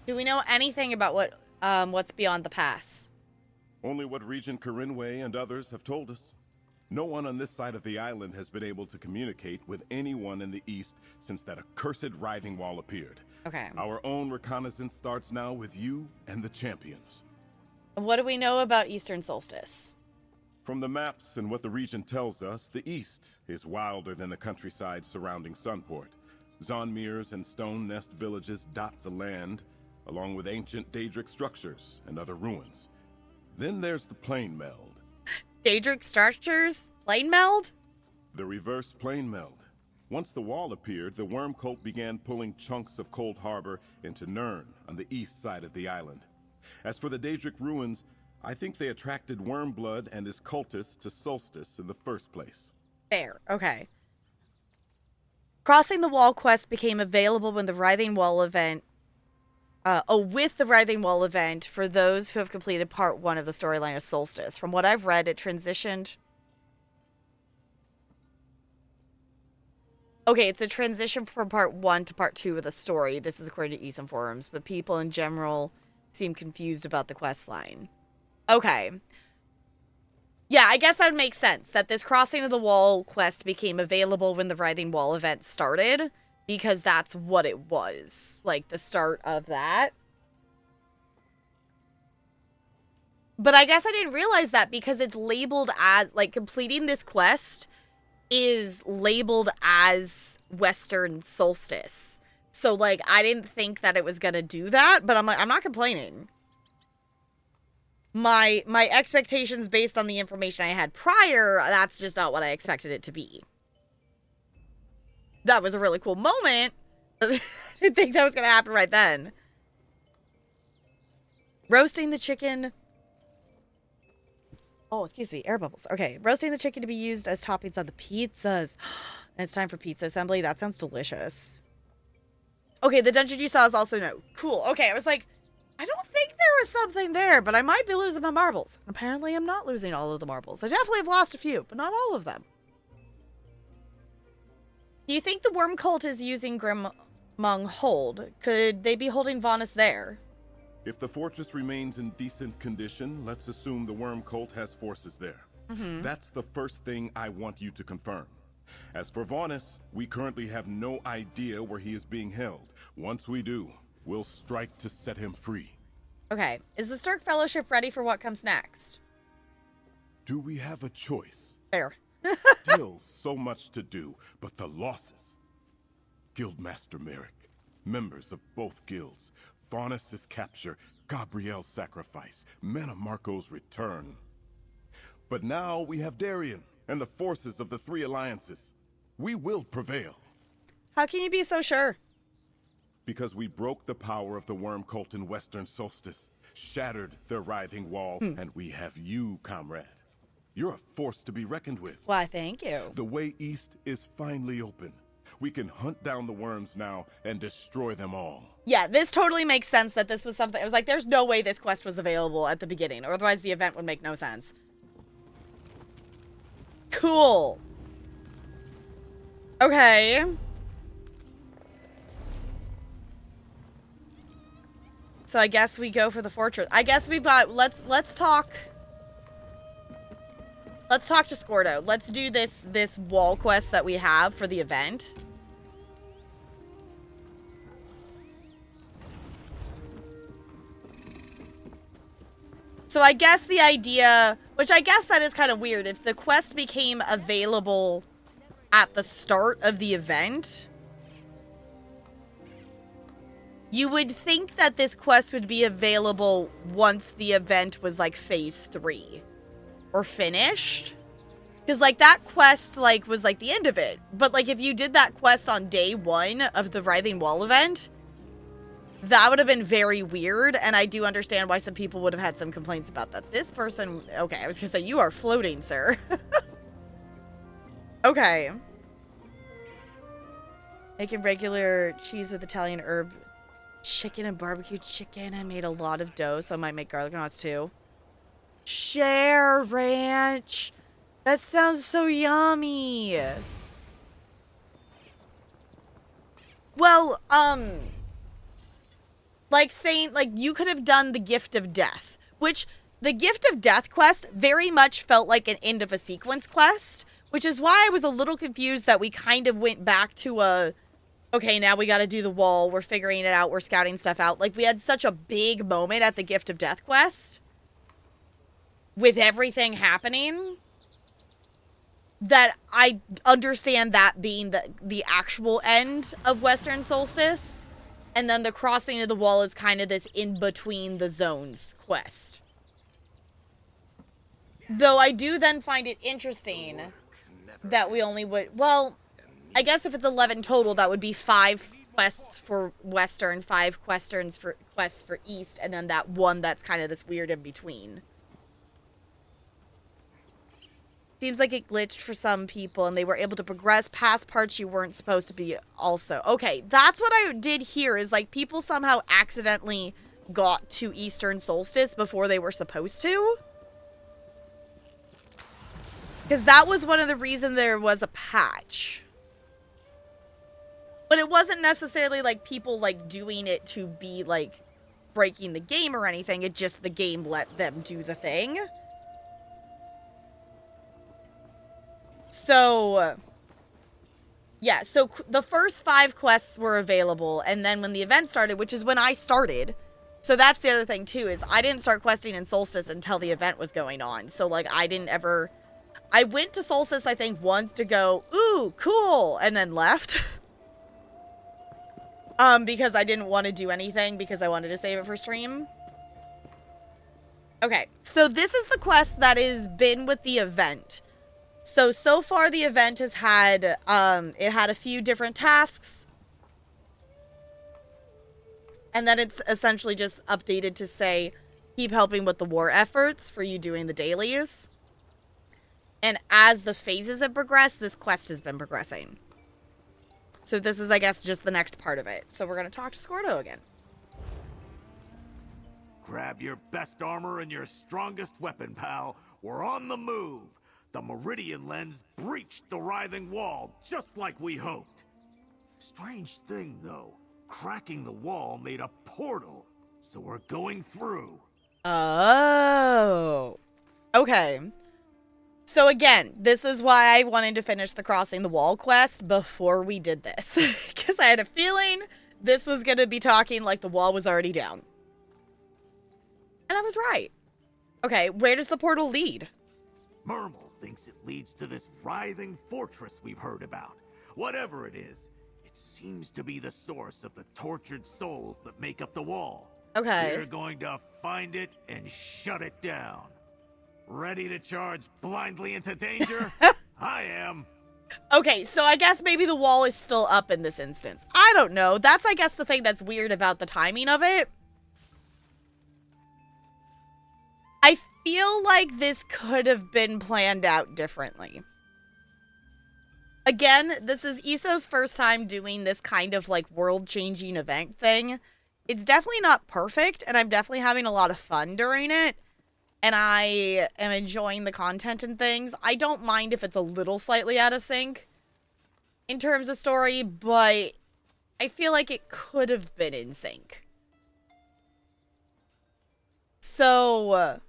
Do we know anything about what's beyond the pass? Only what Regent Corinway and others have told us. No one on this side of the island has been able to communicate with anyone in the east since that accursed writhing wall appeared. Okay. Our own reconnaissance starts now with you and the champions. What do we know about Eastern Solstice? From the maps and what the region tells us, the east is wilder than the countryside surrounding Sunport. Zonmirs and Stone Nest villages dot the land, along with ancient Daedric structures and other ruins. Then there's the Plain Meld. Daedric structures? Plain meld? The reverse Plain Meld. Once the wall appeared, the worm cult began pulling chunks of Cold Harbor into Nirn on the east side of the island. As for the Daedric ruins, I think they attracted Wormblood and his cultists to Solstice in the first place. Fair. Okay. Crossing the Wall quest became available when the Writhing Wall event with the Writhing Wall event for those who have completed part 1 of the storyline of Solstice. From what I've read, it transitioned. Okay, it's a transition from part 1 to part 2 of the story. This is according to ESOM forums, but people in general seem confused about the quest line. Okay. Yeah, I guess that would make sense, that this Crossing of the Wall quest became available when the Writhing Wall event started, because that's what it was. Like, the start of that. But I guess I didn't realize that because it's labeled as, like, completing this quest is labeled as Western Solstice. So, like, I didn't think that it was gonna do that, but I'm like, I'm not complaining. My expectations based on the information I had prior, that's just not what I expected it to be. That was a really cool moment. I didn't think that was gonna happen right then. Roasting the chicken. Oh, excuse me, air bubbles. Okay, roasting the chicken to be used as toppings on the pizzas. And it's time for pizza assembly. That sounds delicious. Okay, the dungeon you saw is also no. Cool. Okay, I was like, I don't think there was something there, but I might be losing my marbles. Apparently, I'm not losing all of the marbles. I definitely have lost a few, but not all of them. Do you think the worm cult is using Grimung Hold? Could they be holding Vaunus there? If the fortress remains in decent condition, let's assume the worm cult has forces there. That's the first thing I want you to confirm. As for Vaunus, we currently have no idea where he is being held. Once we do, we'll strike to set him free. Okay, is the Stark Fellowship ready for what comes next? Do we have a choice? Fair. Still so much to do, but the losses. Guildmaster Merrick, members of both guilds, Vaunus' capture, Gabrielle's sacrifice, Mena Marco's return. But now we have Darien and the forces of the three alliances. We will prevail. How can you be so sure? Because we broke the power of the worm cult in Western Solstice, shattered their writhing wall, and we have you, comrade. You're a force to be reckoned with. Why, thank you. The way east is finally open. We can hunt down the worms now and destroy them all. Yeah, this totally makes sense that this was something. I was like, there's no way this quest was available at the beginning, or otherwise the event would make no sense. Cool. Okay. So I guess we go for the fortress. I guess we've got, let's talk to Scordo. Let's do this wall quest that we have for the event. So I guess the idea, which I guess that is kind of weird, if the quest became available at the start of the event, you would think that this quest would be available once the event was like phase 3 or finished. Because like that quest like was like the end of it. But like if you did that quest on day 1 of the Writhing Wall event, that would have been very weird, and I do understand why some people would have had some complaints about that. This person... Okay, I was gonna say, you are floating, sir. Okay. Making regular cheese with Italian herb chicken and barbecue chicken. I made a lot of dough, so I might make garlic knots too. Share ranch. That sounds so yummy. Well, like saying, like, you could have done the Gift of Death, which the Gift of Death quest very much felt like an end of a sequence quest, which is why I was a little confused that we kind of went back to a, okay, now we got to do the wall, we're figuring it out, we're scouting stuff out. Like, we had such a big moment at the Gift of Death quest with everything happening that I understand that being the actual end of Western Solstice. And then the crossing of the wall is kind of this in-between the zones quest. Though I do then find it interesting that we only would... Well, I guess if it's 11 total, that would be 5 quests for Western, 5 quests for East, and then that one that's kind of this weird in-between. Seems like it glitched for some people, and they were able to progress past parts you weren't supposed to be also. Okay, that's what I did here, is like people somehow accidentally got to Eastern Solstice before they were supposed to. Because that was one of the reasons there was a patch. But it wasn't necessarily like people like doing it to be like breaking the game or anything. It just the game let them do the thing. So, yeah, so the first 5 quests were available, and then when the event started, which is when I started, So that's the other thing, too, is I didn't start questing in Solstice until the event was going on. So, like, I went to Solstice, I think, once to go, ooh, cool, and then left. Because I didn't want to do anything because I wanted to save it for stream. Okay, so this is the quest that has been with the event. So far the event has had, it had a few different tasks. And then it's essentially just updated to say, keep helping with the war efforts for you doing the dailies. And as the phases have progressed, this quest has been progressing. So this is, I guess, just the next part of it. So we're going to talk to Scordo again. Grab your best armor and your strongest weapon, pal. We're on the move. The Meridian lens breached the writhing wall, just like we hoped. Strange thing, though. Cracking the wall made a portal, so we're going through. Oh. Okay. So again, this is why I wanted to finish the Crossing the Wall quest before we did this. Because I had a feeling this was going to be talking like the wall was already down. And I was right. Okay, where does the portal lead? Mermal thinks it leads to this writhing fortress we've heard about. Whatever it is, it seems to be the source of the tortured souls that make up the wall. Okay. We're going to find it and shut it down. Ready to charge blindly into danger? I am. Okay, so I guess maybe the wall is still up in this instance. I don't know. That's, I guess, the thing that's weird about the timing of it. I feel like this could have been planned out differently. Again, this is Iso's first time doing this kind of, like, world-changing event thing. It's definitely not perfect, and I'm definitely having a lot of fun during it. And I am enjoying the content and things. I don't mind if it's a little slightly out of sync in terms of story, but I feel like it could have been in sync. So,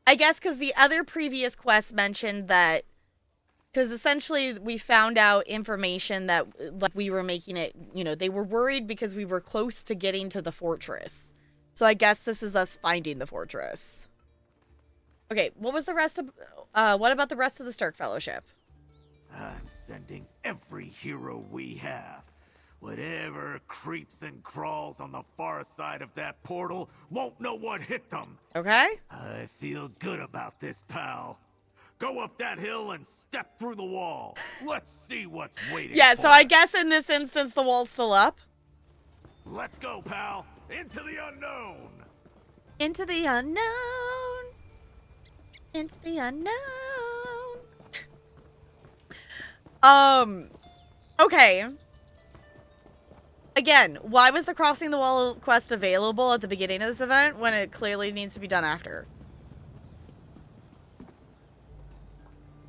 I guess because the other previous quests mentioned that, because essentially we found out information that, like, we were making it, you know, they were worried because we were close to getting to the fortress. So I guess this is us finding the fortress. Okay, what was the rest of... what about the rest of the Stark Fellowship? I'm sending every hero we have. Whatever creeps and crawls on the far side of that portal won't know what hit them. Okay. I feel good about this, pal. Go up that hill and step through the wall. Let's see what's waiting Yeah, for so I us. guess in this instance the wall's still up. Let's go, pal. Into the unknown. Into the unknown. Into the unknown. Okay. Again, why was the Crossing the Wall quest available at the beginning of this event when it clearly needs to be done after?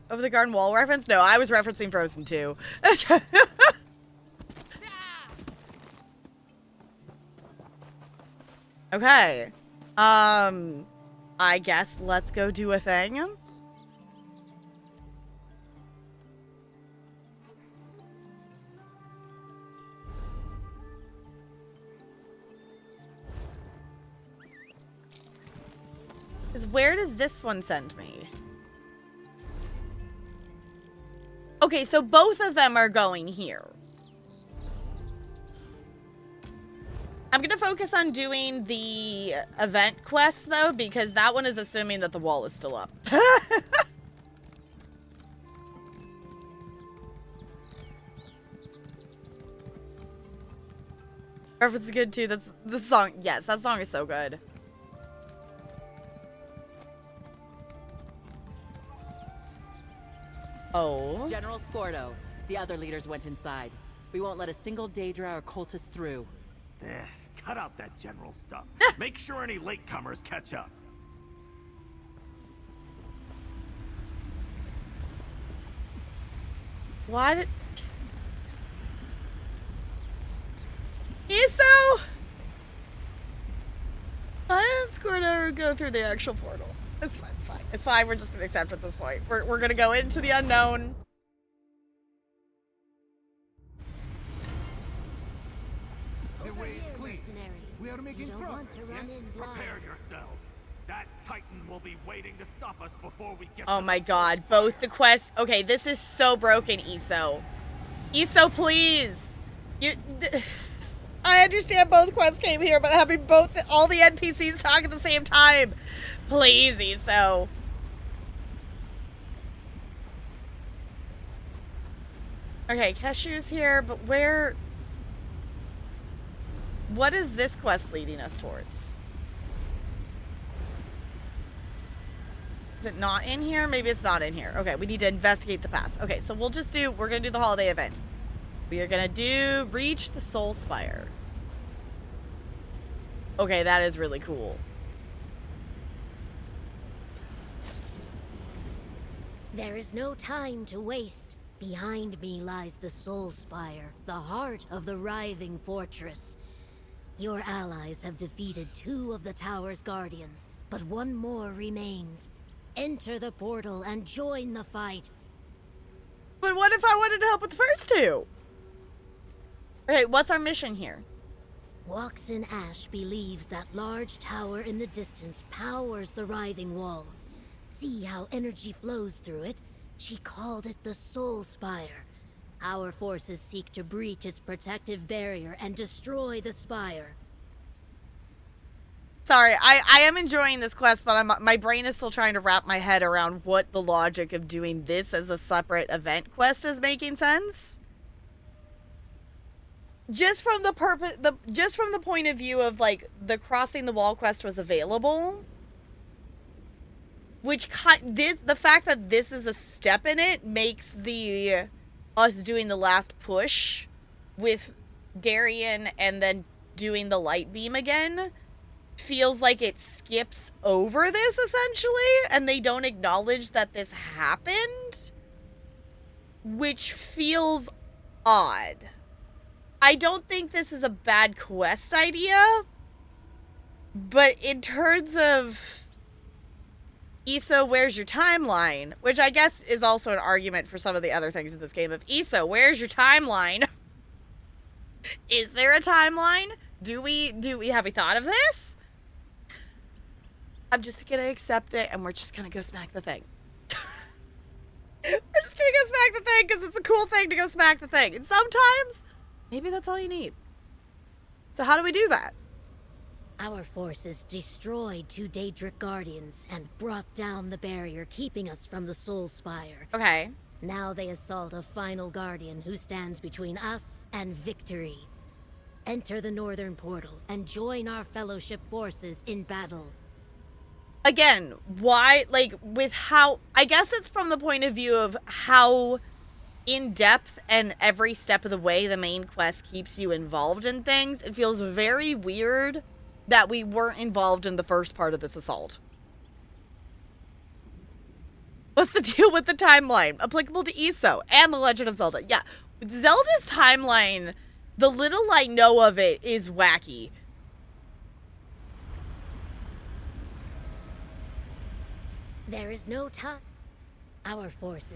Over the Garden Wall reference? No, I was referencing Frozen 2. Okay. I guess let's go do a thing. Because where does this one send me? Okay, so both of them are going here. I'm going to focus on doing the event quest, though, because that one is assuming that the wall is still up. Reference is good, too. That's the song. Yes, that song is so good. Oh. General Scordo, the other leaders went inside. We won't let a single Daedra or cultist through. Cut out that general stuff. Make sure any latecomers catch up. What? Iso? Why does Scordo go through the actual portal? It's fine, it's fine. It's fine, we're just gonna accept at this point. We're gonna go into the unknown. mercenary. We are You making don't want progress, to run yes? in blind. Prepare yourselves. That Titan will be waiting to stop us before we get Oh to my the god, Soulspire. both the quests. Okay, this is so broken, Iso. Iso, please. I understand both quests came here, but having all the NPCs talk at the same time. Please, Iso. Okay, Cashew's here, but where... What is this quest leading us towards? Is it not in here? Maybe it's not in here. Okay, we need to investigate the past. Okay, so we're gonna do the holiday event. We are gonna reach the Soulspire. Okay, that is really cool. There is no time to waste. Behind me lies the Soulspire, the heart of the writhing fortress. Your allies have defeated 2 of the tower's guardians, but 1 more remains. Enter the portal and join the fight. But what if I wanted to help with the first 2? Okay, what's our mission here? Waxen Ash believes that large tower in the distance powers the writhing wall. See how energy flows through it? She called it the Soul Spire. Our forces seek to breach its protective barrier and destroy the spire. Sorry, I am enjoying this quest, but my brain is still trying to wrap my head around what the logic of doing this as a separate event quest is making sense. Just from the point of view of like the crossing the wall quest was available, which the fact that this is a step in it makes us doing the last push with Darien and then doing the light beam again feels like it skips over this essentially, and they don't acknowledge that this happened, which feels odd. I don't think this is a bad quest idea, but in terms of Iso, where's your timeline? Which I guess is also an argument for some of the other things in this game of Iso, where's your timeline? Is there a timeline? Have we thought of this? I'm just gonna accept it and we're just gonna go smack the thing. We're just gonna go smack the thing because it's a cool thing to go smack the thing. And sometimes, maybe that's all you need. So how do we do that? Our forces destroyed 2 Daedric Guardians and brought down the barrier keeping us from the Soul Spire. Okay. Now they assault a final Guardian who stands between us and victory. Enter the northern portal and join our Fellowship forces in battle. Again, why, like, with how, I guess it's from the point of view of how in depth and every step of the way the main quest keeps you involved in things. It feels very weird that we weren't involved in the first part of this assault. What's the deal with the timeline? Applicable to Iso and The Legend of Zelda. Yeah, Zelda's timeline, the little I know of it, is wacky. There is no time. Our forces.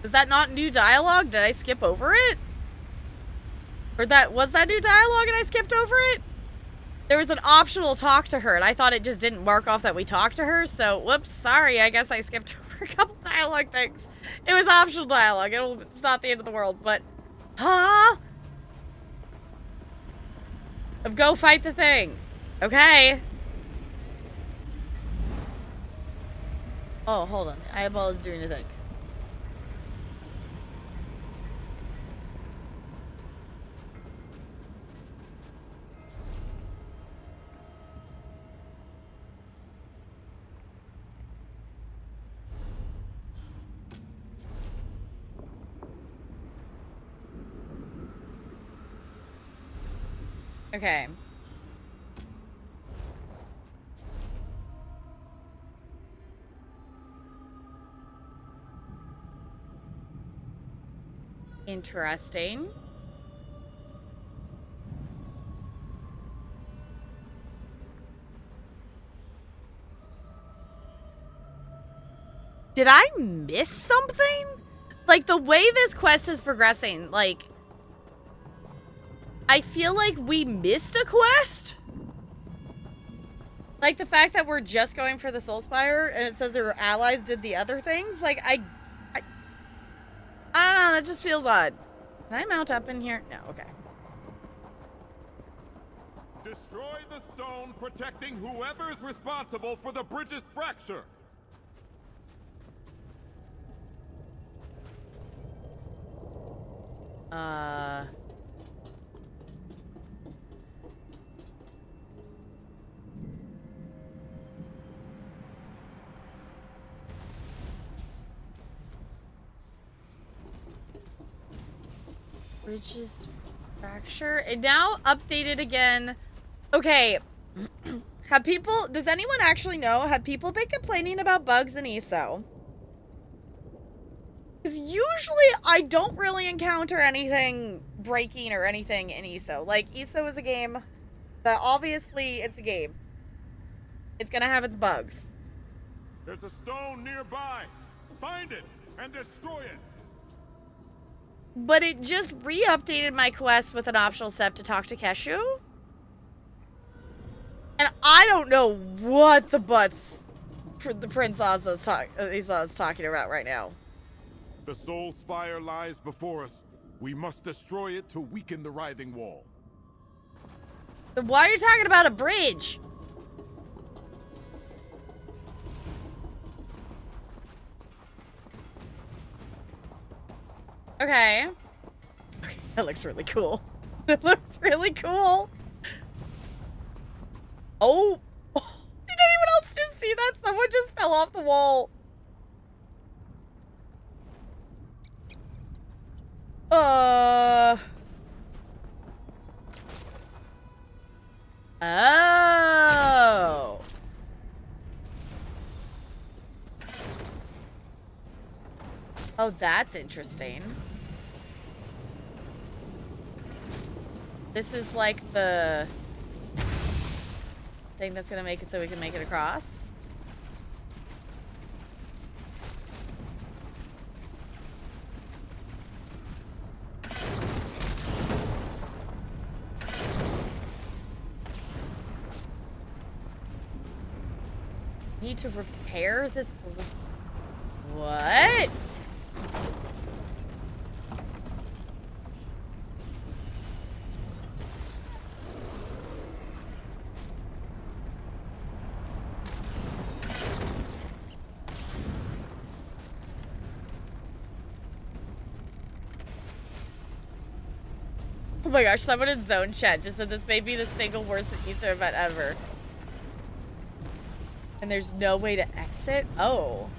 Is that not new dialogue? Did I skip over it? Or was that new dialogue and I skipped over it? There was an optional talk to her and I thought it just didn't mark off that we talked to her, so whoops, sorry, I guess I skipped over a couple dialogue things. It was optional dialogue, it's not the end of the world, but... Huh? Go fight the thing. Okay. Oh, hold on. Eyeball is doing a thing. Okay. Interesting. Did I miss something? like, the way this quest is progressing, like, I feel like we missed a quest. Like, the fact that we're just going for the Soul Spire and it says our allies did the other things, like, I don't know, that just feels odd. Can I mount up in here? No, okay. Destroy the stone protecting whoever's responsible for the bridge's fracture. Bridges fracture. And now updated again. Okay. Have people, does anyone actually know? Have people been complaining about bugs in ESO? Because usually I don't really encounter anything breaking or anything in ESO. Like, ESO is a game that obviously it's a game. It's gonna have its bugs. There's a stone nearby. Find it and destroy it. But it just re-updated my quest with an optional step to talk to Keshu. And I don't know what the butts the Prince Asa is talking about right now. The Soul Spire lies before us. We must destroy it to weaken the writhing wall. Then why are you talking about a bridge? Okay. That looks really cool. That looks really cool. Oh. Did anyone else just see that? Someone just fell off the wall. Oh. Oh, that's interesting. This is like the thing that's gonna make it so we can make it across. Need to repair this. What? Oh my gosh, someone in Zone Chat just said this may be the single worst Easter event ever. And there's no way to exit? Oh.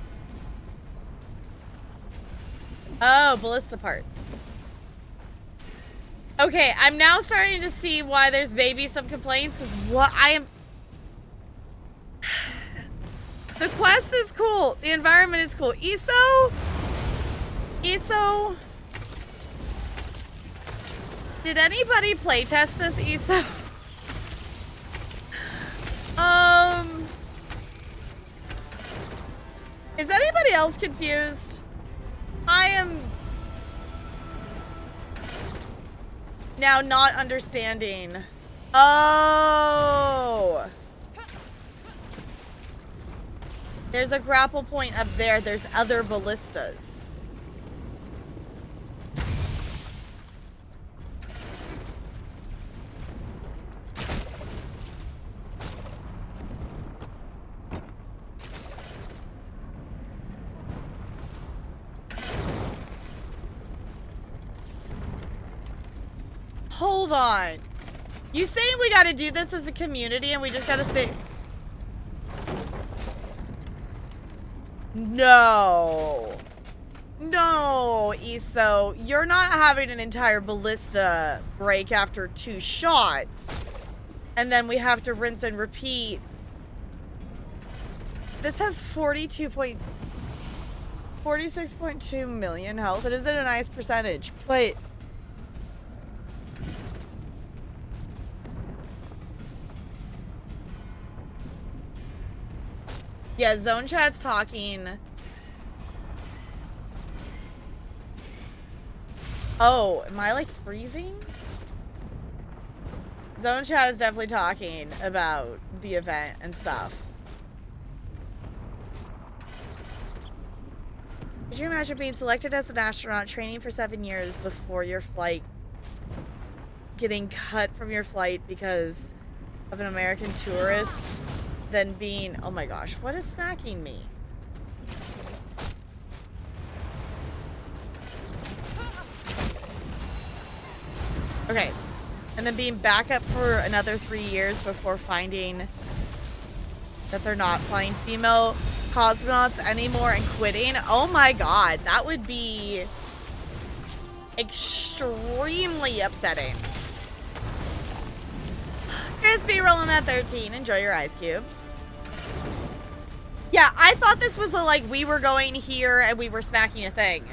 Oh, ballista parts. Okay, I'm now starting to see why there's maybe some complaints, because what I am... The quest is cool. The environment is cool. ESO? Did anybody playtest this ESO? Is anybody else confused? I am now not understanding. Oh. There's a grapple point up there. There's other ballistas. Hold on. You saying we gotta do this as a community and we just gotta say... No. No, ESO. You're not having an entire ballista break after 2 shots. And then we have to rinse and repeat. This has 46.2 million health. It isn't a nice percentage, but... Yeah, Zone Chat's talking. Oh, am I like freezing? Zone chat is definitely talking about the event and stuff. Could you imagine being selected as an astronaut, training for 7 years before your flight, getting cut from your flight because of an American tourist, then being, oh my gosh, what is smacking me? Okay, and then being back up for another 3 years before finding that they're not flying female cosmonauts anymore and quitting. Oh my god, that would be extremely upsetting. Crispy rolling that 13. Enjoy your ice cubes. Yeah, I thought this was like we were going here and we were smacking a thing.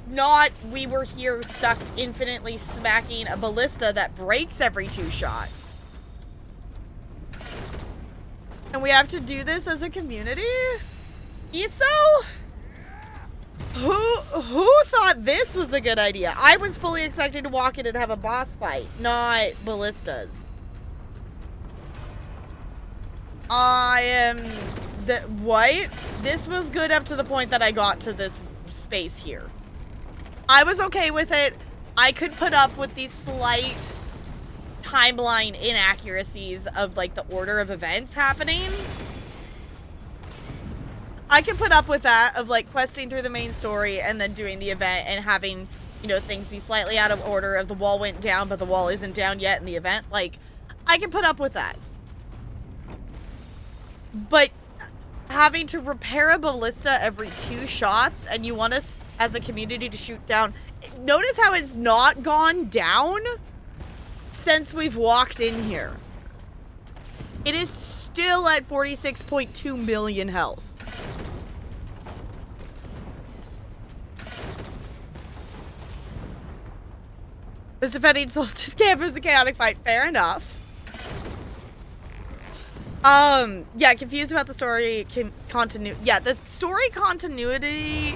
Not we were here stuck infinitely smacking a ballista that breaks every 2 shots. And we have to do this as a community? ESO? Who thought this was a good idea? I was fully expecting to walk in and have a boss fight, not ballistas. What? This was good up to the point that I got to this space here. I was okay with it. I could put up with these slight timeline inaccuracies of like the order of events happening. I can put up with that of like questing through the main story and then doing the event and having, you know, things be slightly out of order. If the wall went down but the wall isn't down yet in the event, like I can put up with that. But having to repair a ballista every 2 shots and you want us as a community to shoot down. Notice how it's not gone down since we've walked in here. It is still at 46.2 million health. Was defending Solstice camp is a chaotic fight. Fair enough. Yeah, confused about the story continuity. Yeah, the story continuity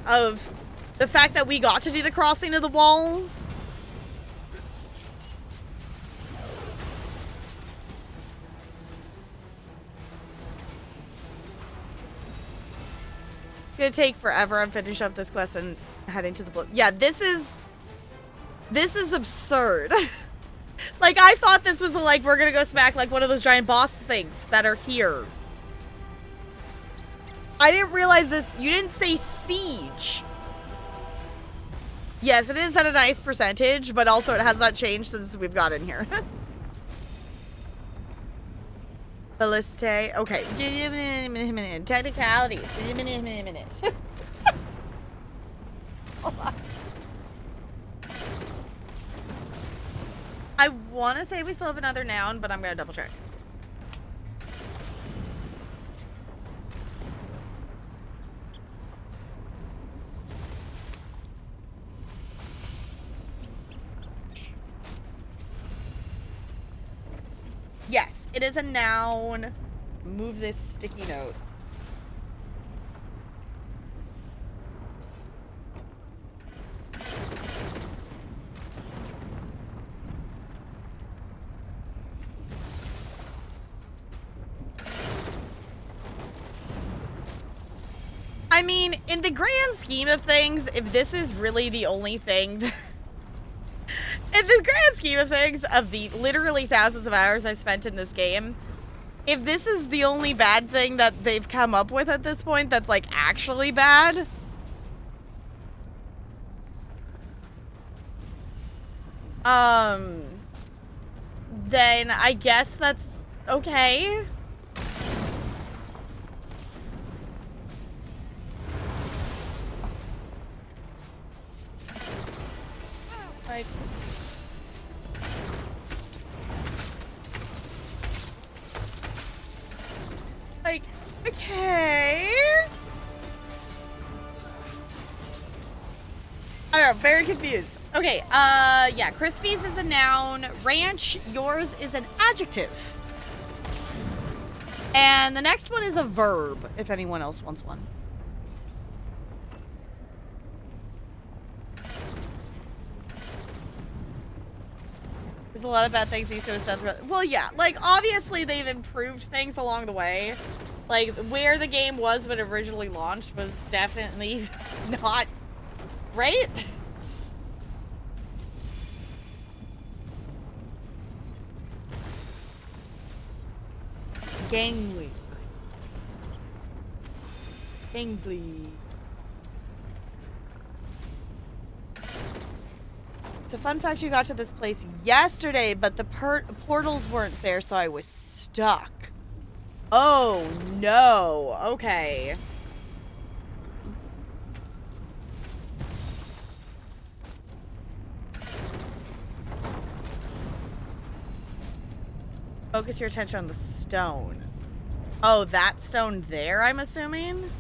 of the fact that we got to do the crossing of the wall. It's gonna take forever. I'm finishing up this quest and heading to the book. Yeah, this is absurd. Like, I thought this was like, we're gonna go smack like one of those giant boss things that are here. I didn't realize this. You didn't say siege. Yes, it is at a nice percentage, but also it has not changed since we've got in here. Balliste. Okay. Technicalities. Hold on. I want to say we still have another noun, but I'm going to double check. Yes, it is a noun. Move this sticky note. I mean, in the grand scheme of things, if this is really the only thing... in the grand scheme of things, of the literally thousands of hours I've spent in this game, if this is the only bad thing that they've come up with at this point that's, like, actually bad... then I guess that's okay. Like, okay. I don't know, very confused. Okay, yeah, Crispies is a noun. Ranch, yours is an adjective. And the next one is a verb, if anyone else wants one. There's a lot of bad things ESO has done throughout. Well, yeah, like, obviously they've improved things along the way. Like, where the game was when it originally launched was definitely not right. Gangly. Gangly. It's a fun fact, you got to this place yesterday, but the portals weren't there, so I was stuck. Oh, no. Okay. Focus your attention on the stone. Oh, that stone there, I'm assuming?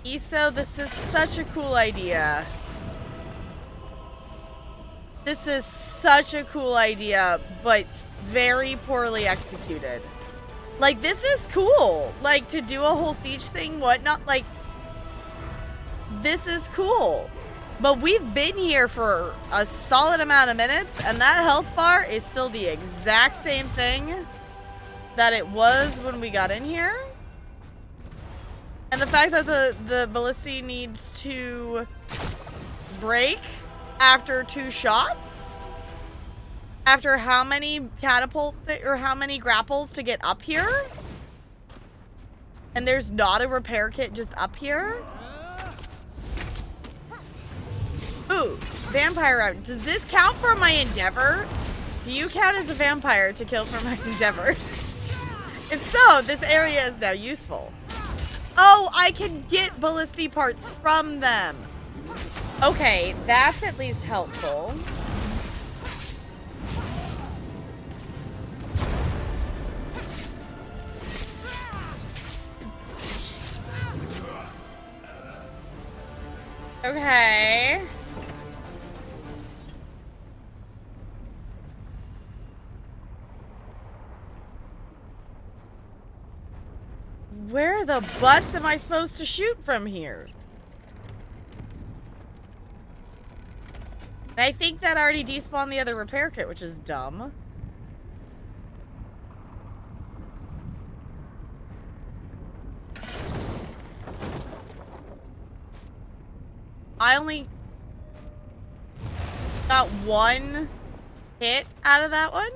ESO, this is such a cool idea. This is such a cool idea, but very poorly executed. Like, this is cool. Like, to do a whole siege thing, whatnot, like, this is cool. But we've been here for a solid amount of minutes, and that health bar is still the exact same thing that it was when we got in here. And the fact that the ballista needs to break after 2 shots? After how many or how many grapples to get up here? And there's not a repair kit just up here? Ooh, vampire round. Does this count for my endeavor? Do you count as a vampire to kill for my endeavor? If so, this area is now useful. Oh, I can get ballistic parts from them. Okay, that's at least helpful. Okay. Where the butts am I supposed to shoot from here? I think that already despawned the other repair kit, which is dumb. I only got 1 hit out of that one.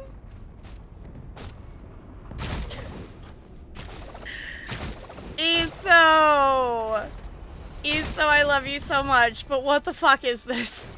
Eso, I love you so much, but what the fuck is this?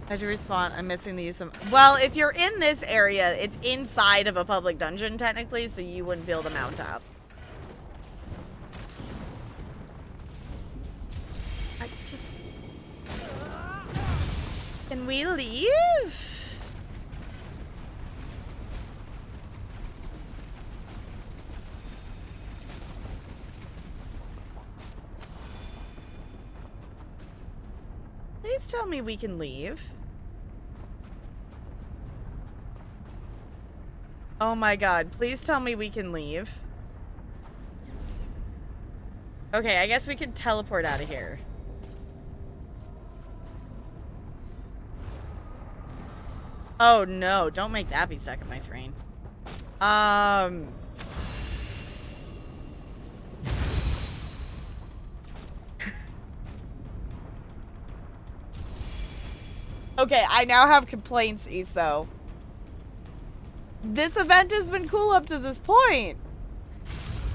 I had to respawn. I'm missing the use of... Well, if you're in this area, it's inside of a public dungeon, technically, so you wouldn't be able to mount up. I just... Can we leave? Please tell me we can leave. Oh my god, please tell me we can leave. Okay, I guess we can teleport out of here. Oh no, don't make that be stuck in my screen. Okay, I now have complaints, Iso. This event has been cool up to this point.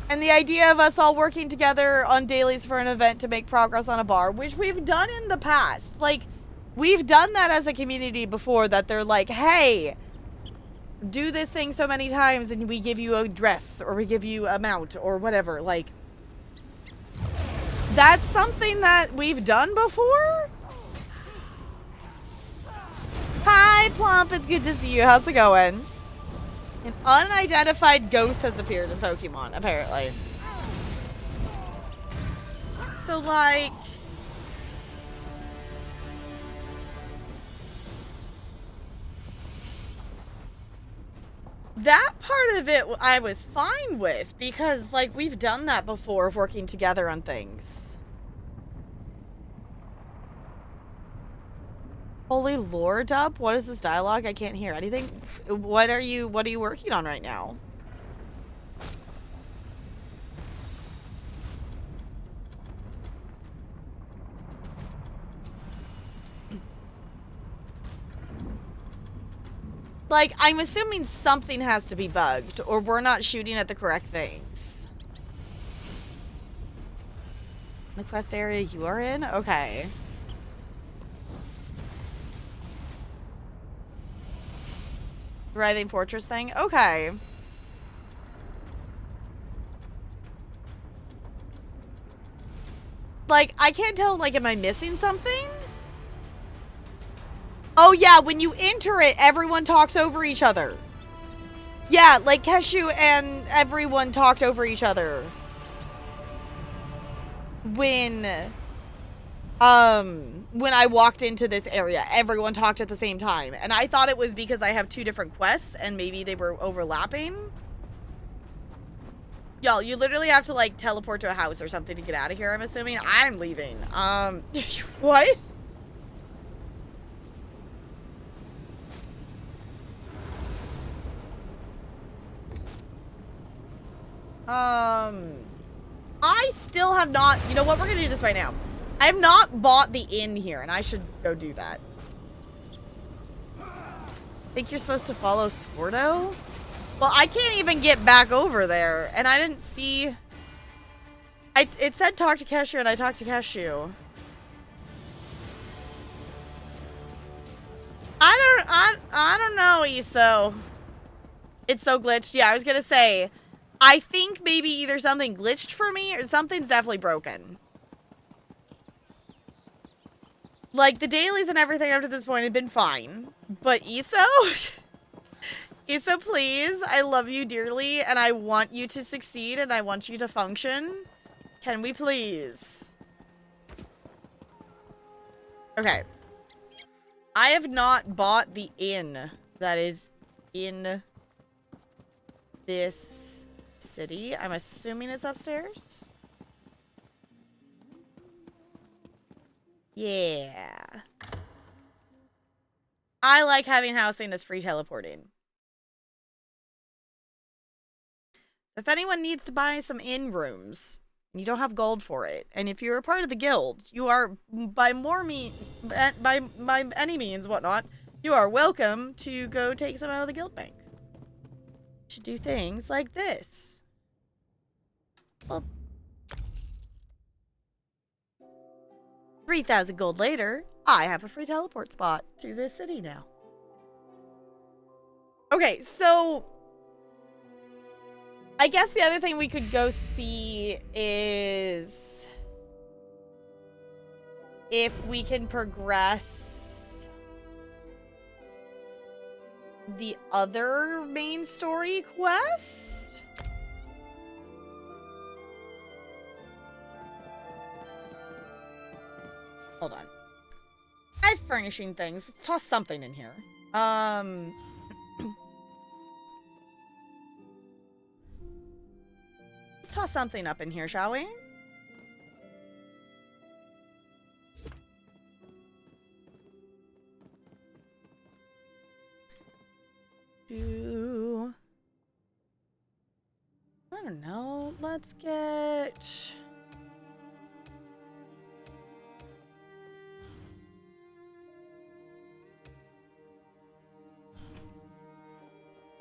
And the idea of us all working together on dailies for an event to make progress on a bar, which we've done in the past. Like, we've done that as a community before, that they're like, hey, do this thing so many times and we give you a dress or we give you a mount or whatever. Like, that's something that we've done before. Hi, Plump. It's good to see you. How's it going? An unidentified ghost has appeared in Pokemon, apparently. So, like... that part of it I was fine with, because, like, we've done that before, of working together on things. Holy Lord, Up, what is this dialogue? I can't hear anything. What are you working on right now? Like, I'm assuming something has to be bugged, or we're not shooting at the correct things. The quest area you are in? Okay. Writhing Fortress thing? Okay. Like, I can't tell, like, am I missing something? Oh, yeah, when you enter it, everyone talks over each other. Yeah, like, Keshu and everyone talked over each other. When I walked into this area, everyone talked at the same time. And I thought it was because I have 2 different quests and maybe they were overlapping. Y'all, you literally have to, like, teleport to a house or something to get out of here, I'm assuming. I'm leaving. What? I still have not, you know what, we're gonna do this right now. I have not bought the inn here, and I should go do that. Think you're supposed to follow Squirto? Well, I can't even get back over there, and I didn't see... it said talk to Keshu, and I talked to Keshu. I don't know, Iso. It's so glitched. Yeah, I was gonna say... I think maybe either something glitched for me or something's definitely broken. Like, the dailies and everything up to this point have been fine. But Iso? Iso, please. I love you dearly and I want you to succeed and I want you to function. Can we please? Okay. I have not bought the inn that is in this... city. I'm assuming it's upstairs. Yeah. I like having housing as free teleporting. If anyone needs to buy some inn rooms, you don't have gold for it, and if you're a part of the guild, you are by any means whatnot, you are welcome to go take some out of the guild bank to do things like this. Well, 3,000 gold later, I have a free teleport spot to this city now. Okay, so I guess the other thing we could go see is if we can progress the other main story quest. Hold on. I have furnishing things. Let's toss something in here. Let's toss something up in here, shall we? I don't know. Let's get...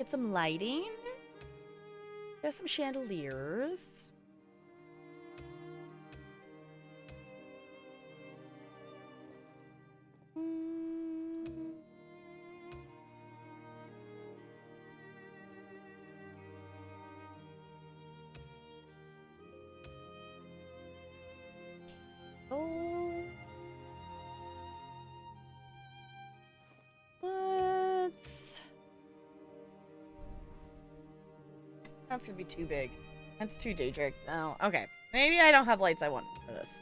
Get some lighting. There's some chandeliers. That's gonna be too big. That's too Daedric. Oh, okay. Maybe I don't have lights I want for this.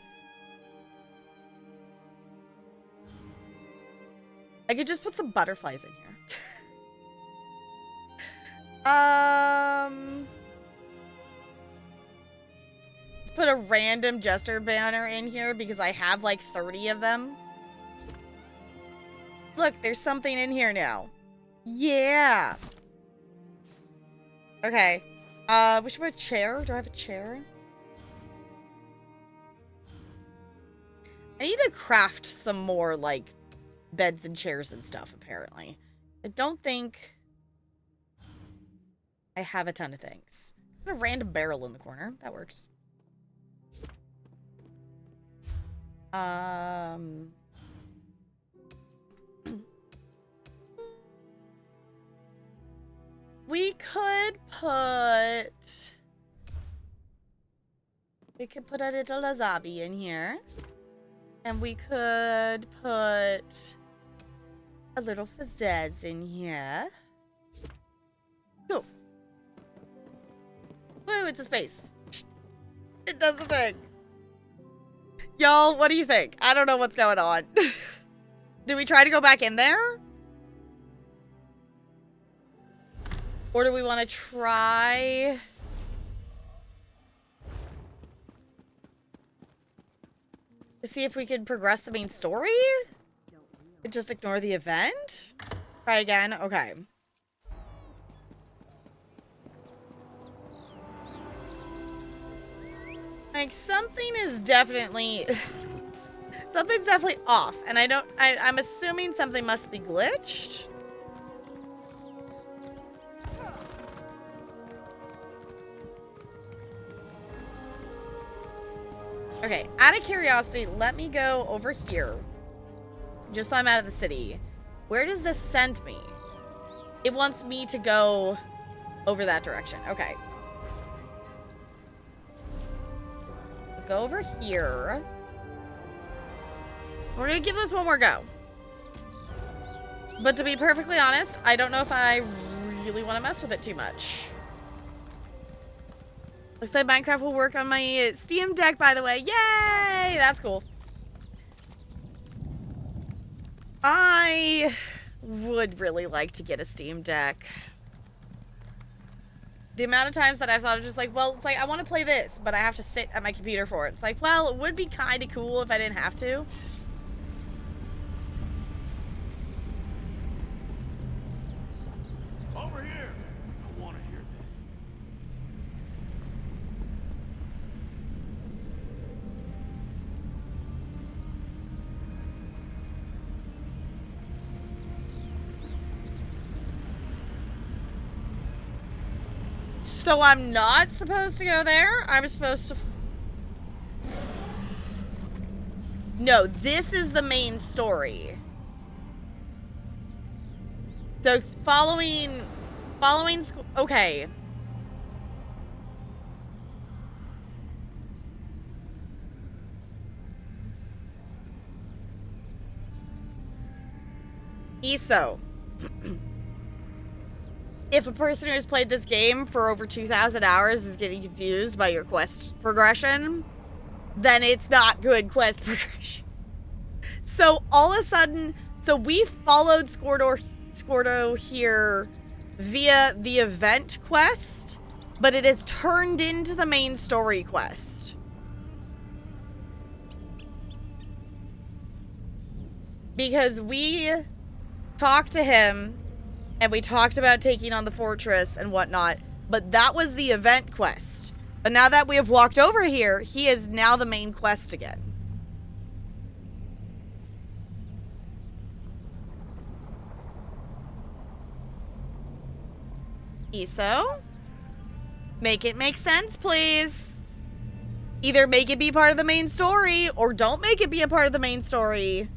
I could just put some butterflies in here. Let's put a random jester banner in here because I have like 30 of them. Look, there's something in here now. Yeah. Okay. We should put a chair. Do I have a chair? I need to craft some more, like, beds and chairs and stuff, apparently. I don't think I have a ton of things. Put a random barrel in the corner. That works. We could put a little wasabi in here. And we could put a little pizzazz in here. Cool. Woo, it's a space. It does the thing. Y'all, what do you think? I don't know what's going on. Do we try to go back in there? Or do we want to try... to see if we can progress the main story? Just ignore the event? Try again? Okay. Like, something is definitely... something's definitely off. And I'm assuming something must be glitched. Okay, out of curiosity, let me go over here. Just so I'm out of the city. Where does this send me? It wants me to go over that direction. Okay. Go over here. We're gonna give this one more go. But to be perfectly honest, I don't know if I really want to mess with it too much. Looks like Minecraft will work on my Steam Deck, by the way. Yay! That's cool. I would really like to get a Steam Deck. The amount of times that I've thought of just like, well, it's like, I want to play this, but I have to sit at my computer for it. It's like, well, it would be kind of cool if I didn't have to. Over here! I want to hear this. So I'm not supposed to go there? I'm supposed to... No, this is the main story. So following... Okay. ESO. If a person who has played this game for over 2,000 hours is getting confused by your quest progression, then it's not good quest progression. So all of a sudden, so we followed Scordo here via the event quest, but it has turned into the main story quest. Because we talked to him and we talked about taking on the fortress and whatnot, but that was the event quest. But now that we have walked over here, he is now the main quest again. ESO? Make it make sense, please. Either make it be part of the main story, or don't make it be a part of the main story.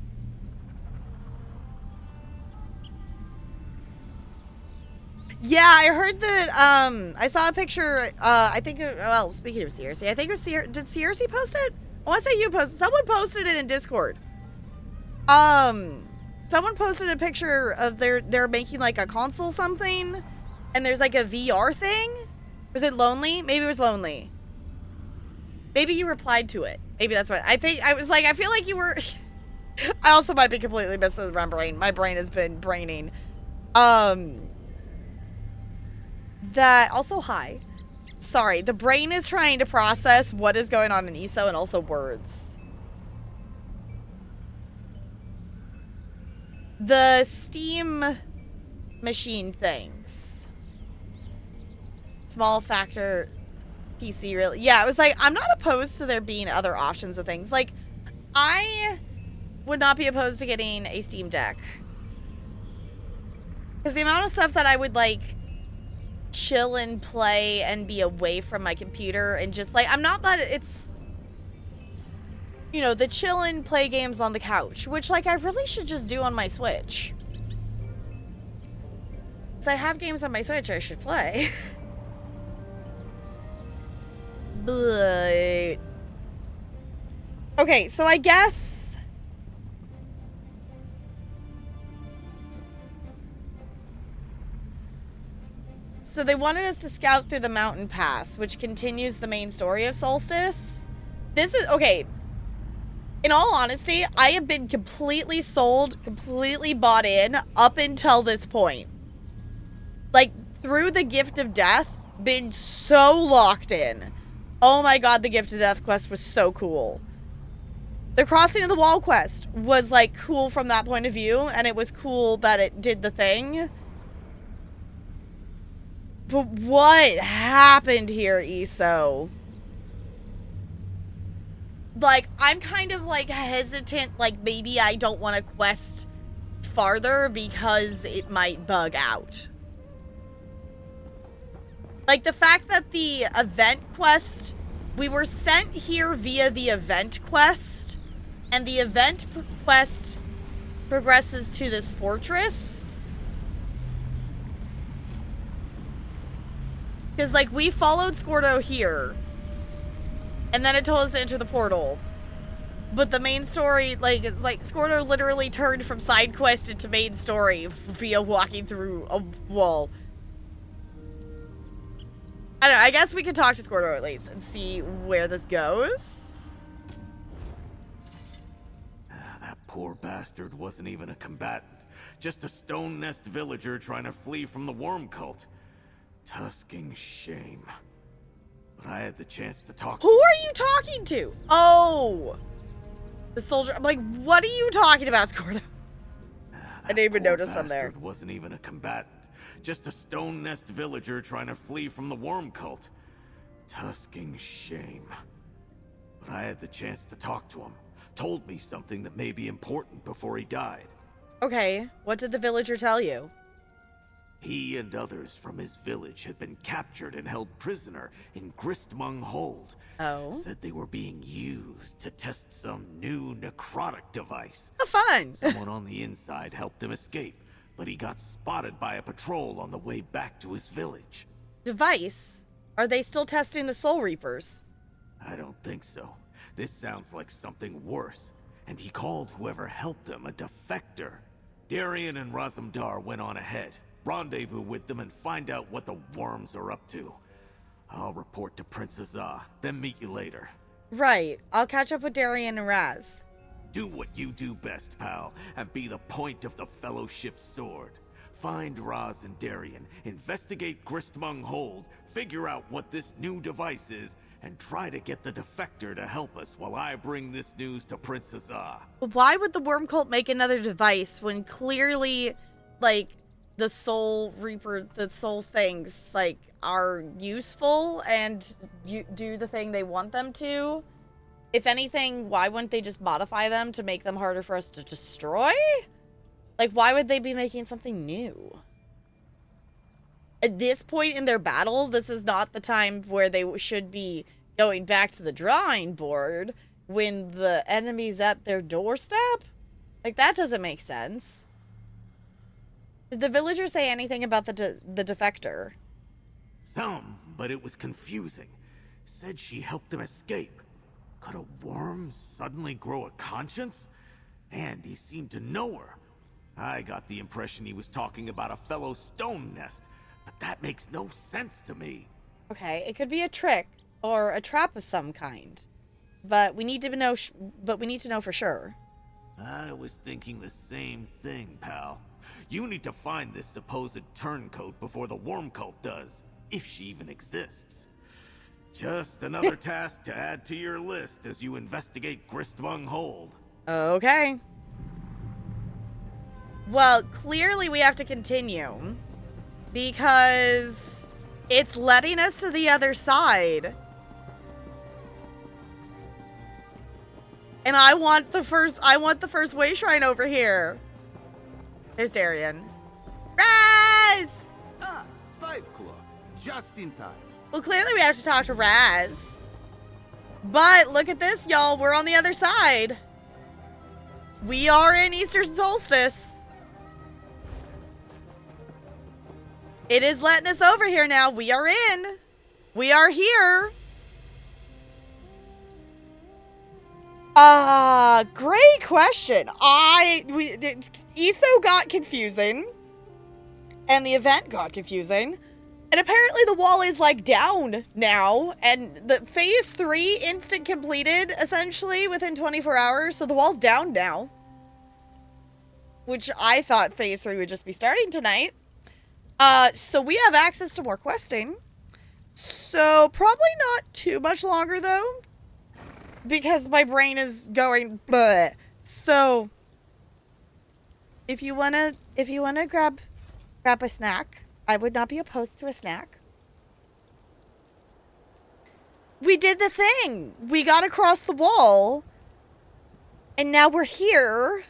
Yeah, I heard that, I saw a picture, I think, well, speaking of CRC, I think it was did CRC post it? I want to say you posted, someone posted it in Discord. Someone posted a picture of they're making like a console something, and there's like a VR thing. Was it Lonely? Maybe it was Lonely. Maybe you replied to it. Maybe that's what, I think, I was like, I feel like you were, I also might be completely misremembering. My brain has been braining. That also, hi. Sorry, the brain is trying to process what is going on in ESO and also words. The Steam machine things. Small factor PC really. Yeah, it was like, I'm not opposed to there being other options of things. Like, I would not be opposed to getting a Steam Deck. Because the amount of stuff that I would like chill and play and be away from my computer and just like, I'm not that it's, you know, the chill and play games on the couch, which like I really should just do on my Switch. Because I have games on my Switch I should play. But okay, so I guess so they wanted us to scout through the mountain pass, which continues the main story of Solstice. This is okay. In all honesty, I have been completely sold, completely bought in up until this point. Like, through the Gift of Death, been so locked in. Oh my god, the Gift of Death quest was so cool. The Crossing of the Wall quest was, like, cool from that point of view, and it was cool that it did the thing. But what happened here, ESO? Like, I'm kind of, like, hesitant, like, maybe I don't want to quest farther because it might bug out. Like, the fact that the event quest, we were sent here via the event quest, and the event quest progresses to this fortress. Because, like, we followed Scordo here, and then it told us to enter the portal. But the main story, like Scordo literally turned from side quest into main story via walking through a wall. I don't know, I guess we can talk to Scordo at least and see where this goes. That poor bastard wasn't even a combatant. Just a stone nest villager trying to flee from the worm cult. Tusking shame. But I had the chance to talk to Who are you talking to? Oh! The soldier. I'm like, what are you talking about, Scordo? I didn't even notice them there. Wasn't even a combatant. Just a stone nest villager trying to flee from the worm cult. Tusking shame. But I had the chance to talk to him. Told me something that may be important before he died. Okay, what did the villager tell you? He and others from his village had been captured and held prisoner in Gristmung Hold. Oh. Said they were being used to test some new necrotic device. How fun! Someone on the inside helped him escape, but he got spotted by a patrol on the way back to his village. Device? Are they still testing the Soul Reapers? I don't think so. This sounds like something worse. And he called whoever helped him a defector. Darian and Razumdar went on ahead. Rendezvous with them and find out what the worms are up to. I'll report to Princess Azah, then meet you later. Right. I'll catch up with Darian and Raz. Do what you do best, pal, and be the point of the Fellowship's sword. Find Raz and Darian, investigate Gristmung Hold, figure out what this new device is, and try to get the defector to help us while I bring this news to Princess Azah. Why would the Worm Cult make another device when clearly, like, the Soul Reaper, the Soul things, like, are useful and do the thing they want them to? If anything, why wouldn't they just modify them to make them harder for us to destroy? Like, why would they be making something new? at this point in their battle, this is not the time where they should be going back to the drawing board when the enemy's at their doorstep. Like, that doesn't make sense. Did the villager say anything about the defector? Some, but it was confusing. Said she helped him escape. Could a worm suddenly grow a conscience? And he seemed to know her. I got the impression he was talking about a fellow stone nest, but that makes no sense to me. Okay, it could be a trick or a trap of some kind, but we need to know. But we need to know for sure. I was thinking the same thing, pal. You need to find this supposed turncoat before the worm cult does, if she even exists. Just another task to add to your list as you investigate Gristmung Hold. Okay. Well, clearly we have to continue because it's letting us to the other side. And I want the first way shrine over here. There's Darian. Raz! Ah, 5 Claw. Just in time. Well, clearly we have to talk to Raz. But look at this, y'all. We're on the other side. We are in Eastern Solstice. It is letting us over here now. We are in. We are here. Great question. ESO got confusing. And the event got confusing. And apparently the wall is, like, down now. And the phase 3 instant completed, essentially, within 24 hours. So the wall's down now. Which I thought phase 3 would just be starting tonight. So we have access to more questing. So probably not too much longer, though. Because my brain is going bleh. So if you wanna grab a snack, I would not be opposed to a snack. We did the thing. We got across the wall. And now we're here.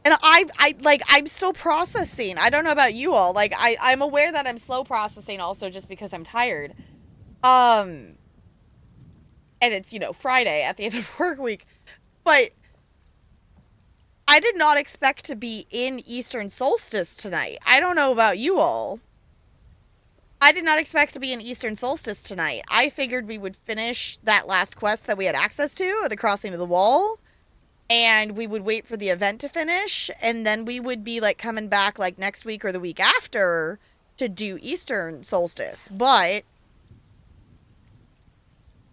And I'm still processing. I don't know about you all. Like, I'm aware that I'm slow processing also just because I'm tired. And it's, Friday at the end of work week. But I did not expect to be in Eastern Solstice tonight. I don't know about you all. I did not expect to be in Eastern Solstice tonight. I figured we would finish that last quest that we had access to, the crossing of the wall. And we would wait for the event to finish. And then we would be, like, coming back, like, next week or the week after to do Eastern Solstice. But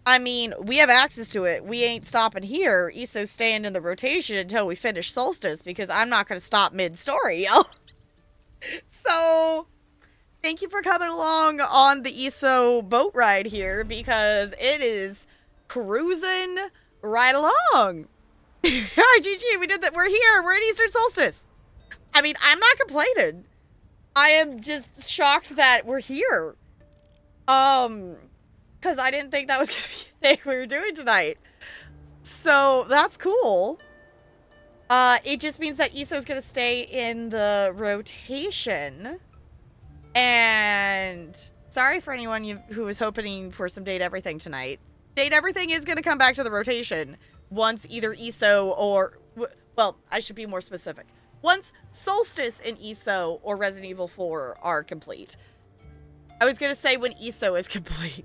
I mean, we have access to it. We ain't stopping here. ESO's staying in the rotation until we finish Solstice because I'm not going to stop mid-story, y'all. So, thank you for coming along on the ESO boat ride here because it is cruising right along. Alright, GG, we did that. We're here. We're in Eastern Solstice. I mean, I'm not complaining. I am just shocked that we're here. Because I didn't think that was going to be a thing we were doing tonight. So, that's cool. It just means that ESO's going to stay in the rotation. And sorry for anyone who was hoping for some Date Everything tonight. Date Everything is going to come back to the rotation once either ESO or... Well, I should be more specific. Once Solstice and ESO or Resident Evil 4 are complete. I was going to say when ESO is complete.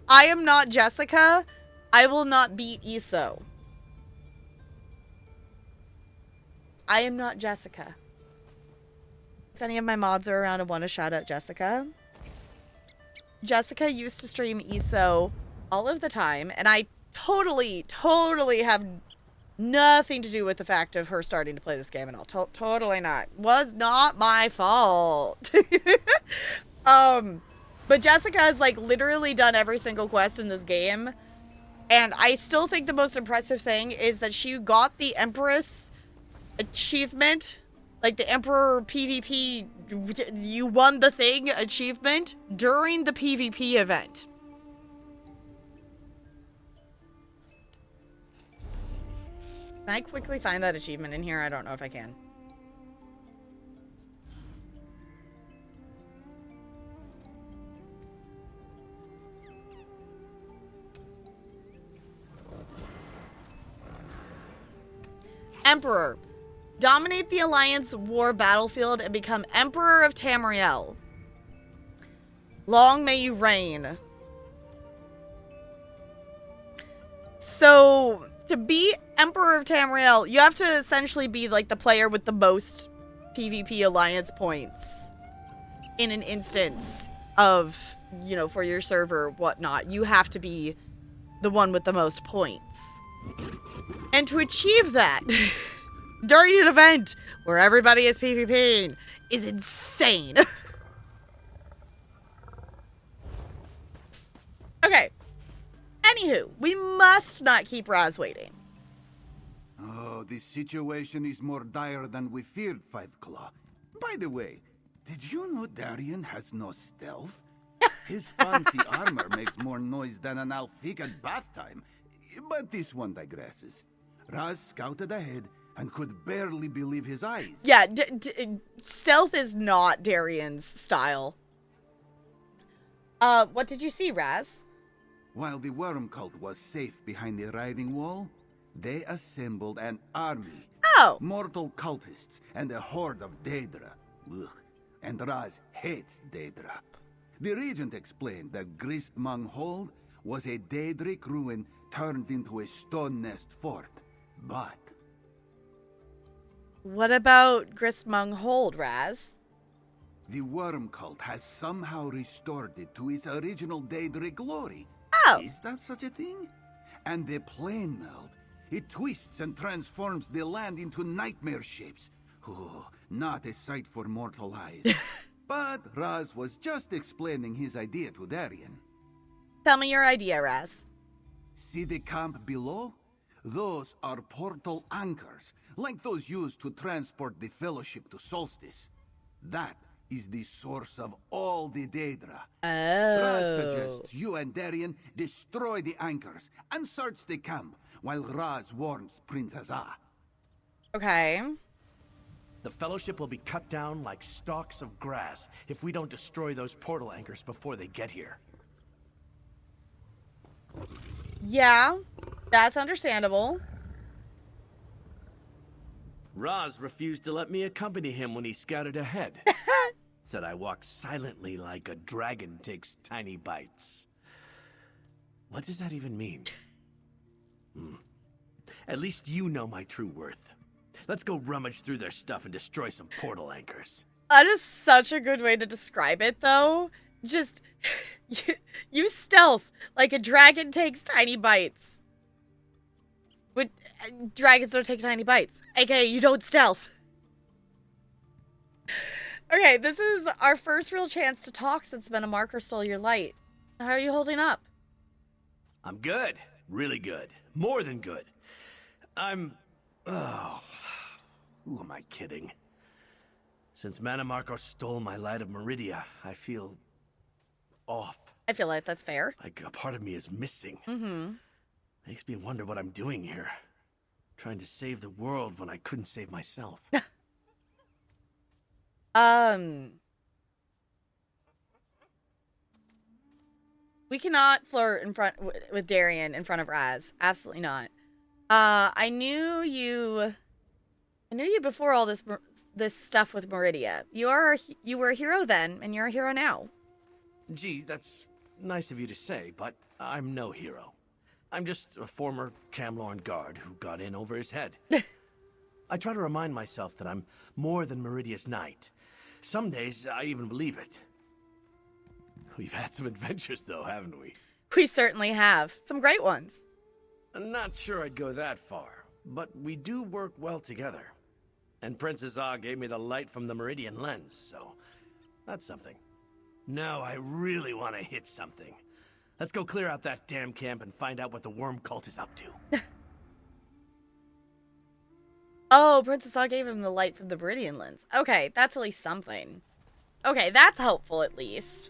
I am not Jessica. I will not beat ESO. I am not Jessica. If any of my mods are around and want to shout out Jessica. Jessica used to stream ESO all of the time, and I totally have nothing to do with the fact of her starting to play this game at all. Totally not. Was not my fault. But Jessica has, like, literally done every single quest in this game. And I still think the most impressive thing is that she got the Empress achievement. Like, the Emperor PvP, you won the thing achievement during the PvP event. Can I quickly find that achievement in here? I don't know if I can. Emperor. Dominate the Alliance war battlefield and become Emperor of Tamriel. Long may you reign. So, to be Emperor of Tamriel, you have to essentially be like the player with the most PvP Alliance points in an instance of, you know, for your server, whatnot. You have to be the one with the most points. And to achieve that, during an event where everybody is PvPing, is insane. Okay. Anywho, we must not keep Raz waiting. Oh, this situation is more dire than we feared, Five Claw. By the way, did you know Darien has no stealth? His fancy armor makes more noise than an Alfic at bath time. But this one digresses. Raz scouted ahead and could barely believe his eyes. Yeah, stealth is not Darian's style. What did you see, Raz? While the worm cult was safe behind the writhing wall, they assembled an army. Oh! Mortal cultists and a horde of Daedra. Ugh. And Raz hates Daedra. The regent explained that Gristmang Hold was a Daedric ruin turned into a stone nest fort. But What about Gristmung Hold, Raz? the worm cult has somehow restored it to its original Daedric glory. Oh! Is that such a thing? And the plane meld. It twists and transforms the land into nightmare shapes. Oh, not a sight for mortal eyes. But Raz was just explaining his idea to Darien. Tell me your idea, Raz. See the camp below? Those are portal anchors, like those used to transport the Fellowship to Solstice. That is the source of all the Daedra. Raz suggests you and Darien destroy the anchors and search the camp while Raz warns Prince Azah. Okay. The Fellowship will be cut down like stalks of grass if we don't destroy those portal anchors before they get here. Yeah, that's understandable. Raz refused to let me accompany him when he scouted ahead. Said I walk silently like a dragon takes tiny bites. What does that even mean? At least you know my true worth. Let's go rummage through their stuff and destroy some portal anchors. That is such a good way to describe it, though. Just, you stealth like a dragon takes tiny bites. Dragons don't take tiny bites. AKA, you don't stealth. Okay, this is our first real chance to talk since Metamarker stole your light. How are you holding up? I'm good. Really good. More than good. Oh, who am I kidding? Since Manamarco stole my light of Meridia, I feel off. I feel like that's fair. Like a part of me is missing. Mm-hmm. Makes me wonder what I'm doing here. Trying to save the world when I couldn't save myself. We cannot flirt in front with Darien in front of Raz. Absolutely not. I knew you before all this stuff with Meridia. You were a hero then, and you're a hero now. Gee, that's nice of you to say, but I'm no hero. I'm just a former Camlorn guard who got in over his head. I try to remind myself that I'm more than Meridia's knight. Some days, I even believe it. We've had some adventures, though, haven't we? We certainly have. Some great ones. I'm not sure I'd go that far, but we do work well together. And Prince Azah gave me the light from the Meridian lens, so that's something. Now I really want to hit something. Let's go clear out that damn camp and find out what the worm cult is up to. Oh, Prince Azah gave him the light from the Meridian lens. Okay, that's at least something. Okay, that's helpful at least.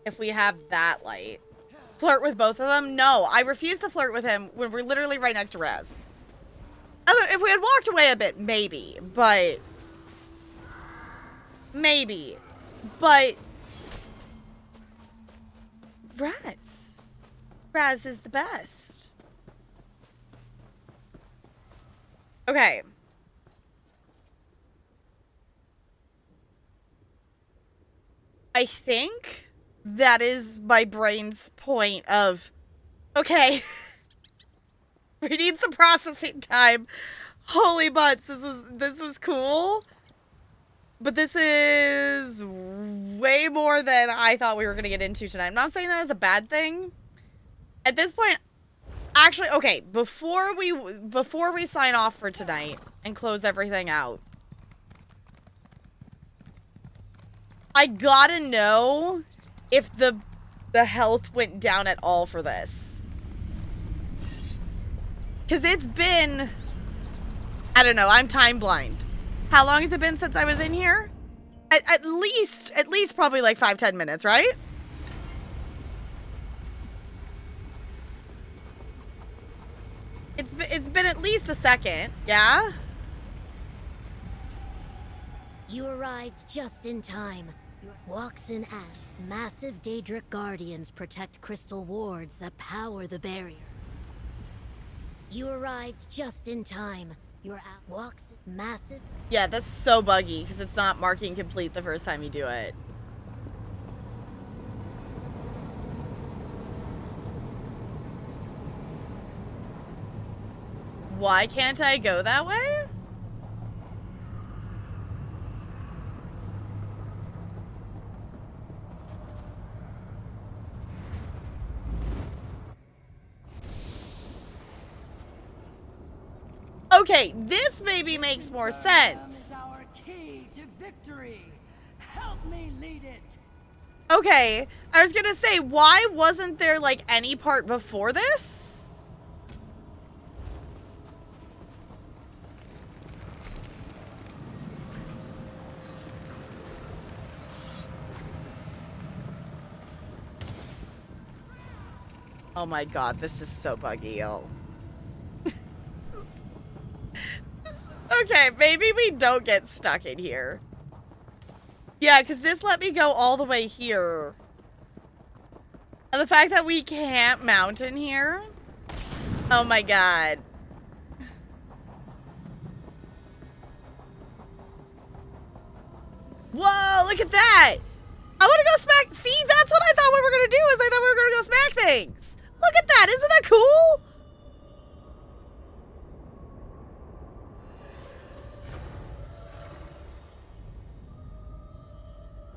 If we have that light. Flirt with both of them? No, I refuse to flirt with him when we're literally right next to Raz. If we had walked away a bit, maybe. But... maybe. But... Raz. Raz is the best. Okay. I think that is my brain's point of, okay, we need some processing time. Holy butts, this was cool. But this is way more than I thought we were going to get into tonight. I'm not saying that as a bad thing. At this point, actually, okay, before we sign off for tonight and close everything out, I gotta know if the health went down at all for this. Because it's been, I don't know, I'm time blind. How long has it been since I was in here? At least probably like 5-10 minutes, right? It's been at least a second, yeah? You arrived just in time. Walks in ash. Massive Daedric guardians protect crystal wards that power the barrier. You arrived just in time. Your walks massive. Yeah, that's so buggy because it's not marking complete the first time you do it. Why can't I go that way? Okay, this maybe makes more sense. Our key to victory. Help me lead it. Okay, I was gonna say, why wasn't there like any part before this? Oh my god, this is so buggy, yo. Okay, maybe we don't get stuck in here. Yeah, because this let me go all the way here. And the fact that we can't mount in here. Oh my god. Whoa, look at that. I want to go smack. See, that's what I thought we were going to do, is I thought we were going to go smack things. Look at that. Isn't that cool?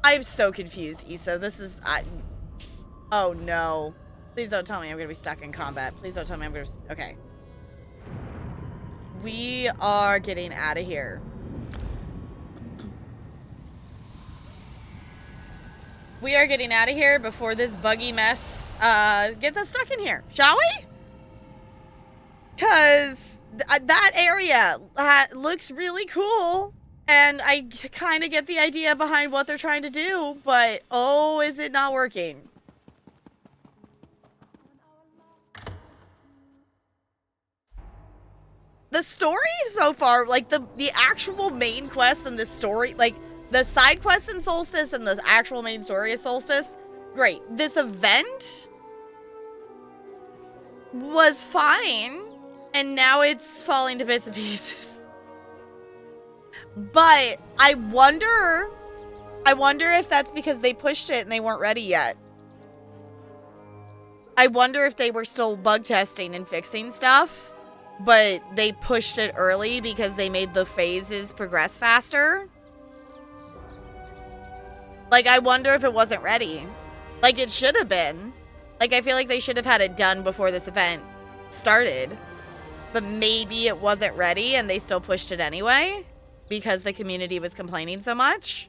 I'm so confused, Issa. This is... Oh, no. Please don't tell me I'm going to be stuck in combat. Please don't tell me I'm going to... Okay. We are getting out of here. We are getting out of here before this buggy mess gets us stuck in here. Shall we? Because that area looks really cool. And I kind of get the idea behind what they're trying to do, but oh, is it not working? The story so far, like the actual main quest and the story, like the side quests in Solstice and the actual main story of Solstice, great. This event was fine, and now it's falling to bits and pieces. But I wonder if that's because they pushed it and they weren't ready yet. I wonder if they were still bug testing and fixing stuff, but they pushed it early because they made the phases progress faster. Like, I wonder if it wasn't ready. Like, it should have been. Like, I feel like they should have had it done before this event started. But maybe it wasn't ready and they still pushed it anyway because the community was complaining so much.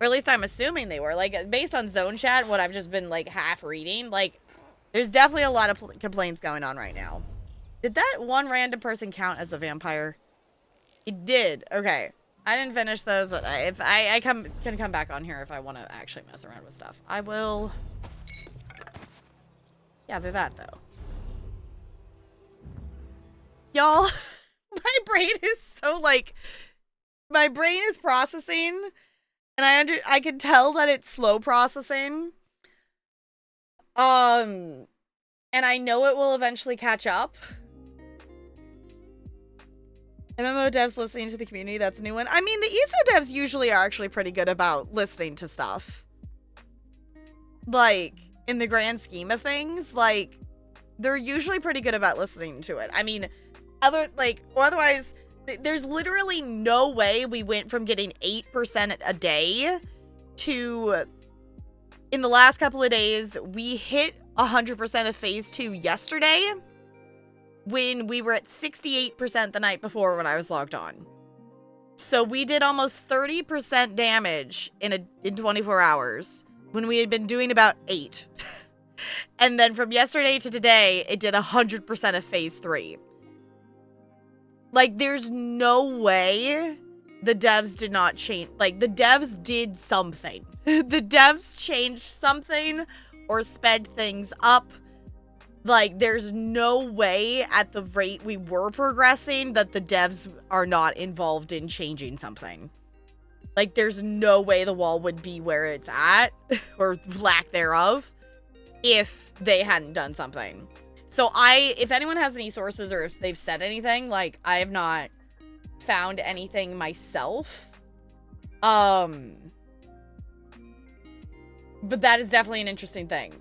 Or at least I'm assuming they were. Like, based on zone chat, what I've just been, like, half reading, like, there's definitely a lot of complaints going on right now. Did that one random person count as a vampire? It did. Okay. I didn't finish those, but I can come back on here if I want to actually mess around with stuff. I will. Yeah, do that, though. Y'all, my brain is so, like, my brain is processing, and I can tell that it's slow processing. And I know it will eventually catch up. MMO devs listening to the community, that's a new one. I mean, the ESO devs usually are actually pretty good about listening to stuff. Like, in the grand scheme of things, like, they're usually pretty good about listening to it. I mean, otherwise, there's literally no way we went from getting 8% a day to, in the last couple of days, we hit 100% of phase 2 yesterday, when we were at 68% the night before when I was logged on. So we did almost 30% damage in 24 hours when we had been doing about 8. And then from yesterday to today, it did 100% of phase 3. Like, there's no way the devs did not change. Like, the devs did something. The devs changed something or sped things up. Like, there's no way at the rate we were progressing that the devs are not involved in changing something. Like, there's no way the wall would be where it's at, or lack thereof, if they hadn't done something. So if anyone has any sources or if they've said anything, like, I have not found anything myself. But that is definitely an interesting thing.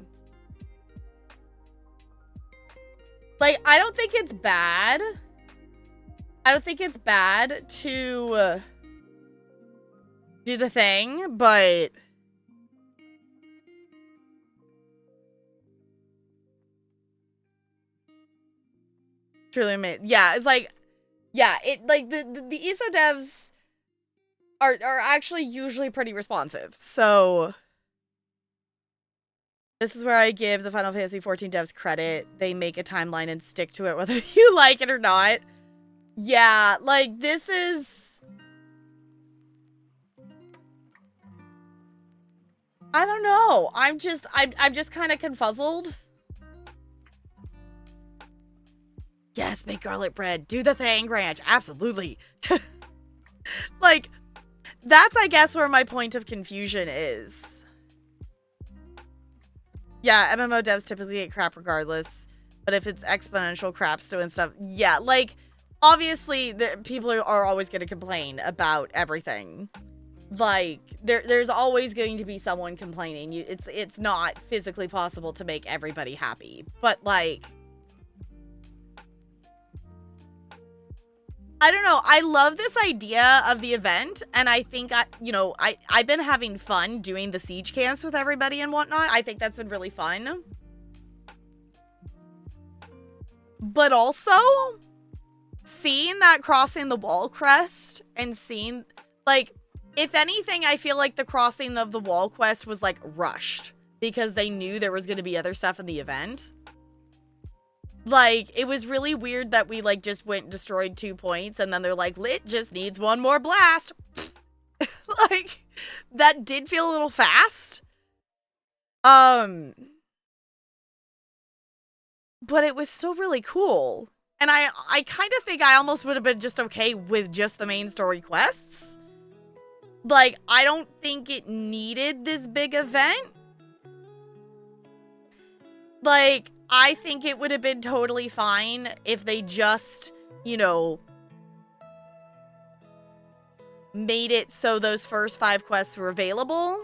Like, I don't think it's bad. I don't think it's bad to do the thing, but truly amazing. Yeah, it's like, yeah, it like the ESO devs are actually usually pretty responsive. So this is where I give the Final Fantasy XIV devs credit. They make a timeline and stick to it whether you like it or not. Yeah, like, this is... I don't know. I'm just kind of confuzzled. Yes, make garlic bread. Do the thing, Ranch. Absolutely. Like, that's, I guess, where my point of confusion is. Yeah, MMO devs typically get crap regardless, but if it's exponential craps doing stuff, yeah, like, obviously, people are always going to complain about everything. Like, there's always going to be someone complaining. It's not physically possible to make everybody happy, but, like, I don't know. I love this idea of the event, and I think, I've been having fun doing the siege camps with everybody and whatnot. I think that's been really fun. But also, seeing that crossing the wall quest and seeing, like, if anything, I feel like the crossing of the wall quest was, like, rushed because they knew there was going to be other stuff in the event. Like, it was really weird that we, like, just went and destroyed 2 points, and then they're like, Lit just needs one more blast. Like, that did feel a little fast. But it was still really cool. And I kind of think I almost would have been just okay with just the main story quests. Like, I don't think it needed this big event. Like, I think it would have been totally fine if they just, made it so those first 5 quests were available.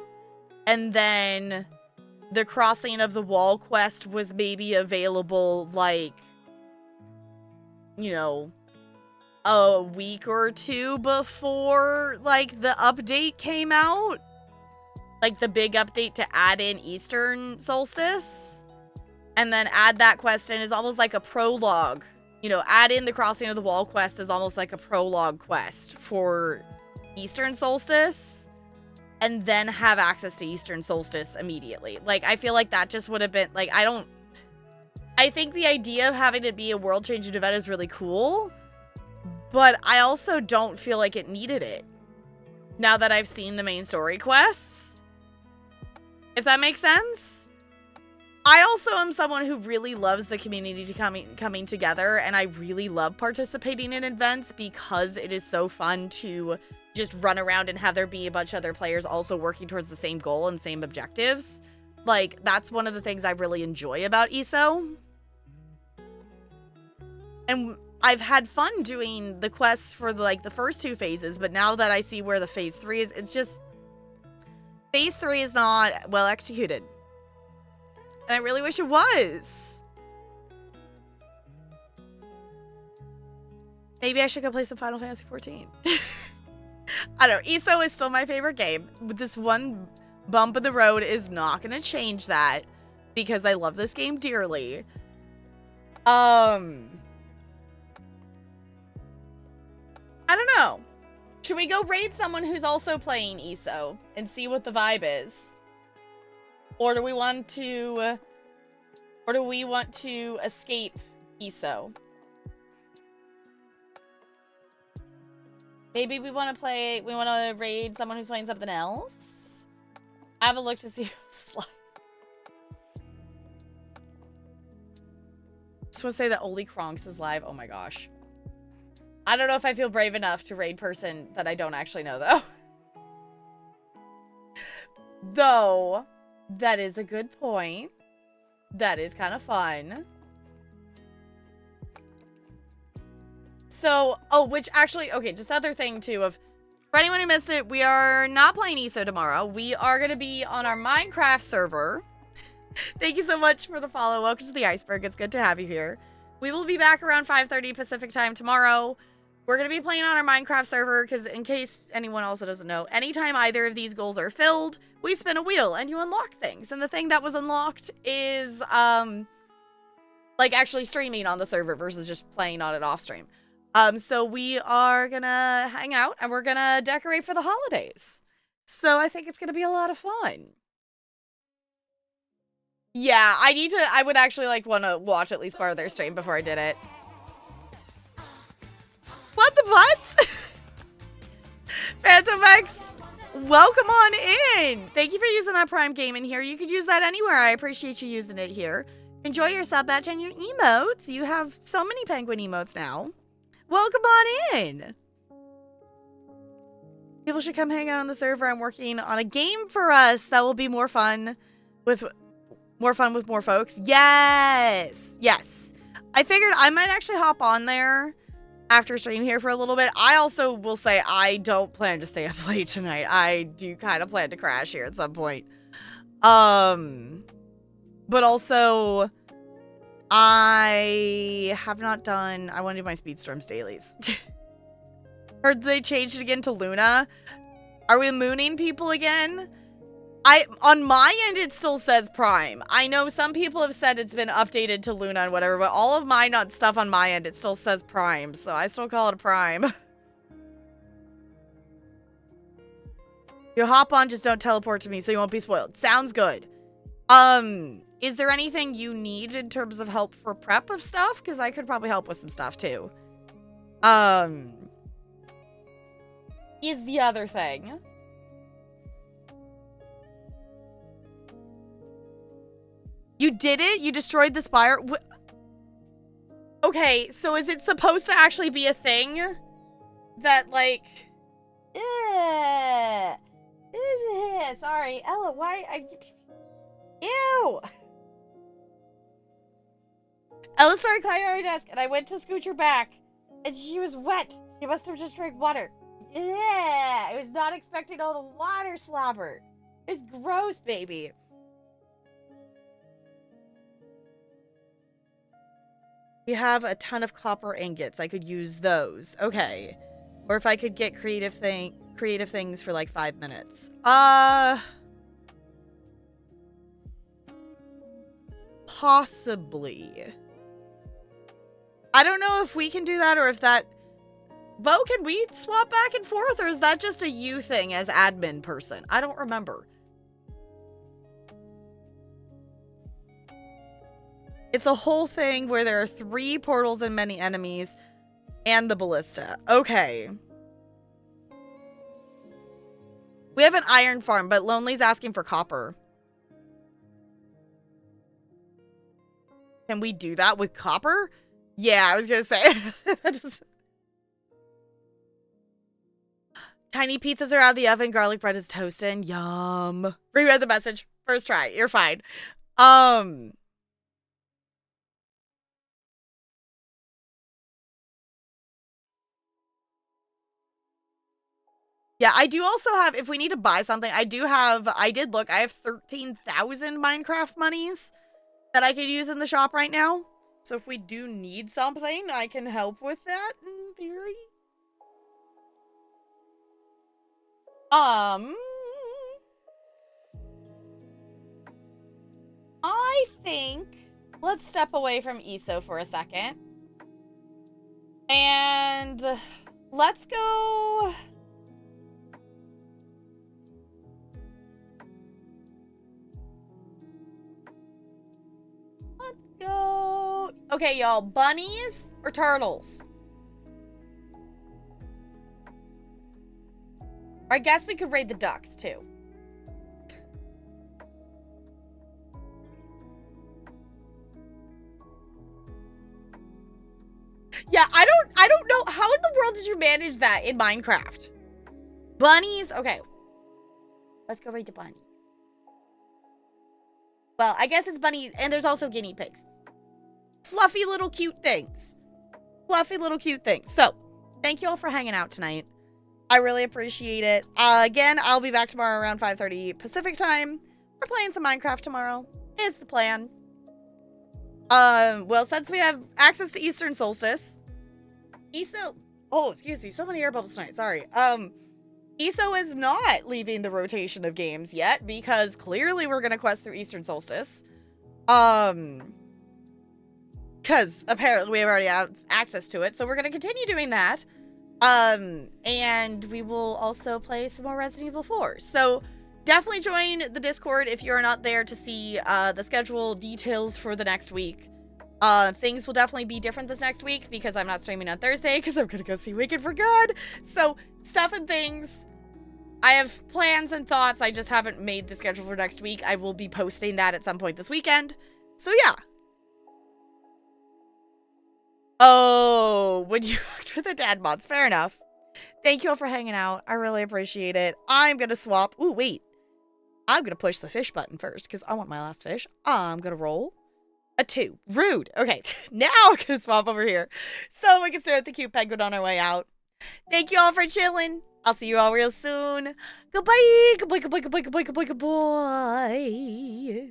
And then the crossing of the wall quest was maybe available, like, a week or 2 before, like, the update came out. Like, the big update to add in Eastern Solstice. And then add that quest in is almost like a prologue. Add in the crossing of the wall quest is almost like a prologue quest for Eastern Solstice. And then have access to Eastern Solstice immediately. Like, I feel like that just would have been, like, I think the idea of having it be a world-changing event is really cool. But I also don't feel like it needed it. Now that I've seen the main story quests. If that makes sense? I also am someone who really loves the community coming together, and I really love participating in events because it is so fun to just run around and have there be a bunch of other players also working towards the same goal and same objectives. Like, that's one of the things I really enjoy about ESO. And I've had fun doing the quests for the first 2 phases, but now that I see where the phase 3 is, it's just phase 3 is not well executed. And I really wish it was. Maybe I should go play some Final Fantasy 14. I don't know. ESO is still my favorite game. With this one bump in the road is not going to change that because I love this game dearly. I don't know. Should we go raid someone who's also playing ESO and see what the vibe is? Or do we want to escape ESO? Maybe we want to raid someone who's playing something else? I have a look to see who's live. Just want to say that Oli Kronks is live. Oh my gosh. I don't know if I feel brave enough to raid person that I don't actually know, though. Though, that is a good point. That is kind of fun. So, which actually, okay, just the other thing, too, for anyone who missed it, we are not playing ESO tomorrow. We are going to be on our Minecraft server. Thank you so much for the follow. Welcome to the Iceberg. It's good to have you here. We will be back around 5:30 Pacific time tomorrow. We're going to be playing on our Minecraft server because in case anyone also doesn't know, anytime either of these goals are filled, we spin a wheel and you unlock things. And the thing that was unlocked is, actually streaming on the server versus just playing on it off stream. So we are going to hang out and we're going to decorate for the holidays. So I think it's going to be a lot of fun. Yeah, I would actually want to watch at least part of their stream before I did it. What the butts? Phantom X, welcome on in. Thank you for using that Prime game in here. You could use that anywhere. I appreciate you using it here. Enjoy your sub badge and your emotes. You have so many penguin emotes now. Welcome on in. People should come hang out on the server. I'm working on a game for us that will be more fun with more folks. Yes. Yes. I figured I might actually hop on there after stream here for a little bit. I also will say I don't plan to stay up late tonight. I do kind of plan to crash here at some point. But also I have not done, I want to do my Speedstorms dailies. Heard they changed it again to Luna. Are we mooning people again? On my end, it still says Prime. I know some people have said it's been updated to Luna and whatever, but all of my stuff on my end, it still says Prime, so I still call it a Prime. You hop on, just don't teleport to me so you won't be spoiled. Sounds good. Is there anything you need in terms of help for prep of stuff? Because I could probably help with some stuff too. Is the other thing. You did it? You destroyed the spire? Okay, so is it supposed to actually be a thing? That, sorry, Ella, why? Ew! Ella started climbing on my desk, and I went to scooch her back, and she was wet. She must have just drank water. Yeah, I was not expecting all the water slobber. It's gross, baby. We have a ton of copper ingots. I could use those. Okay. Or if I could get creative things for 5 minutes. Possibly. I don't know if we can do that or if that... Bo, can we swap back and forth or is that just a you thing as admin person? I don't remember. It's a whole thing where there are 3 portals and many enemies and the ballista. Okay. We have an iron farm, but Lonely's asking for copper. Can we do that with copper? Yeah, I was going to say. Tiny pizzas are out of the oven. Garlic bread is toasting. Yum. Reread the message. First try. You're fine. Yeah, I do also have, if we need to buy something, I did look, I have 13,000 Minecraft monies that I could use in the shop right now. So if we do need something, I can help with that in theory. I think let's step away from ESO for a second. And let's go. Let's go. Okay, y'all, bunnies or turtles? I guess we could raid the ducks too. Yeah, I don't know. How in the world did you manage that in Minecraft? Bunnies? Okay. Let's go raid the bunnies. Well, I guess it's bunnies, and there's also guinea pigs. Fluffy little cute things. Fluffy little cute things. So, thank you all for hanging out tonight. I really appreciate it. Again, I'll be back tomorrow around 5:30 Pacific time. We're playing some Minecraft tomorrow, is the plan. Well, since we have access to Eastern Solstice, excuse me, so many air bubbles tonight, sorry. ESO is not leaving the rotation of games yet, because clearly we're gonna quest through Eastern Solstice. Because apparently we already have access to it, so we're gonna continue doing that. And we will also play some more Resident Evil 4. So definitely join the Discord if you're not there to see the schedule details for the next week. Things will definitely be different this next week because I'm not streaming on Thursday because I'm gonna go see Wicked for Good. So stuff and things. I have plans and thoughts. I just haven't made the schedule for next week. I will be posting that at some point this weekend. So yeah. Oh, when you fucked with the dad mods. Fair enough. Thank you all for hanging out. I really appreciate it. I'm gonna swap. Ooh, wait. I'm gonna push the fish button first because I want my last fish. I'm gonna roll a 2. Rude. Okay, now I'm gonna swap over here so we can stare at the cute penguin on our way out. Thank you all for chilling. I'll see you all real soon. Goodbye. Goodbye, goodbye, goodbye, goodbye, goodbye, goodbye.